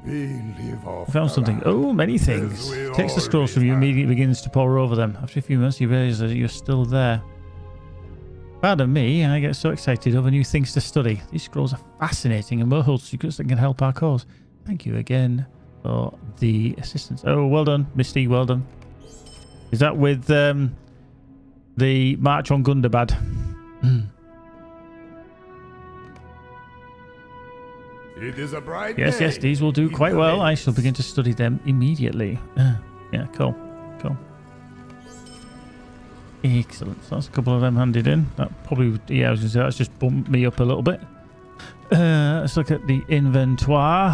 I found something. Oh, many things. Takes the scrolls from you, immediately begins to pour over them. After a few months, you realize that you're still there. Pardon me, I get so excited over new things to study. These scrolls are fascinating and more hold secrets that can help our cause. Thank you again for the assistance. Oh, well done, Misty. Well done. Is that with the March on Gundabad? It is a bright Yes, day. yes, these will do quite well. I shall begin to study them immediately. Yeah, cool. Cool. Excellent. So that's a couple of them handed in. That probably, yeah, I was going to say, that's just bumped me up a little bit. Let's look at the inventory.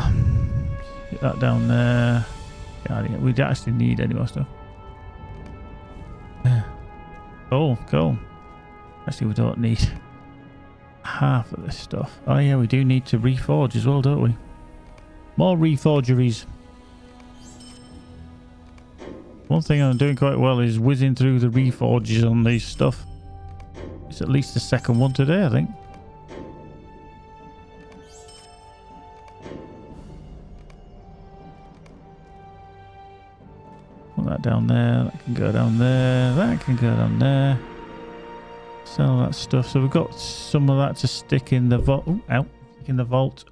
Get that down there. Yeah, we don't actually need any more stuff. Cool, cool. Actually, we don't need half of this stuff. Oh yeah, we do need to reforge as well, don't we? More reforgeries. One thing I'm doing quite well is whizzing through the reforges on these stuff. It's at least the second one today, I think. Put that down there. That can go down there. That can go down there. Sell that stuff. So we've got some of that to stick in the vault. Oh, out. Stick in the vault.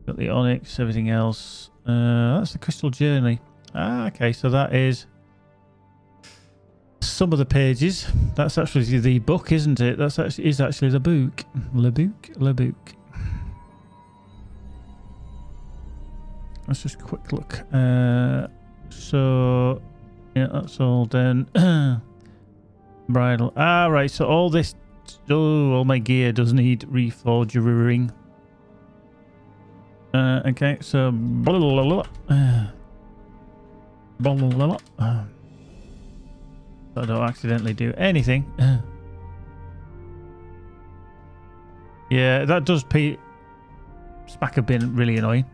Got the onyx, everything else. That's the crystal journey. Ah, okay. So that is some of the pages. That's actually the book, isn't it? That's actually the book. Le book. Let's just quick look. So yeah, that's all done. Bridle. Ah, right. So all this, all my gear does need reforging. Okay. So blah, blah, blah, blah. Blah, blah, blah, blah. So I don't accidentally do anything. Yeah, that does smack a bin really annoying.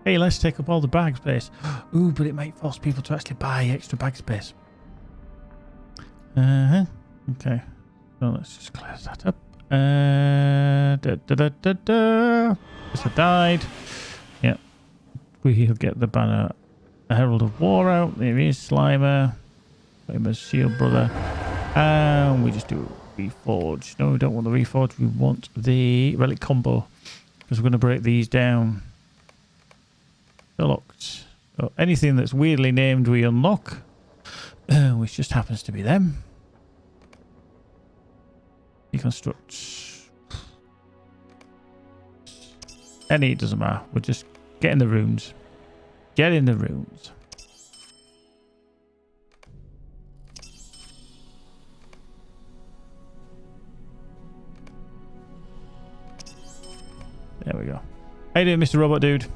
Hey, let's take up all the bag space. Ooh, but it might force people to actually buy extra bag space. Okay. So let's just clear that up. Just died. Yeah. We'll get the banner a Herald of War out. There is Slimer. Famous Shield Brother. And we just do Reforge. No, we don't want the Reforge. We want the Relic Combo. Because we're going to break these down. Unlocked. So anything that's weirdly named we unlock. Which just happens to be them. Deconstruct. Any, it doesn't matter. We're just getting the runes. Get in the runes. There we go. How you doing, Mr. Robot Dude?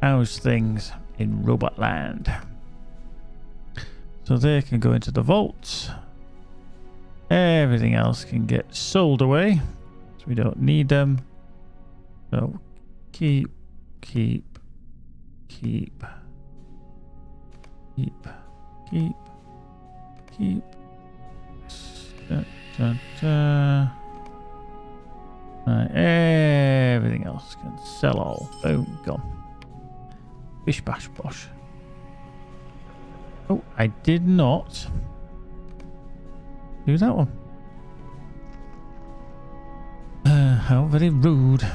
How's things in Robot Land? So they can go into the vault. Everything else can get sold away. So we don't need them. So keep. Right, everything else can sell all. Boom, gone. Bish bash bosh. Oh, I did not do that one. How very rude.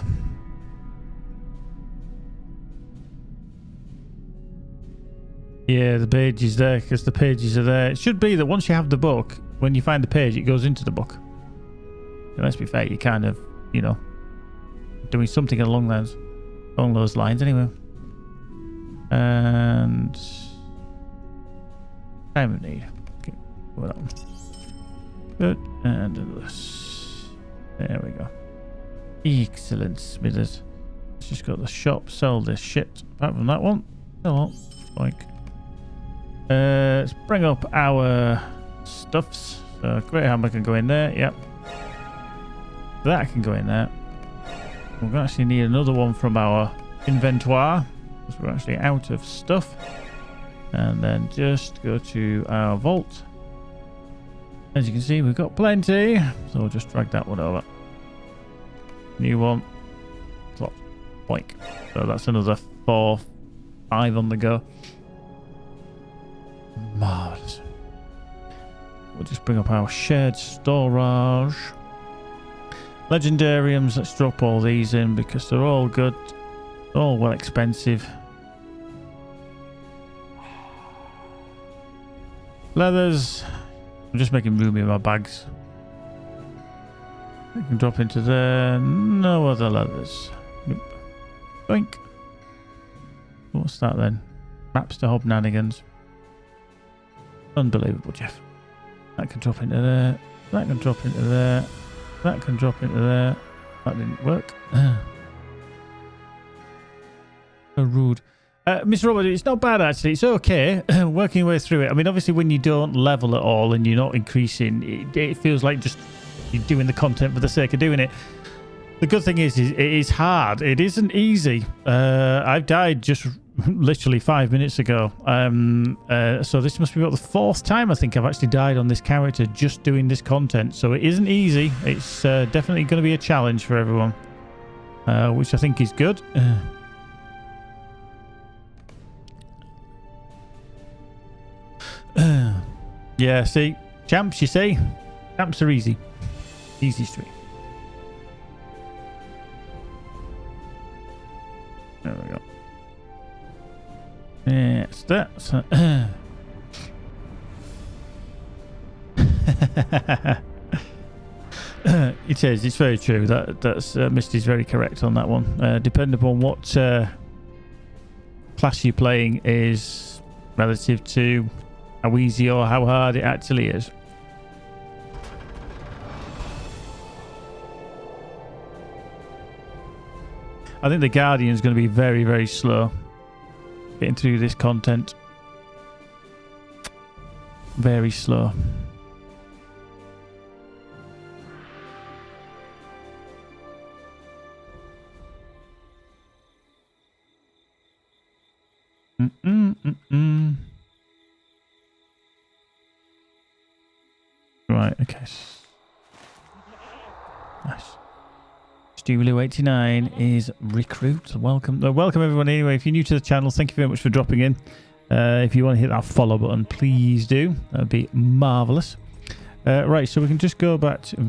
Yeah, the page is there because the pages are there. It should be that once you have the book, when you find the page, it goes into the book. So let's be fair, you kind of, you know, doing something along those lines anyway. And time of need. Okay, go with that one. Good. And this. There we go. Excellent, Smithers. Let's just go to the shop, sell this shit. Apart from that one, sell on. Like. Let's bring up our stuffs. So Great Hammer can go in there. Yep. That can go in there. We're going to actually need another one from our inventory because we're actually out of stuff. And then just go to our vault. As you can see, we've got plenty. So we'll just drag that one over. New one. Slot. Boink. So that's another 4, 5 on the go. Marvelous. We'll just bring up our shared storage. Legendariums, let's drop all these in because they're all good. They're all well expensive. Leathers. I'm just making room in my bags. I can drop into there. No other leathers. Nope. Boink. What's that then? Maps to Hobnanigans. Unbelievable, Jeff. That can drop into there. That can drop into there. That can drop into there. That didn't work. So rude. Mr. Robert, it's not bad actually. It's okay. Working your way through it. I mean, obviously, when you don't level at all and you're not increasing, it feels like just you're doing the content for the sake of doing it. The good thing is it is hard. It isn't easy. I've died just literally 5 minutes ago. So this must be about the 4th time I think I've actually died on this character just doing this content. So it isn't easy. It's definitely going to be a challenge for everyone, which I think is good. Yeah, see, champs, you see, champs are easy. Easy street. There we go. Yes, that's it is. It's very true. That's Misty's very correct on that one. Depending upon what class you're playing is relative to how easy or how hard it actually is. I think the Guardian's going to be very, very slow getting through this content. Very slow. Right, okay. Nice. Stewie89 is recruit. Welcome. Welcome everyone anyway. If you're new to the channel, thank you very much for dropping in. If you want to hit that follow button, please do. That would be marvellous. Right, so we can just go back to...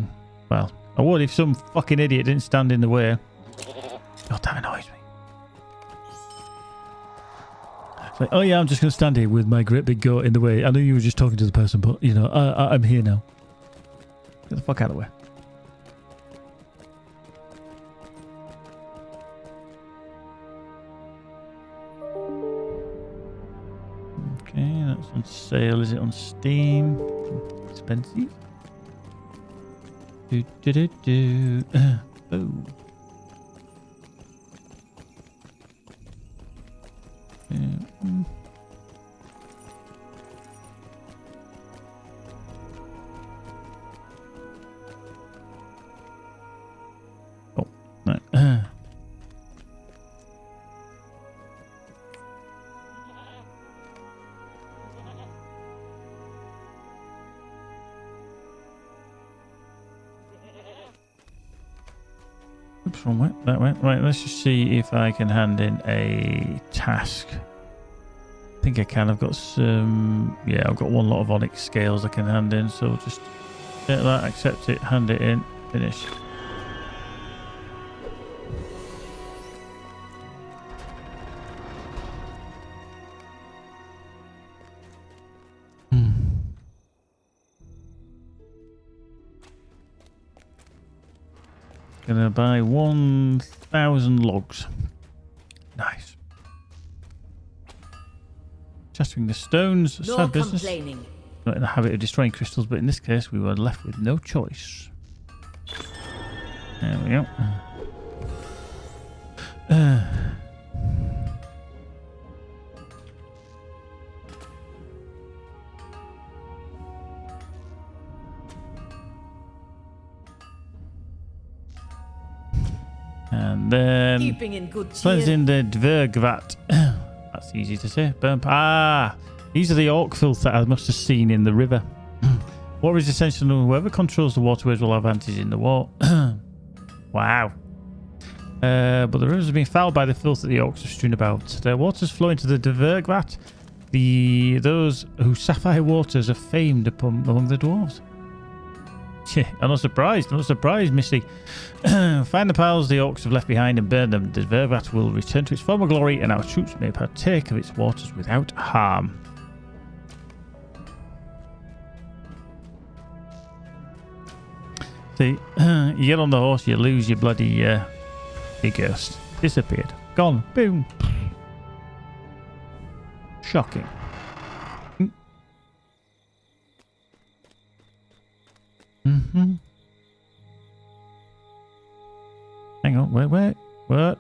Well, I would if some fucking idiot didn't stand in the way. God, that annoys me. It's like, oh yeah, I'm just going to stand here with my great big goat in the way. I know you were just talking to the person, but, you know, I'm here now. Get the fuck out of the way. Okay, that's on sale. Is it on Steam? Expensive. Do do do do. Oh. Oh, no. Oops, wrong way. That way. Right, let's just see if I can hand in a task. I think I can. I've got some... Yeah, I've got one lot of onyx scales I can hand in, so just get that, accept it, hand it in, finish. Gonna buy 1,000 logs. Nice. Chattering the stones. No Sad business. complaining. Not in the habit of destroying crystals, but in this case we were left with no choice. There we go. And then Keeping in good cheer. cleansing the Dvergvat. That's easy to say. These are the orc filth that I must have seen in the river. Water is essential, and whoever controls the waterways will have advantage in the war. Wow. But the rivers have been fouled by the filth that the orcs have strewn about. Their waters flow into the Dvergvat. Those whose sapphire waters are famed among the dwarves. Yeah, I'm not surprised. I'm not surprised, Misty. Find the piles the orcs have left behind and burn them. The Dvergvat will return to its former glory, and our troops may partake of its waters without harm. See, you get on the horse, you lose your bloody your ghost. Disappeared. Gone. Boom. Shocking. Mm-hmm. Hang on, wait, what?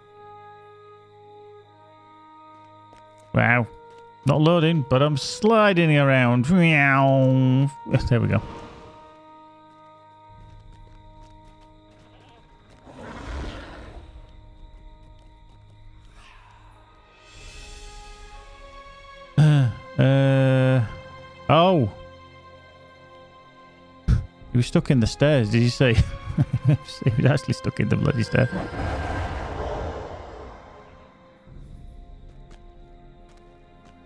Wow. Not loading, but I'm sliding around. There we go. Oh. He was stuck in the stairs, did you say? He was actually stuck in the bloody stairs.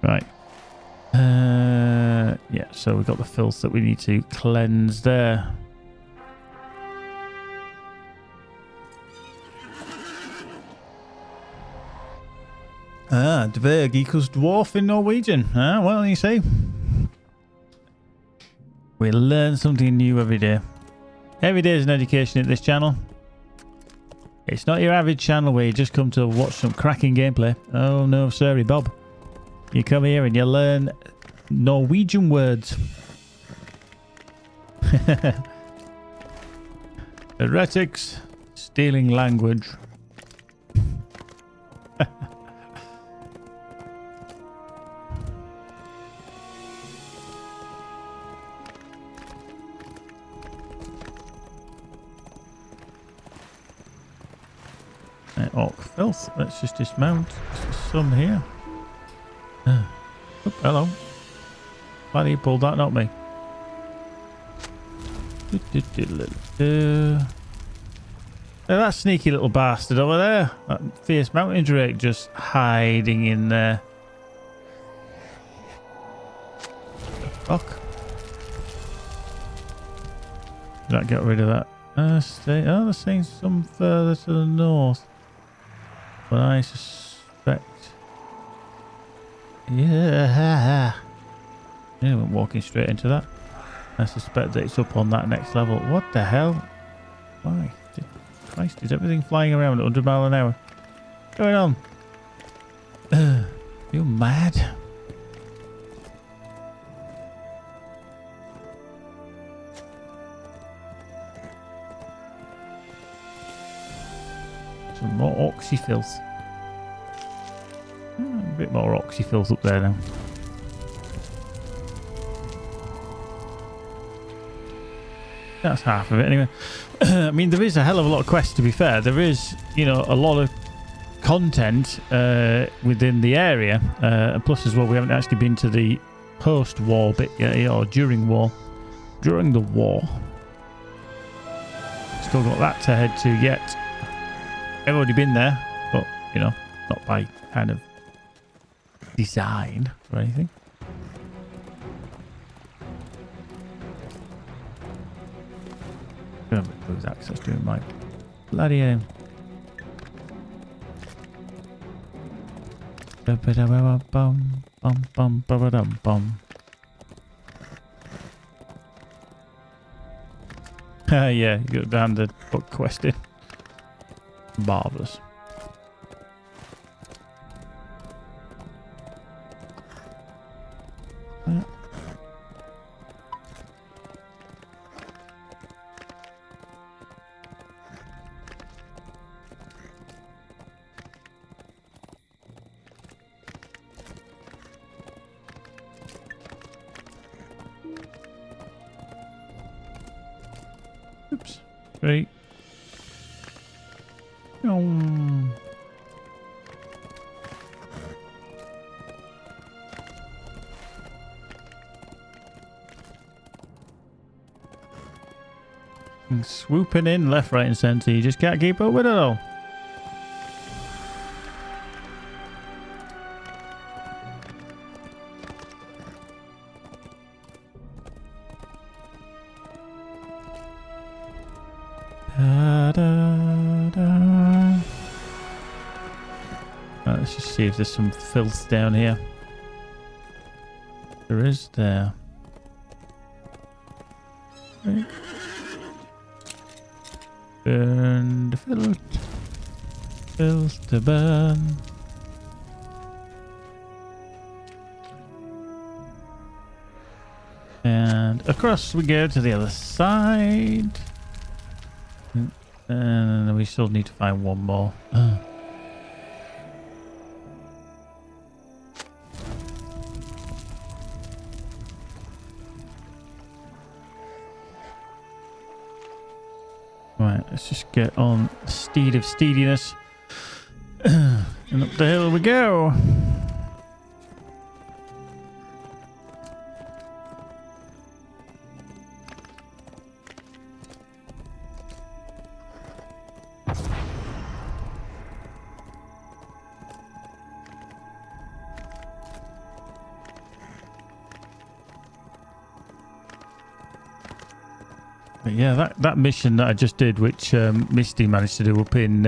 Right. Yeah, so we've got the filth that we need to cleanse there. Dverg equals dwarf in Norwegian. Well, you see. We learn something new every day. Every day is an education at this channel. It's not your average channel where you just come to watch some cracking gameplay. Oh no, sorry, Bob. You come here and you learn Norwegian words. Heretics, stealing language. Orc filth. Let's just dismount. There's some here. Oh, hello. Why do you pull that, not me? That sneaky little bastard over there. That fierce mountain drake just hiding in there. Fuck. Did that get rid of that? Oh, they're saying some further to the north. But I suspect... Yeah. Yeah, we're walking straight into that. I suspect that it's up on that next level. What the hell? Why? Christ, is everything flying around at 100 miles an hour? What's going on? You mad? Some more oxy filth. A bit more oxy filth up there now. That's half of it anyway. I mean, there is a hell of a lot of quests, to be fair. There is, you know, a lot of content within the area. And plus as well, we haven't actually been to the post-war bit yet, or during war. During the war. Still got that to head to yet. I've already been there, but, you know, not by kind of design or anything. Lose access to my bloody aim. Yeah, you got down the book questing. Marvellous. Oops. Right. Swooping in left, right and centre. You just can't keep up with it all. Let's just see if there's some filth down here. There is there. Right. Burn the filth. Filth to burn. And across we go to the other side. And we still need to find one more. Right, let's just get on the steed of steediness. And up the hill we go. But yeah, that mission that I just did, which Misty managed to do up in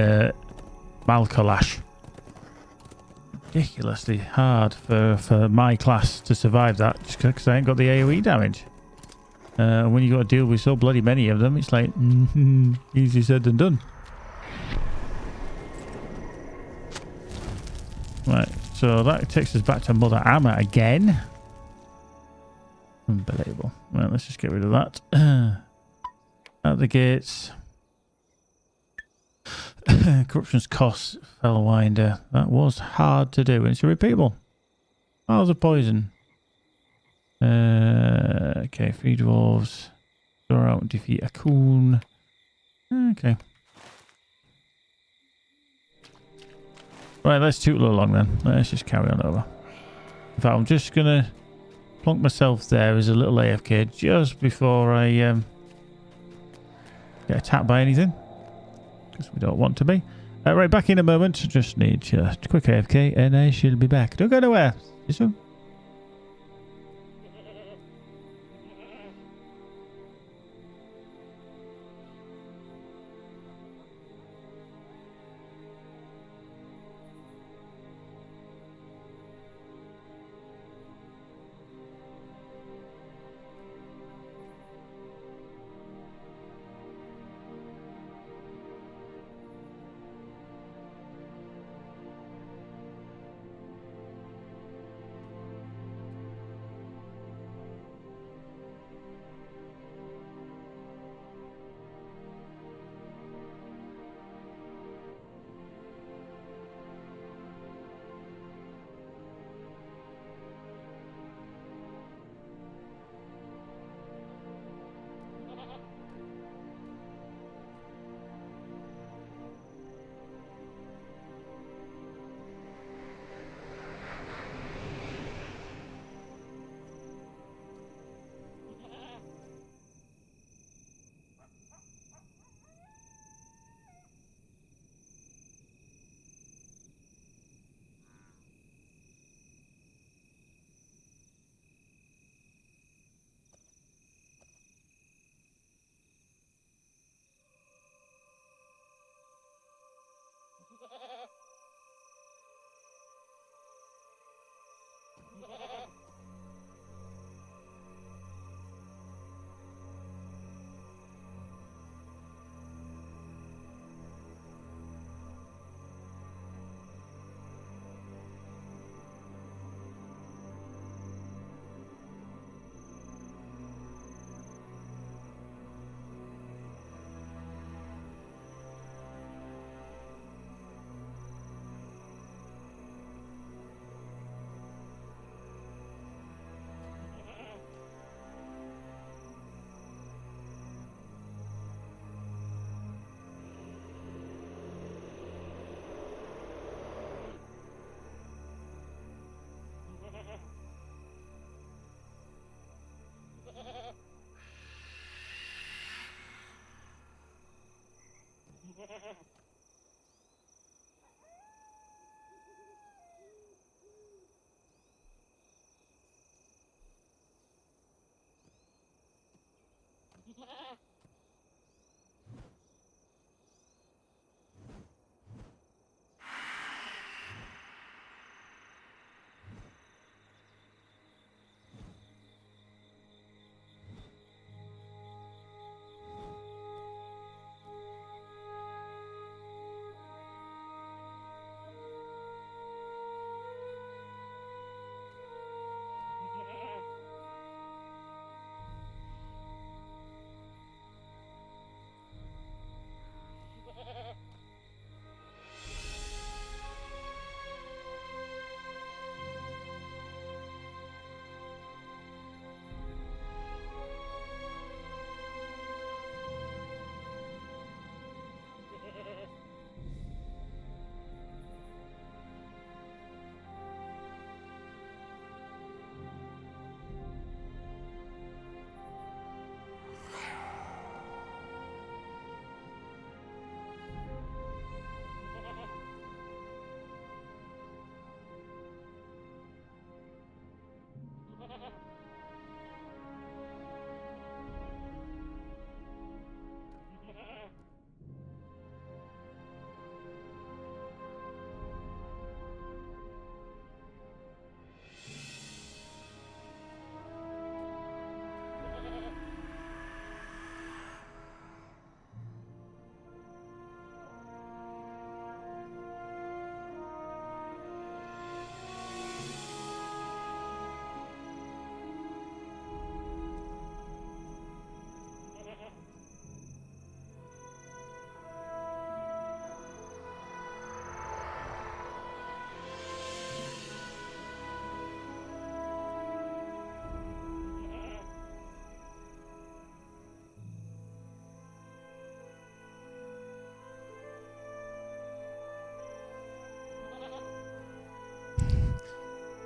Malkalash. Ridiculously hard for my class to survive that, just because I ain't got the AoE damage. When you got to deal with so bloody many of them, it's like, easy said than done. Right, so that takes us back to Mother Amma again. Unbelievable. Right, let's just get rid of that. Out the gates. Corruption's cost, Fellwinder. That was hard to do, and it's repeatable. Miles of poison. Okay, 3 dwarves. Go out and defeat a coon. Okay. Right, let's tootle along then. Let's just carry on over. In fact, I'm just gonna plonk myself there as a little AFK just before I get attacked by anything, because we don't want to be. Right, back in a moment. Just need a quick AFK and I shall be back. Don't go nowhere. See you soon.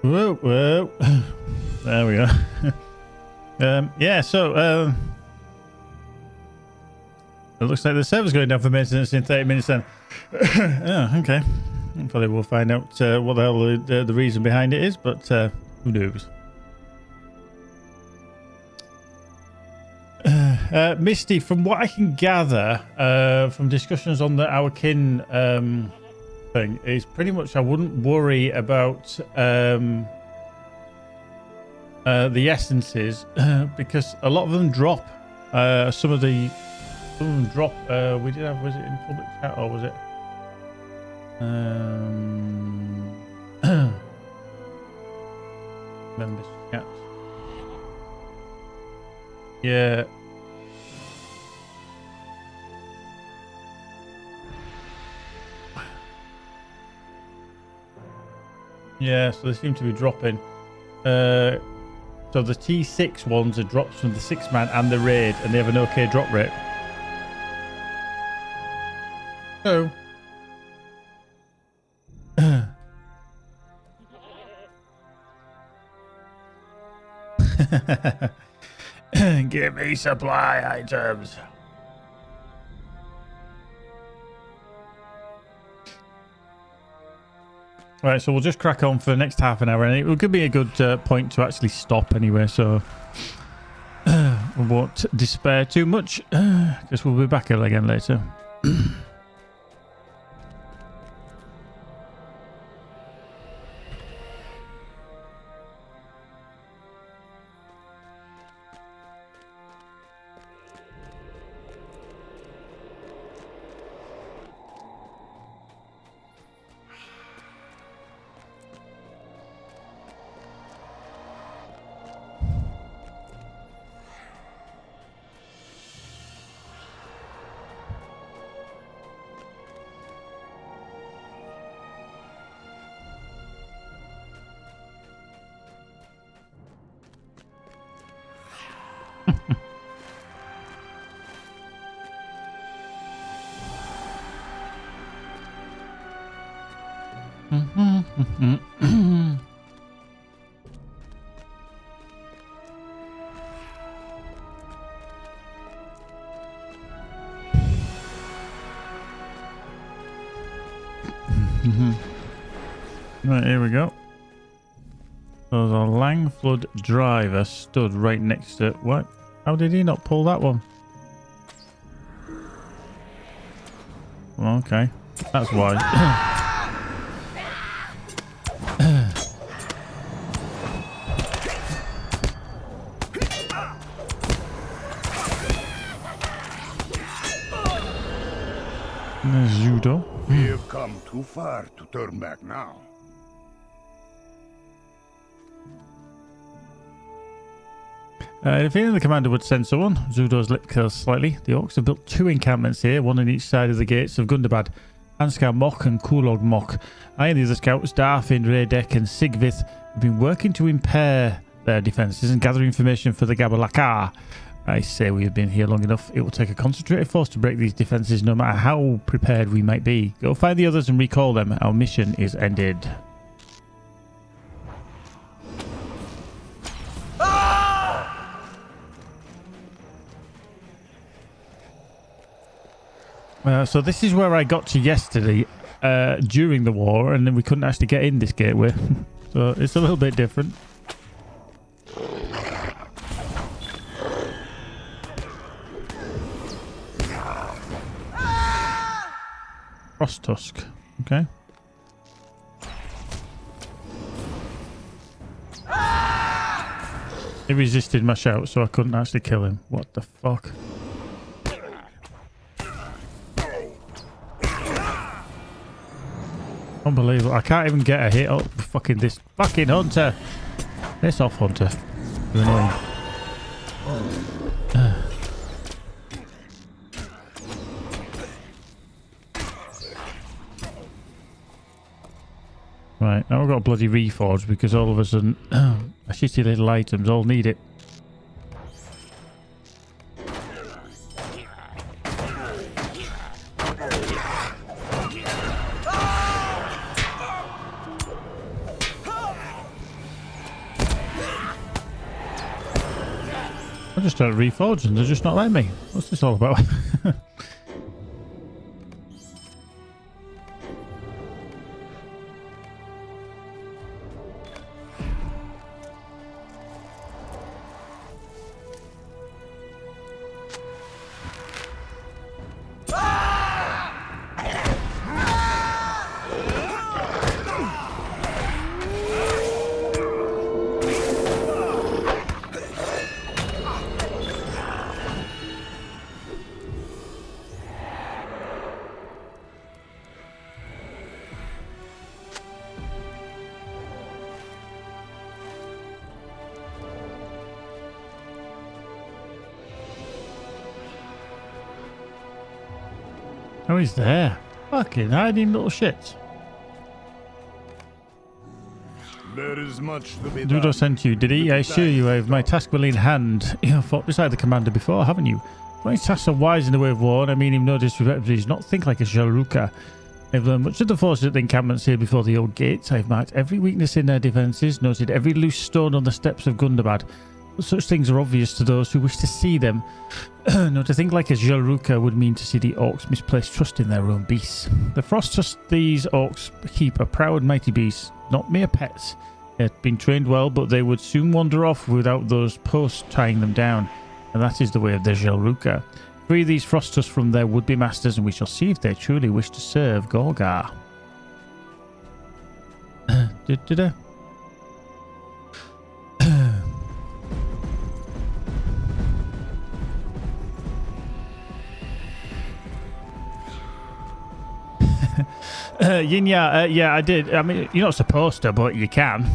Whoa, whoa. There we go. Yeah, so it looks like the server's going down for maintenance in 30 minutes then. Oh, okay. Hopefully we'll find out what the hell the reason behind it is, but who knows. Misty, from what I can gather from discussions on the Our Kin thing, is pretty much I wouldn't worry about the essences because a lot of them drop. Some of them drop. We did have, was it in public chat or was it? Members chat. Yeah. Yeah, so they seem to be dropping. So the T6 ones are drops from the 6-man and the raid, and they have an okay drop rate. So give me supply items. Right, so we'll just crack on for the next half an hour, and it will give me a good point to actually stop anyway, so we won't despair too much, because we'll be back again later. Right, here we go. So the Langflood driver stood right next to... What? How did he not pull that one? Well, okay. That's why. Judo. We've come too far to turn back now. If the commander would send someone, Zudo's lip curls slightly. The orcs have built 2 encampments here, one on each side of the gates of Gundabad. Anscar Mok and Kulog Mok. I and the other scouts, Darfin, Raydek and Sigvith, have been working to impair their defences and gather information for the Gabalakar. I say we have been here long enough. It will take a concentrated force to break these defences no matter how prepared we might be. Go find the others and recall them. Our mission is ended. So this is where I got to yesterday during the war, and then we couldn't actually get in this gateway. So it's a little bit different. Frost Tusk. Okay. He resisted my shout, so I couldn't actually kill him. What the fuck? Unbelievable. I can't even get a hit up fucking this fucking hunter. Piss off, hunter. You're annoying. Right, now we've got a bloody reforge because all of a sudden my shitty little items all need it. just tried to reforge and they're just not letting me. What's this all about? Oh, he's there. Fucking hiding little shit. There is much to be Dudo done. sent you, did he? I assure you, I have my task well in hand. You have fought beside the commander before, haven't you? When his tasks are wise in the way of war, and I mean him no disrespect, but he's not think like a Shalruka. I've learned much of the forces at the encampments here before the old gates. I've marked every weakness in their defences, noted every loose stone on the steps of Gundabad. But such things are obvious to those who wish to see them. No, to think like a Shalruka would mean to see the orcs misplace trust in their own beasts. The frost trust these orcs keep are proud, mighty beasts, not mere pets. They had been trained well, but they would soon wander off without those posts tying them down. And that is the way of the Shalruka. Free these frost tusks from their would-be masters, and we shall see if they truly wish to serve Gorgar. Yinya, yeah, I did. I mean, you're not supposed to, but you can.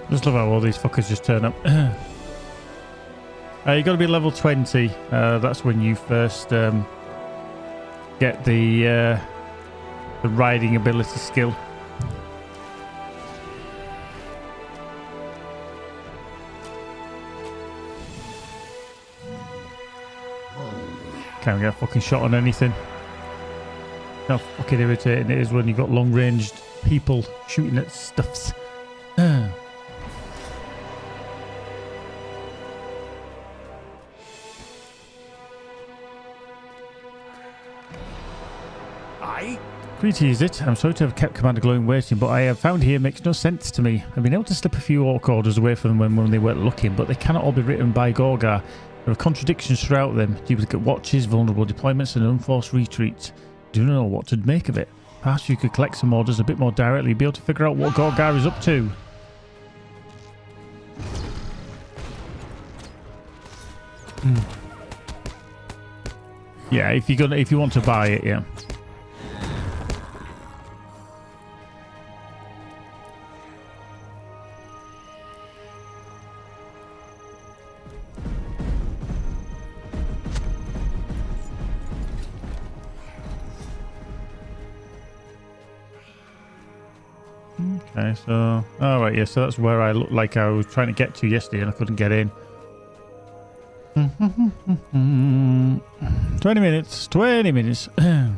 Just love how all these fuckers just turn up. You got to be level 20. That's when you first get the riding ability skill. Can't get a fucking shot on anything. How fucking irritating it is when you've got long-ranged people shooting at stuffs. Greedy is it? I'm sorry to have kept Commander Glowing waiting, but I have found here makes no sense to me. I've been able to slip a few orc orders away from them when they weren't looking, but they cannot all be written by Gorgar. There are contradictions throughout them, duplicate watches, vulnerable deployments, and unforced retreats. I do not know what to make of it. Perhaps you could collect some orders a bit more directly, be able to figure out what Gorgar is up to. Yeah, if you want to buy it, yeah. Okay, so... Oh, right, yeah, so that's where I looked like I was trying to get to yesterday and I couldn't get in. 20 minutes. 20 minutes. Yeah.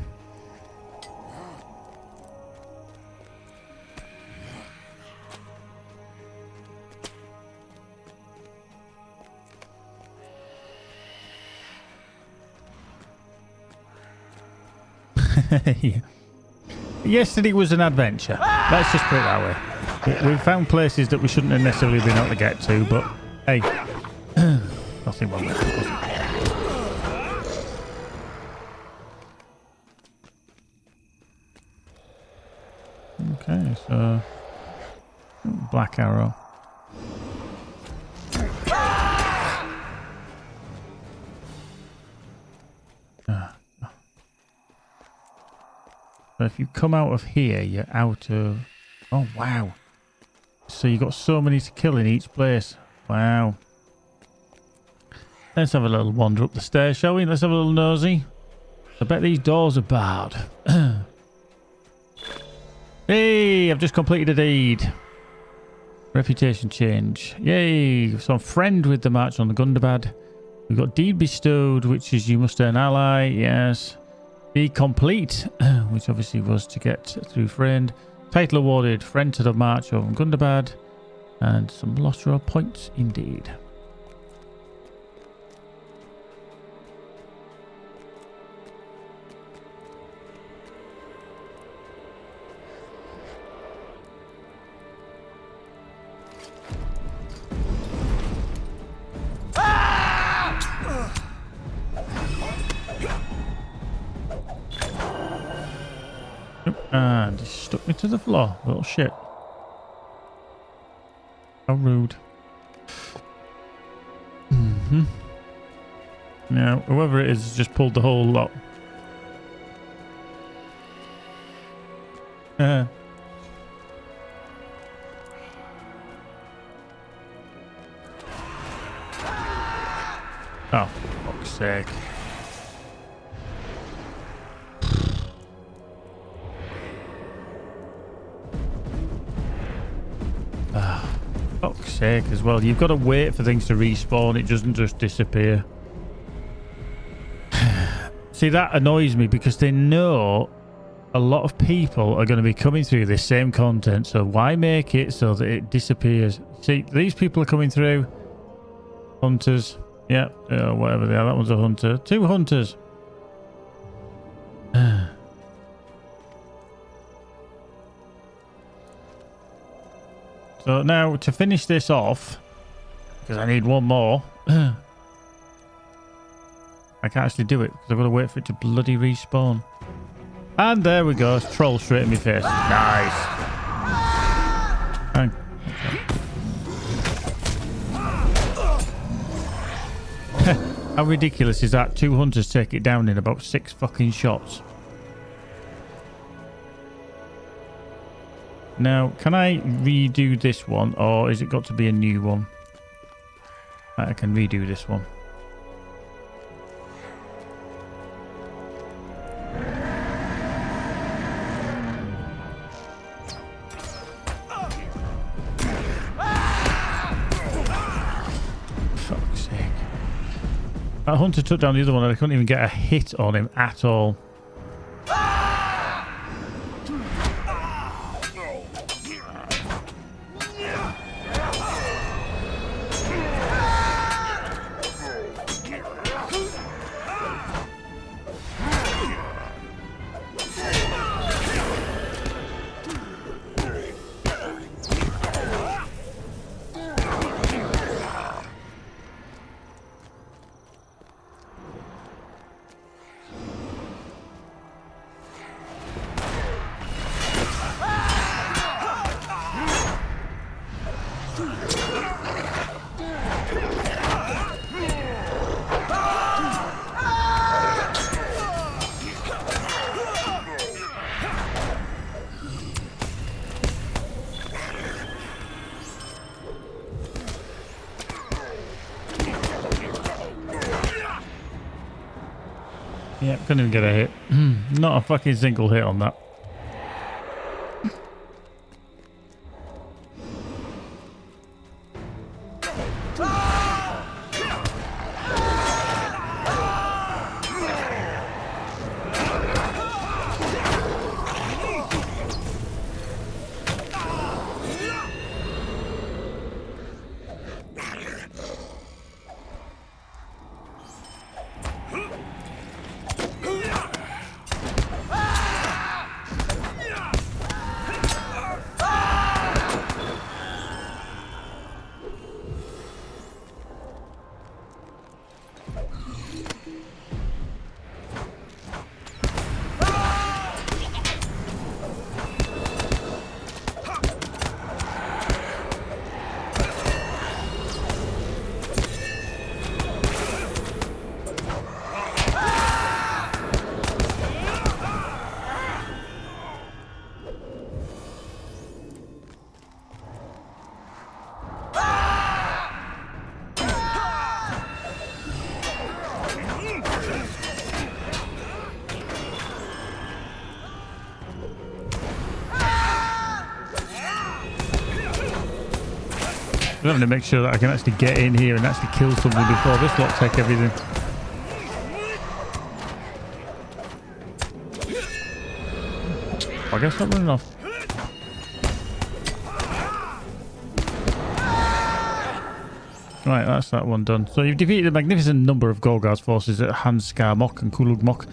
Yesterday was an adventure. Let's just put it that way. We've found places that we shouldn't have necessarily been able to get to, but hey, nothing wrong with it. Okay, so black arrow. So if you come out of here, you're out of... Oh, wow. So you got so many to kill in each place. Wow. Let's have a little wander up the stairs, shall we? Let's have a little nosy. I bet these doors are barred. Hey, I've just completed a deed. Reputation change. Yay. So I'm friend with the March on the Gundabad. We've got deed bestowed, which is you must earn ally. Yes. Deed complete, which obviously was to get through friend. Title awarded, friend to the March of Gundabad. And some LOTRO points indeed. And he stuck me to the floor. Little shit. How rude. Now, whoever it is just pulled the whole lot. Oh, fuck's sake. Fuck's sake as well. You've got to wait for things to respawn. It doesn't just disappear. See, that annoys me because they know a lot of people are going to be coming through this same content. So why make it so that it disappears? See, these people are coming through. Hunters. Yeah, whatever they are. That one's a hunter. 2 hunters. So now to finish this off, because I need one more, I can't actually do it because I've got to wait for it to bloody respawn. And there we go, it's troll straight in my face. Nice. Hang. How ridiculous is that? 2 hunters take it down in about 6 fucking shots. Now, can I redo this one, or has it got to be a new one? I can redo this one. Fuck's sake. That hunter took down the other one and I couldn't even get a hit on him at all. Yeah, couldn't even get a hit. Not a fucking single hit on that. I'm having to make sure that I can actually get in here and actually kill somebody before this lot take everything. I guess not running off. Right, that's that one done. So you've defeated a magnificent number of Golgar's forces at Hanskar Mok and Kulug Mok.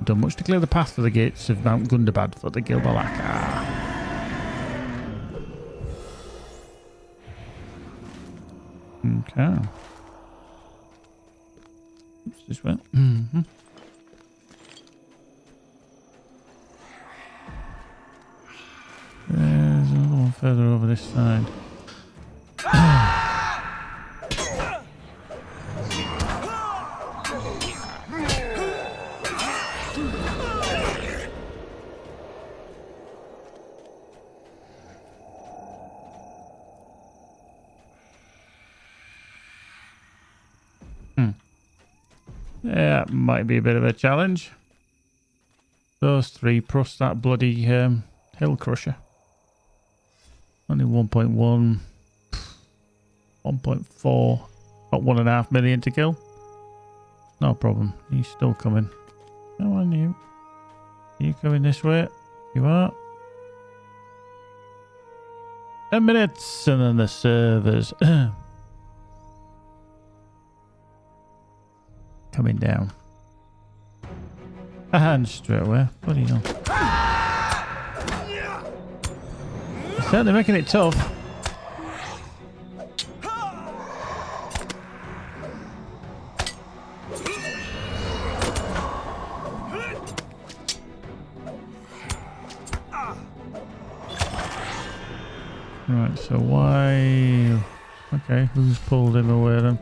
Done much to clear the path for the gates of Mount Gundabad for the Gilbalaka. Okay. Oops, this way. There's another one further over this side. Yeah, might be a bit of a challenge. Those three plus that bloody hill crusher. Only 1.1, 1.4, got 1.5 million to kill. No problem. He's still coming. Come on, you. Are you coming this way? You are. 10 minutes and then the servers. Coming down. And straight away. Bloody hell. Certainly making it tough. Right, so why... Okay, who's pulled him away then?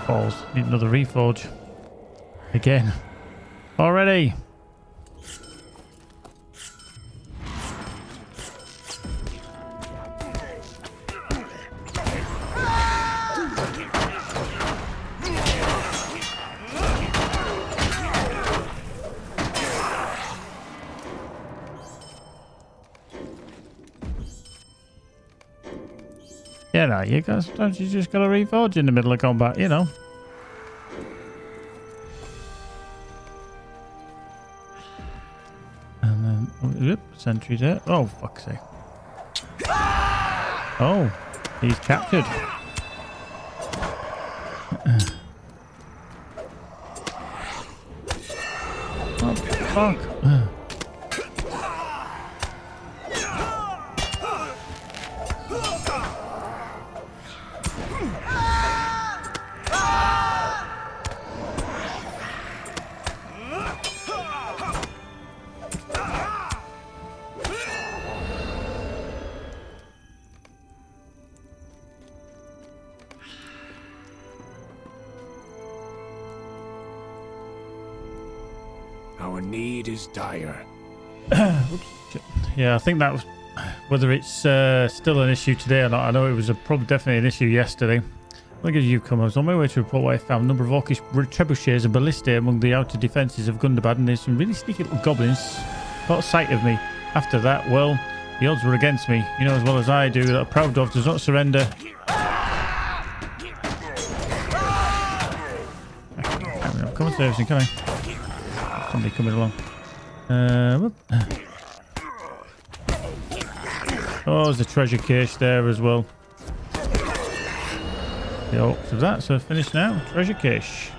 Balls. Need another reforge. Again. Already. Yeah, no, you guys, sometimes you just gotta reforge in the middle of combat, you know. And then, oh, sentry there. Oh, fuck's sake. Oh, he's captured. Oh, fuck. Our need is dire. Oops. Yeah, I think that was whether it's still an issue today or not. I know it was probably definitely an issue yesterday. Look at you come. I was on my way to report what I found. A number of orcish trebuchets and ballistae among the outer defences of Gundabad, and there's some really sneaky little goblins caught sight of me. After that, well, the odds were against me. You know as well as I do that a proud dog does not surrender. I'm coming servicing, can I? Somebody coming along. Oh, there's a treasure cache there as well. The orcs of that, so finished now. Treasure cache.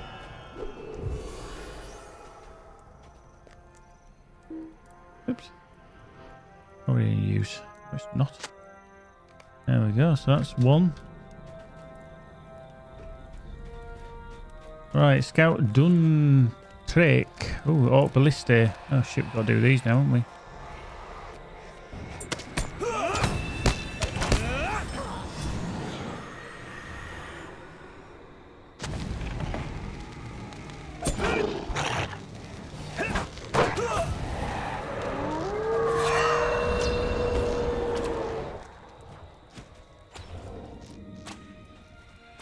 Oops. Already in use. It's not. There we go. So that's one. Right, Scout done. trick. Oh, auto ballista. Oh shit, we've got to do these now, haven't we?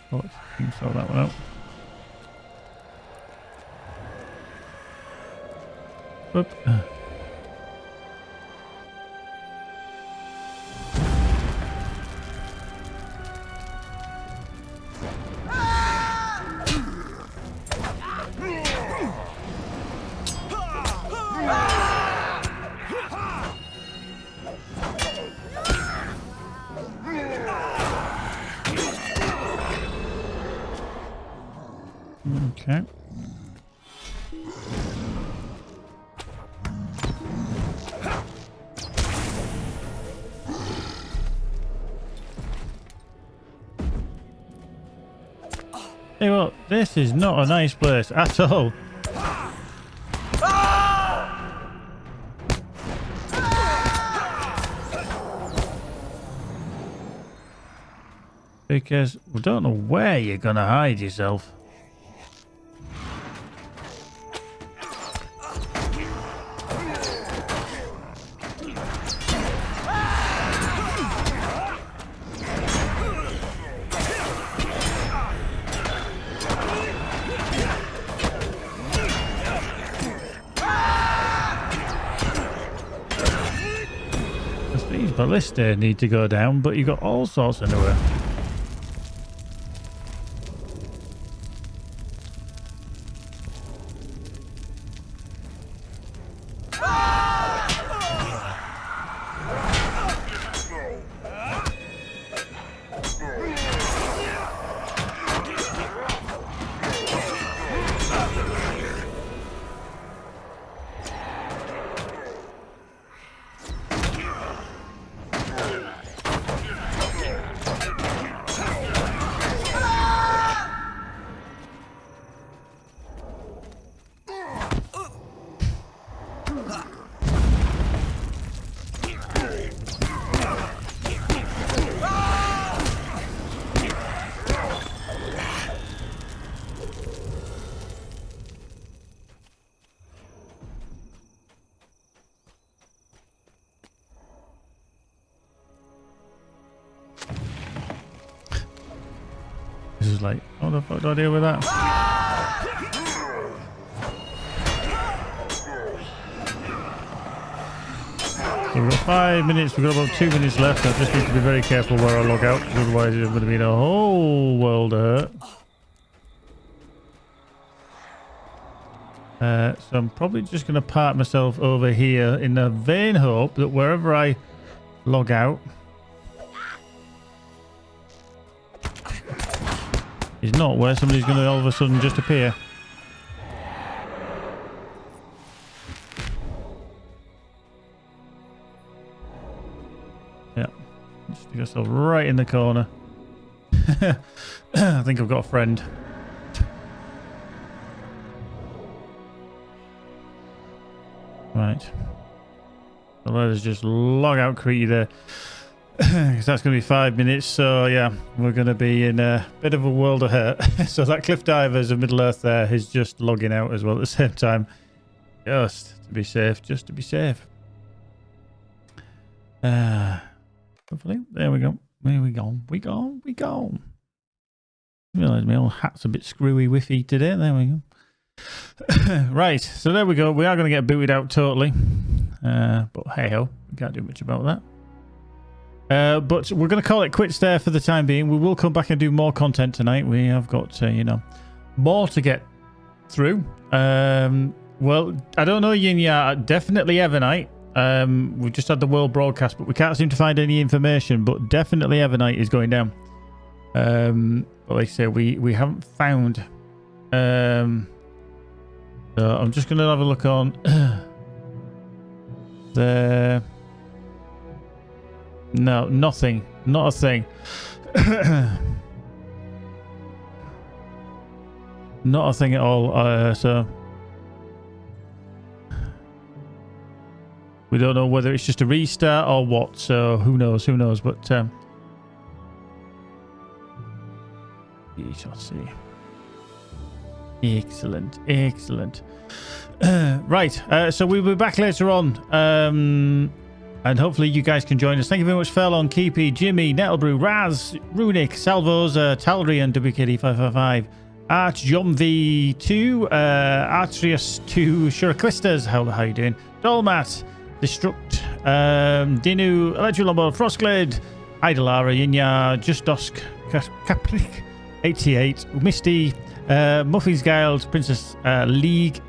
Oh, you can sort that one out. Whoop. Okay. Hey, well, this is not a nice place at all. Because we don't know where you're gonna hide yourself. These ballista need to go down, but you've got all sorts of nowhere. This is like, how the fuck do I deal with that? So we've got 5 minutes, we've got about 2 minutes left. I just need to be very careful where I log out, because otherwise it's going to be in a whole world of hurt. So I'm probably just going to park myself over here in the vain hope that wherever I log out is not where somebody's going to all of a sudden just appear. Yeah, just stick yourself right in the corner. I think I've got a friend. Right. So let us just log out Creaky there. Because that's going to be 5 minutes. So yeah, we're going to be in a bit of a world of hurt. So that Cliff Divers of Middle Earth there is just logging out as well at the same time. Just to be safe. Just to be safe. Hopefully. There we go. There we go. We go. We go. I realise my old hat's a bit screwy whiffy today. There we go. Right, so there we go. We are going to get booted out totally. But hey ho, we can't do much about that. But we're going to call it quits there for the time being. We will come back and do more content tonight. We have got, you know, more to get through. Well, I don't know, Yin Ya. Definitely Evernight. We've just had the world broadcast, but we can't seem to find any information. But definitely Evernight is going down. But like I say, we haven't found... So I'm just going to have a look on there. No, nothing. Not a thing. Not a thing at all. So We don't know whether it's just a restart or what, so who knows, but we shall see. Excellent. Right, so we'll be back later on, and hopefully you guys can join us. Thank you very much, Furlong, Keepy, Jimmy, Nettlebrew, Raz, Runic, Salvos, Talrian, WKD555, Arch, John V2, Artrius 2, Shuraclistas, how you doing? Dolmat, Destruct, Dinu, Electrolombo, Frostglade, Idolara, Yinya, Justosk, Caprik, 88, Misty, Muffy's Guild, Princess League,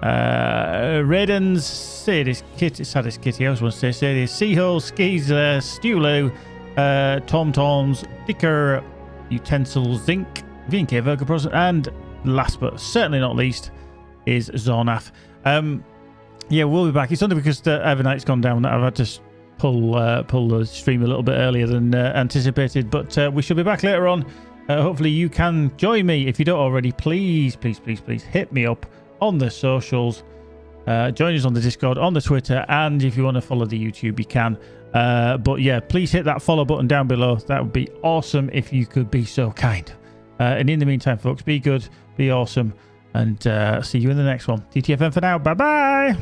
Raidens, Sadist Kitty, I was want to say Sadist, Seahole, Skis, Stewlu, Tom Toms, Dicker, Utensil, Zinc, VNK, Virgo Pros, and last but certainly not least is Zornath. Yeah, we'll be back. It's only because the Evernight's gone down that I've had to pull the stream a little bit earlier than anticipated, but we shall be back later on. Hopefully you can join me. If you don't already, please hit me up on the socials. Join us on the Discord, on the Twitter, and if you want to follow the YouTube, you can. But yeah, please hit that follow button down below. That would be awesome if you could be so kind. And in the meantime, folks, be good, be awesome, and see you in the next one. TTFN for now. Bye-bye.